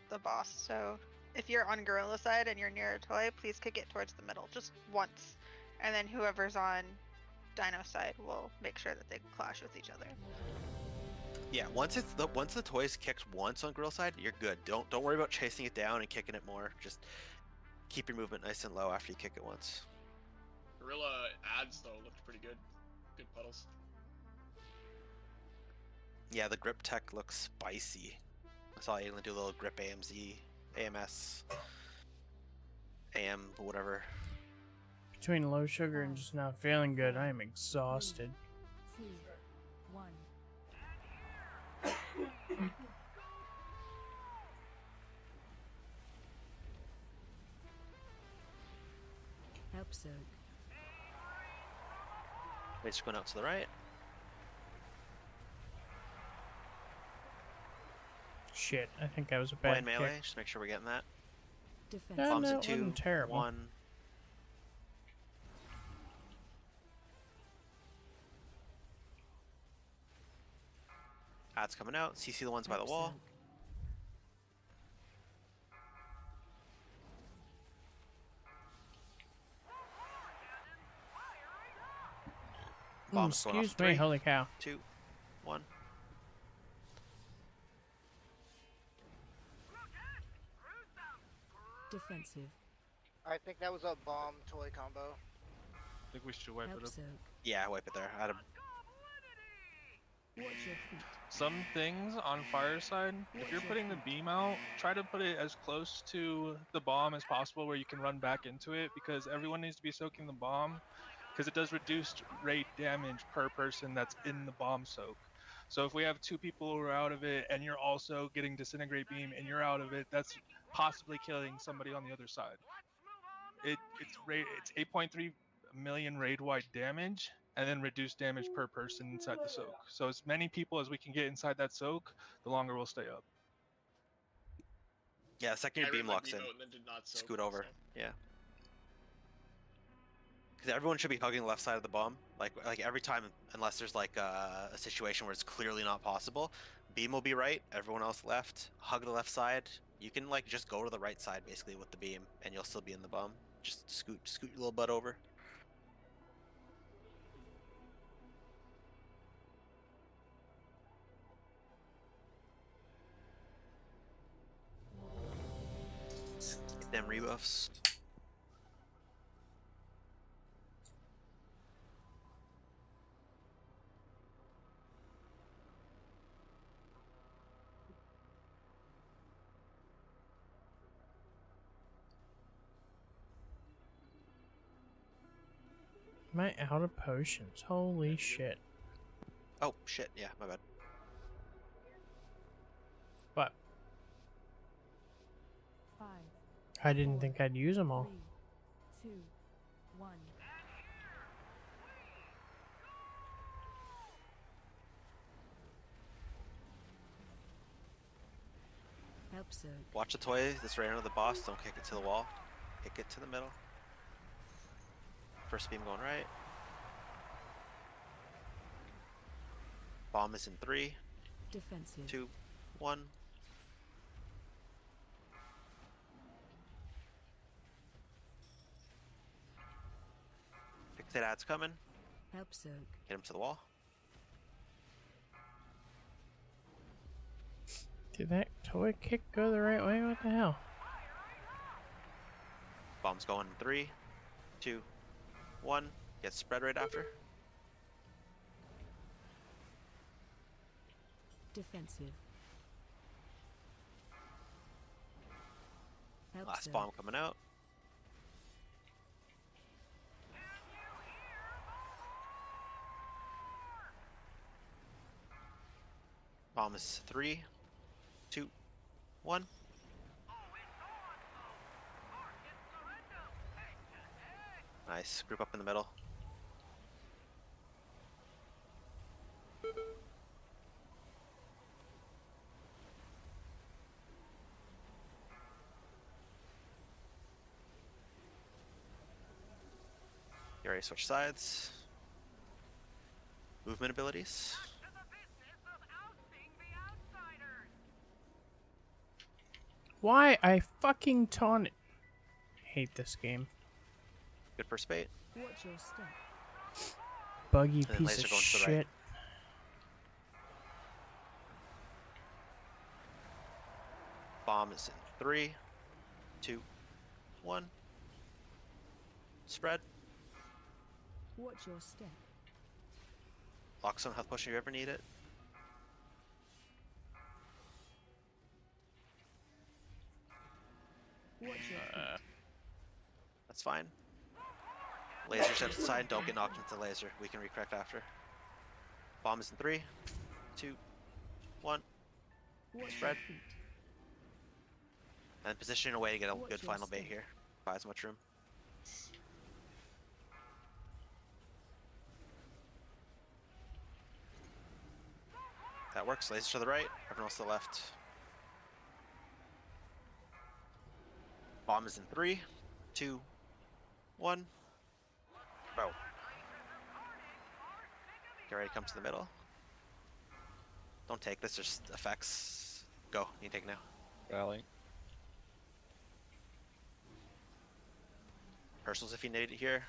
the boss. So if you're on Gorilla side and you're near a toy, please kick it towards the middle just once, and then whoever's on Dino side will make sure that they clash with each other. Yeah, once the toy's kicked once on grill side, you're good. Don't worry about chasing it down and kicking it more. Just keep your movement nice and low after you kick it once. Gorilla ads though looked pretty good. Good puddles. Yeah, the grip tech looks spicy. I saw Aiden do a little grip AMZ, AMS, AM, whatever. Between low sugar and just not feeling good, I am exhausted. 2, 1. Help soak. Just going out to the right. Shit, I think that was a Boy bad in melee, kick. just make sure we're getting that. Defense. Yeah, Bombs no, in it 2, wasn't terrible. 1. Ads coming out. CC the ones by the Help wall. soak. Bombs going off Excuse in me, 3, holy cow. 2, 1. Defensive. I think that was a bomb toy combo. I think we should wipe Help it up. soak. Yeah, wipe it there. I had a Watch your feet. Some things on Fireside, if you're putting the beam out, try to put it as close to the bomb as possible where you can run back into it, because everyone needs to be soaking the bomb, because it does reduced rate damage per person that's in the bomb soak. So if we have 2 people who are out of it and you're also getting disintegrate beam and you're out of it, that's possibly killing somebody on the other side. It's 8.3 million raid wide damage, and then reduced damage per person inside the soak. So as many people as we can get inside that soak, the longer we'll stay up. Yeah, the second your I beam ran my locks in, out and then did not soak, scoot over. so. Yeah. Because everyone should be hugging the left side of the bomb. Like every time, unless there's like a situation where it's clearly not possible. Beam will be right, everyone else left. Hug the left side. You can like just go to the right side basically with the beam, and you'll still be in the bomb. Just scoot your little butt over. Get them rebuffs. Am I out of potions? Holy shit. Oh shit, yeah, my bad. What? 5, I didn't think I'd use them all. 3, 2, 1. Help soak. Watch the toy that's right under the boss. Don't kick it to the wall. Kick it to the middle. First beam going right. Bomb is in 3, Defensive. 2, 1. Fixate ad's coming. Help soak. Get him to the wall. Did that toy kick go the right way? What the hell? Bomb's going in 3, 2, 1. Get spread right after. Defensive. Help Last soak. bomb coming out. Bomb is 3, 2, 1. Nice. Group up in the middle. You already switch sides. Movement abilities. Why? I fucking taunted. Hate this game. Good first bait. Watch your step. Buggy then piece laser of going to the shit. right. Bomb is in 3, 2, 1. Spread. Watch your step. Lock some health potion if you ever need it. Watch your feet. That's fine. Laser set to the side. Don't get knocked into the laser. We can recorrect after. Bomb is in 3, 2, 1. Watch Spread. your feet. And position a way to get a Watch good your final bait step. here. Buy as much room. That works. Laser to the right. Everyone else to the left. Bomb is in 3, 2, 1. Go. Get ready to come to the middle. Don't take this, just effects. Go. You take now. Rally. Rehearsals if you need it here.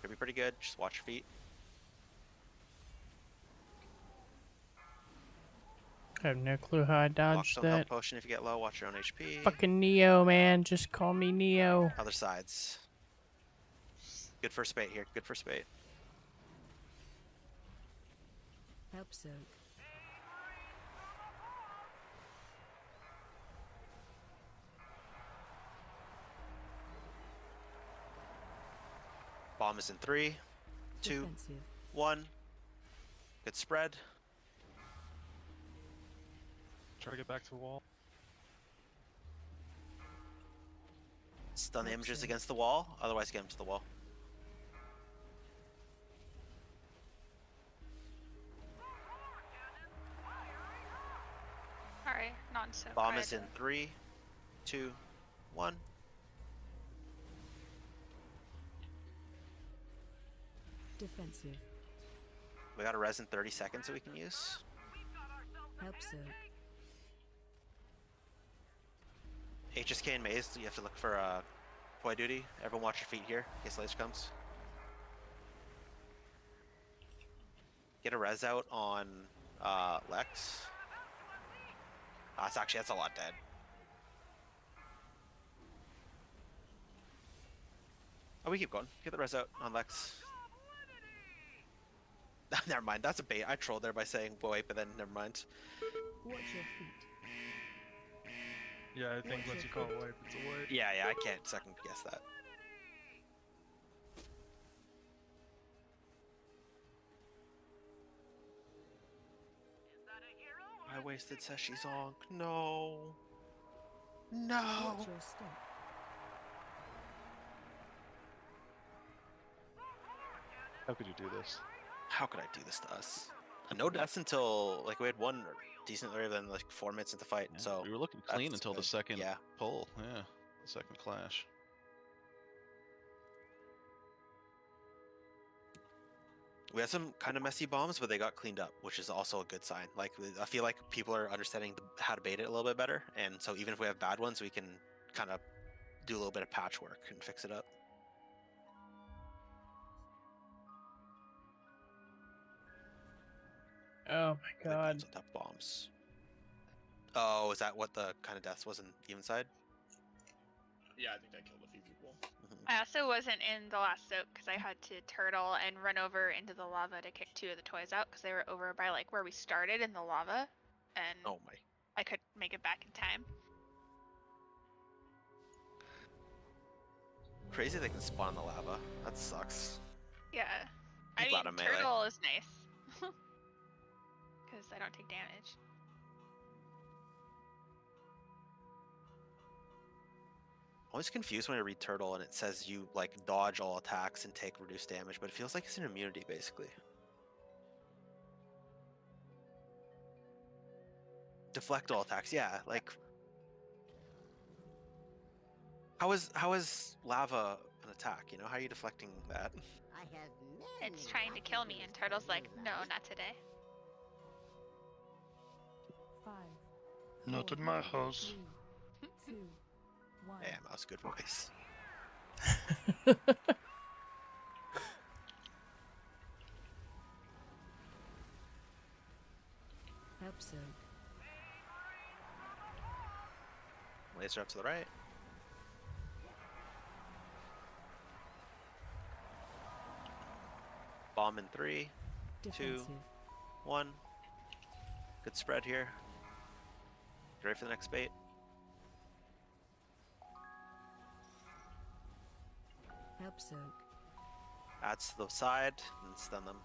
Could be pretty good. Just watch your feet. I have no clue how I Lock dodged some health that. potion if you get low. Watch your own HP. Fucking Neo, man. Just call me Neo. Other sides. Good first bait here. Good first bait. Help soak. Bomb is in 3, 2, Defensive. 1. Good spread. Try to get back to the wall. Stun the That's images it. against the wall. Otherwise, get them to the wall. Alright, not so Bomb is in 3, 2, 1. Defensive. We got a res in 30 seconds that we can use. Help soak. HSK and Maze, you have to look for toy duty. Everyone watch your feet here in case laser comes. Get a res out on Lex. That's a lot dead. Oh, we keep going. Get the res out on Lex. Never mind, that's a bait. I trolled there by saying wait, but then never mind. Watch your feet. Yeah, I think once you call it wipe, it's a wipe. Yeah, I can't second guess that. I wasted Seshi's Onk. No. No. Watch your step. How could you do this? How could I do this to us? No deaths until like we had one decent earlier than like 4 minutes into the fight. Yeah, So we were looking clean that's until the good. second Yeah. pull. Yeah, the second clash. We had some kind of messy bombs, but they got cleaned up, which is also a good sign. Like I feel like people are understanding how to bait it a little bit better, and so even if we have bad ones, we can kind of do a little bit of patchwork and fix it up. Oh my god. On top bombs. Oh, is that what the kind of deaths was in even side? Yeah, I think I killed a few people. I also wasn't in the last soak because I had to turtle and run over into the lava to kick 2 of the toys out because they were over by like where we started in the lava, and Oh my. I couldn't make it back in time. Crazy they can spawn in the lava. That sucks. Yeah. I'm I glad mean, I'm melee. turtle is nice. Because I don't take damage. I'm always confused when I read turtle and it says you like dodge all attacks and take reduced damage, but it feels like it's an immunity basically. Deflect all attacks, yeah. Like, how is lava an attack? You know, how are you deflecting that? I have It's trying to kill me, and turtle's like, no, not today. 5, Not in my house. 3, 2, 1. Yeah, mouse, good voice. Help soak. Laser up to the right. Bomb in 3, 2, Defensive. 1. Good spread here. You ready for the next bait? Help soak. Adds to the side and stun them.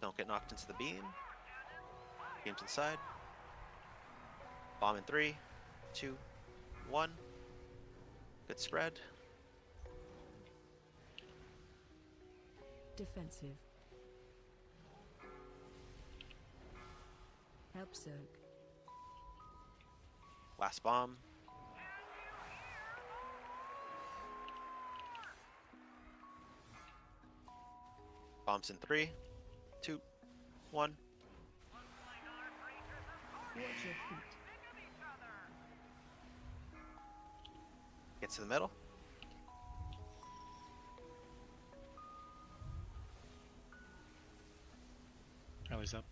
Don't get knocked into the beam. Beam to the side. Bomb in 3, 2, 1. Good spread. Defensive. Help soak. Last bomb. Bombs in 3, 2, 1. Watch your feet. Gets to the middle. Rally's up.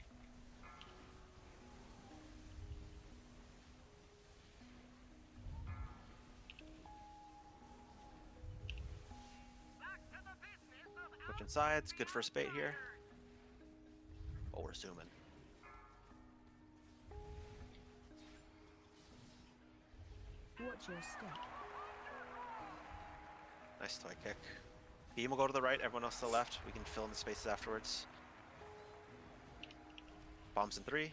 Switching sides. Good first bait here. Oh, we're zooming. Watch your step. Nice toy kick. Beam will go to the right, everyone else to the left. We can fill in the spaces afterwards. Bombs in 3.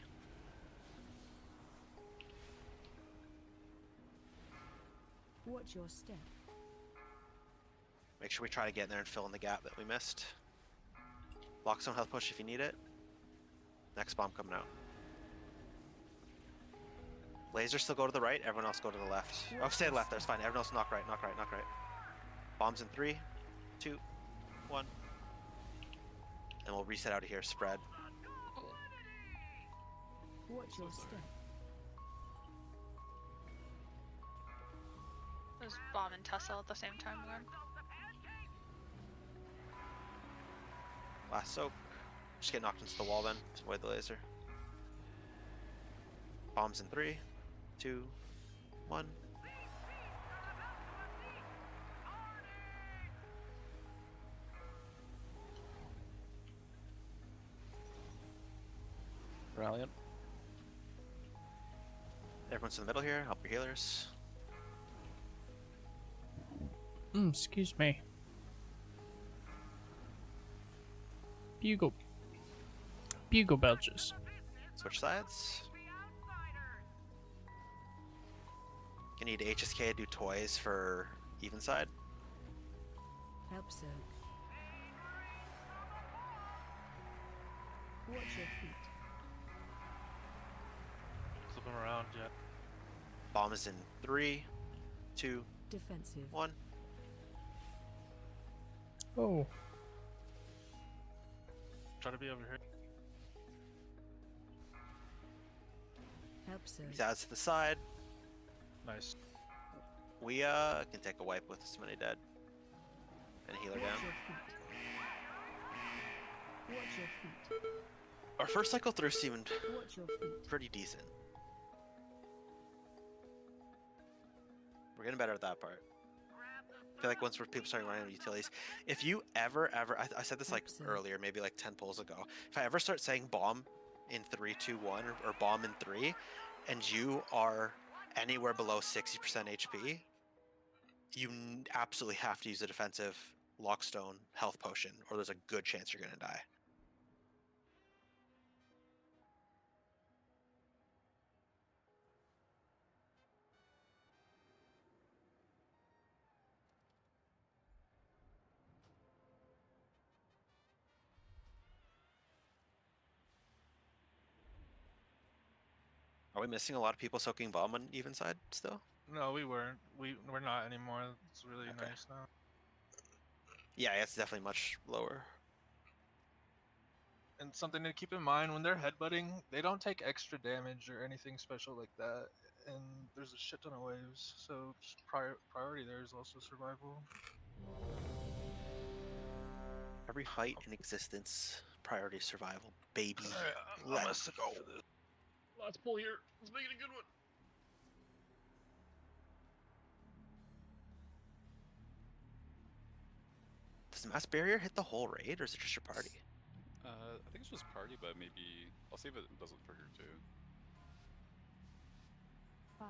Watch your step. Make sure we try to get in there and fill in the gap that we missed. Lockstone health push if you need it. Next bomb coming out. Laser still go to the right, everyone else go to the left. Oh, stay left, that's fine. Everyone else knock right, knock right, knock right. Bombs in 3, 2, 1. And we'll reset out of here, spread. Watch your step. Those bomb and tussle at the same time again. Last soak. Just get knocked into the wall then, to avoid the laser. Bombs in 3, 2, 1. Rallying. Everyone's in the middle here, help your healers. Excuse me. Bugle. Bugle belches. Switch sides. You need HSK to do toys for even side. Help soak. Watch your feet. Flip them around, yeah. Bomb is in 3, 2, Defensive. 1. Oh. Try to be over here. Help soak. He's out to the side. Nice. We can take a wipe with this many dead. And healer Watch down. your feet. Watch your feet. Our first cycle through seemed Watch your feet. pretty decent. We're getting better at that part. I feel like once people start running out of utilities, if you ever, I said this like earlier, maybe like 10 polls ago, if I ever start saying bomb in 3, 2, 1, or bomb in 3, and you are anywhere below 60% HP, you absolutely have to use a defensive lockstone health potion, or there's a good chance you're gonna die. Are we missing a lot of people soaking bomb on even side still? No, we weren't. We're not anymore. It's really nice now. Yeah, it's definitely much lower. And something to keep in mind, when they're headbutting, they don't take extra damage or anything special like that. And there's a shit ton of waves, so just priority there is also survival. Every height in existence, priority survival, baby. Alright, Let's go. Let's pull here. Let's make it a good one. Does the mass barrier hit the whole raid, or is it just your party? I think it's just party, but maybe I'll see if it doesn't trigger too. 5,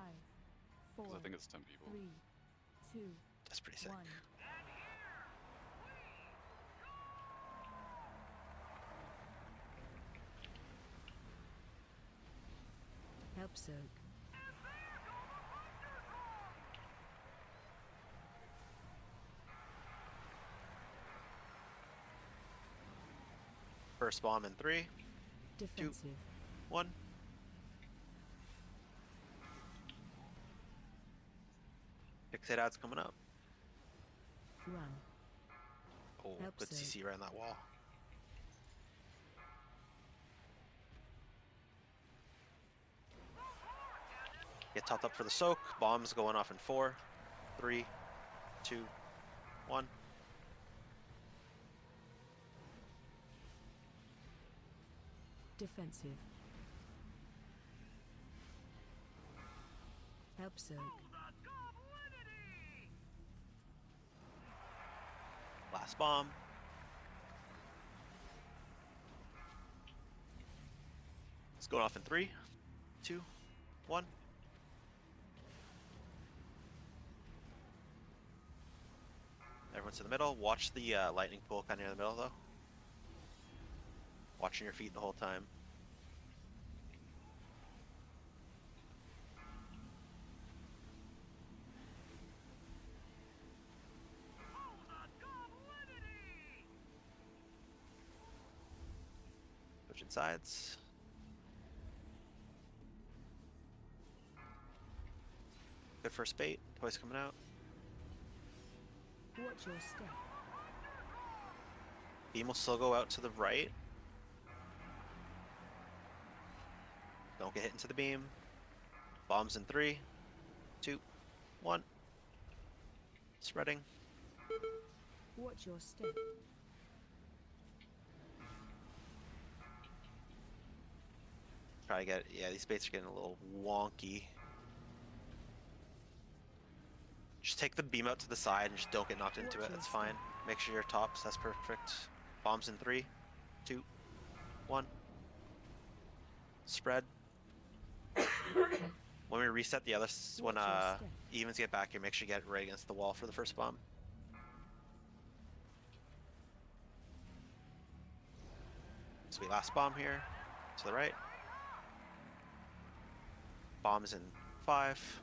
4, Because I think it's 10 people. 3, 2, That's pretty sick. 1. Help soak. First bomb in 3, Defensive. 1. Fixate ads coming up. Run. Oh, Help good soak. CC around that wall. Get topped up for the soak. Bombs going off in 4, 3, 2, 1. Defensive. Help soak. Last bomb. It's going off in 3, 2, 1. Everyone's in the middle. Watch the lightning pool kind of in the middle, though. Watching your feet the whole time. Switching sides. Good first bait. Toys coming out. Watch your step. Beam will still go out to the right. Don't get hit into the beam. Bombs in 3, 2, 1. Spreading. Watch your step. Try to get, yeah, these baits are getting a little wonky. Just take the beam out to the side and just don't get knocked into it. That's fine. Make sure you're tops. That's perfect. Bombs in 3, 2, 1. Spread. When we reset the other, when evens get back here, make sure you get right against the wall for the first bomb. Sweet last bomb here. To the right. Bombs in 5,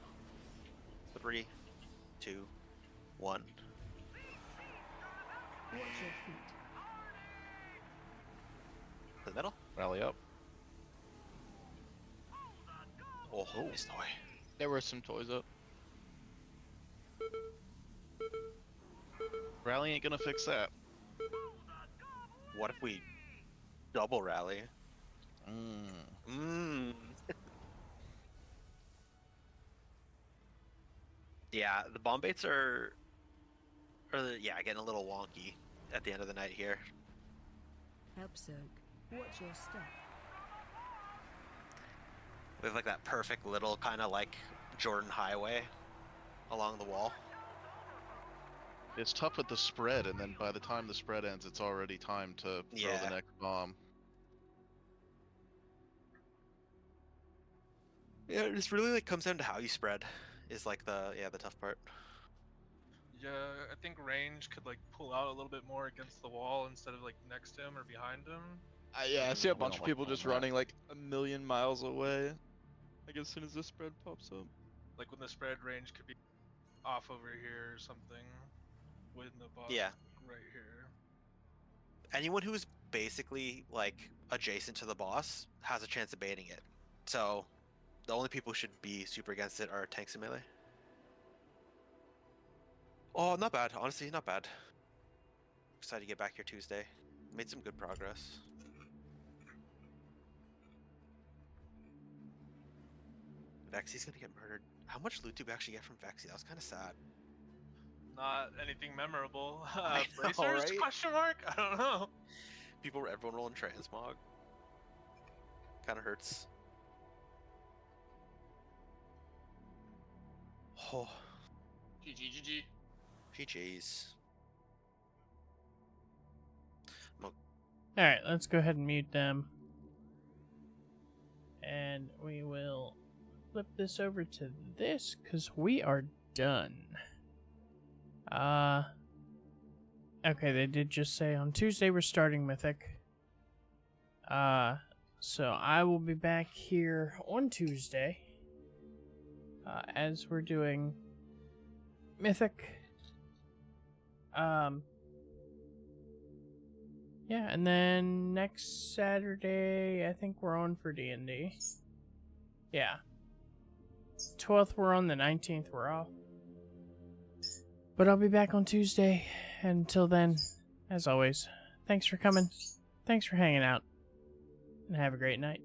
3, 2, 1. Watch your feet. To the middle. Rally up. Oh, nice toy. There were some toys up. Rally ain't gonna fix that. What if we double rally? Yeah, the bomb baits are getting a little wonky at the end of the night here. Help soak. Watch your step. We have like that perfect little kind of like Jordan highway along the wall. It's tough with the spread, and then by the time the spread ends, it's already time to throw the next bomb. Yeah, it just really like comes down to how you spread is like the tough part. Yeah, I think range could like pull out a little bit more against the wall instead of like next to him or behind him. Yeah, I see a We bunch don't of like people all just that. running like a million miles away. Like as soon as the spread pops up. Like when the spread range could be off over here or something. When the boss Yeah. right here. Anyone who's basically like adjacent to the boss has a chance of baiting it. So the only people who should be super against it are tanks and melee. Oh, not bad. Honestly, not bad. Excited to get back here Tuesday. Made some good progress. Vexy's gonna get murdered. How much loot do we actually get from Vexy? That was kind of sad. Not anything memorable. I know, Bracers? right? Question mark? I don't know. Everyone rolling transmog. Kind of hurts. Oh. GG. GG's. Alright, let's go ahead and mute them. And we will flip this over to this, because we are done. Okay, they did just say on Tuesday we're starting Mythic. So I will be back here on Tuesday. As we're doing Mythic. Yeah, and then next Saturday, I think we're on for D&D. Yeah. 12th we're on, the 19th we're off. But I'll be back on Tuesday. Until then, as always, thanks for coming. Thanks for hanging out. And have a great night.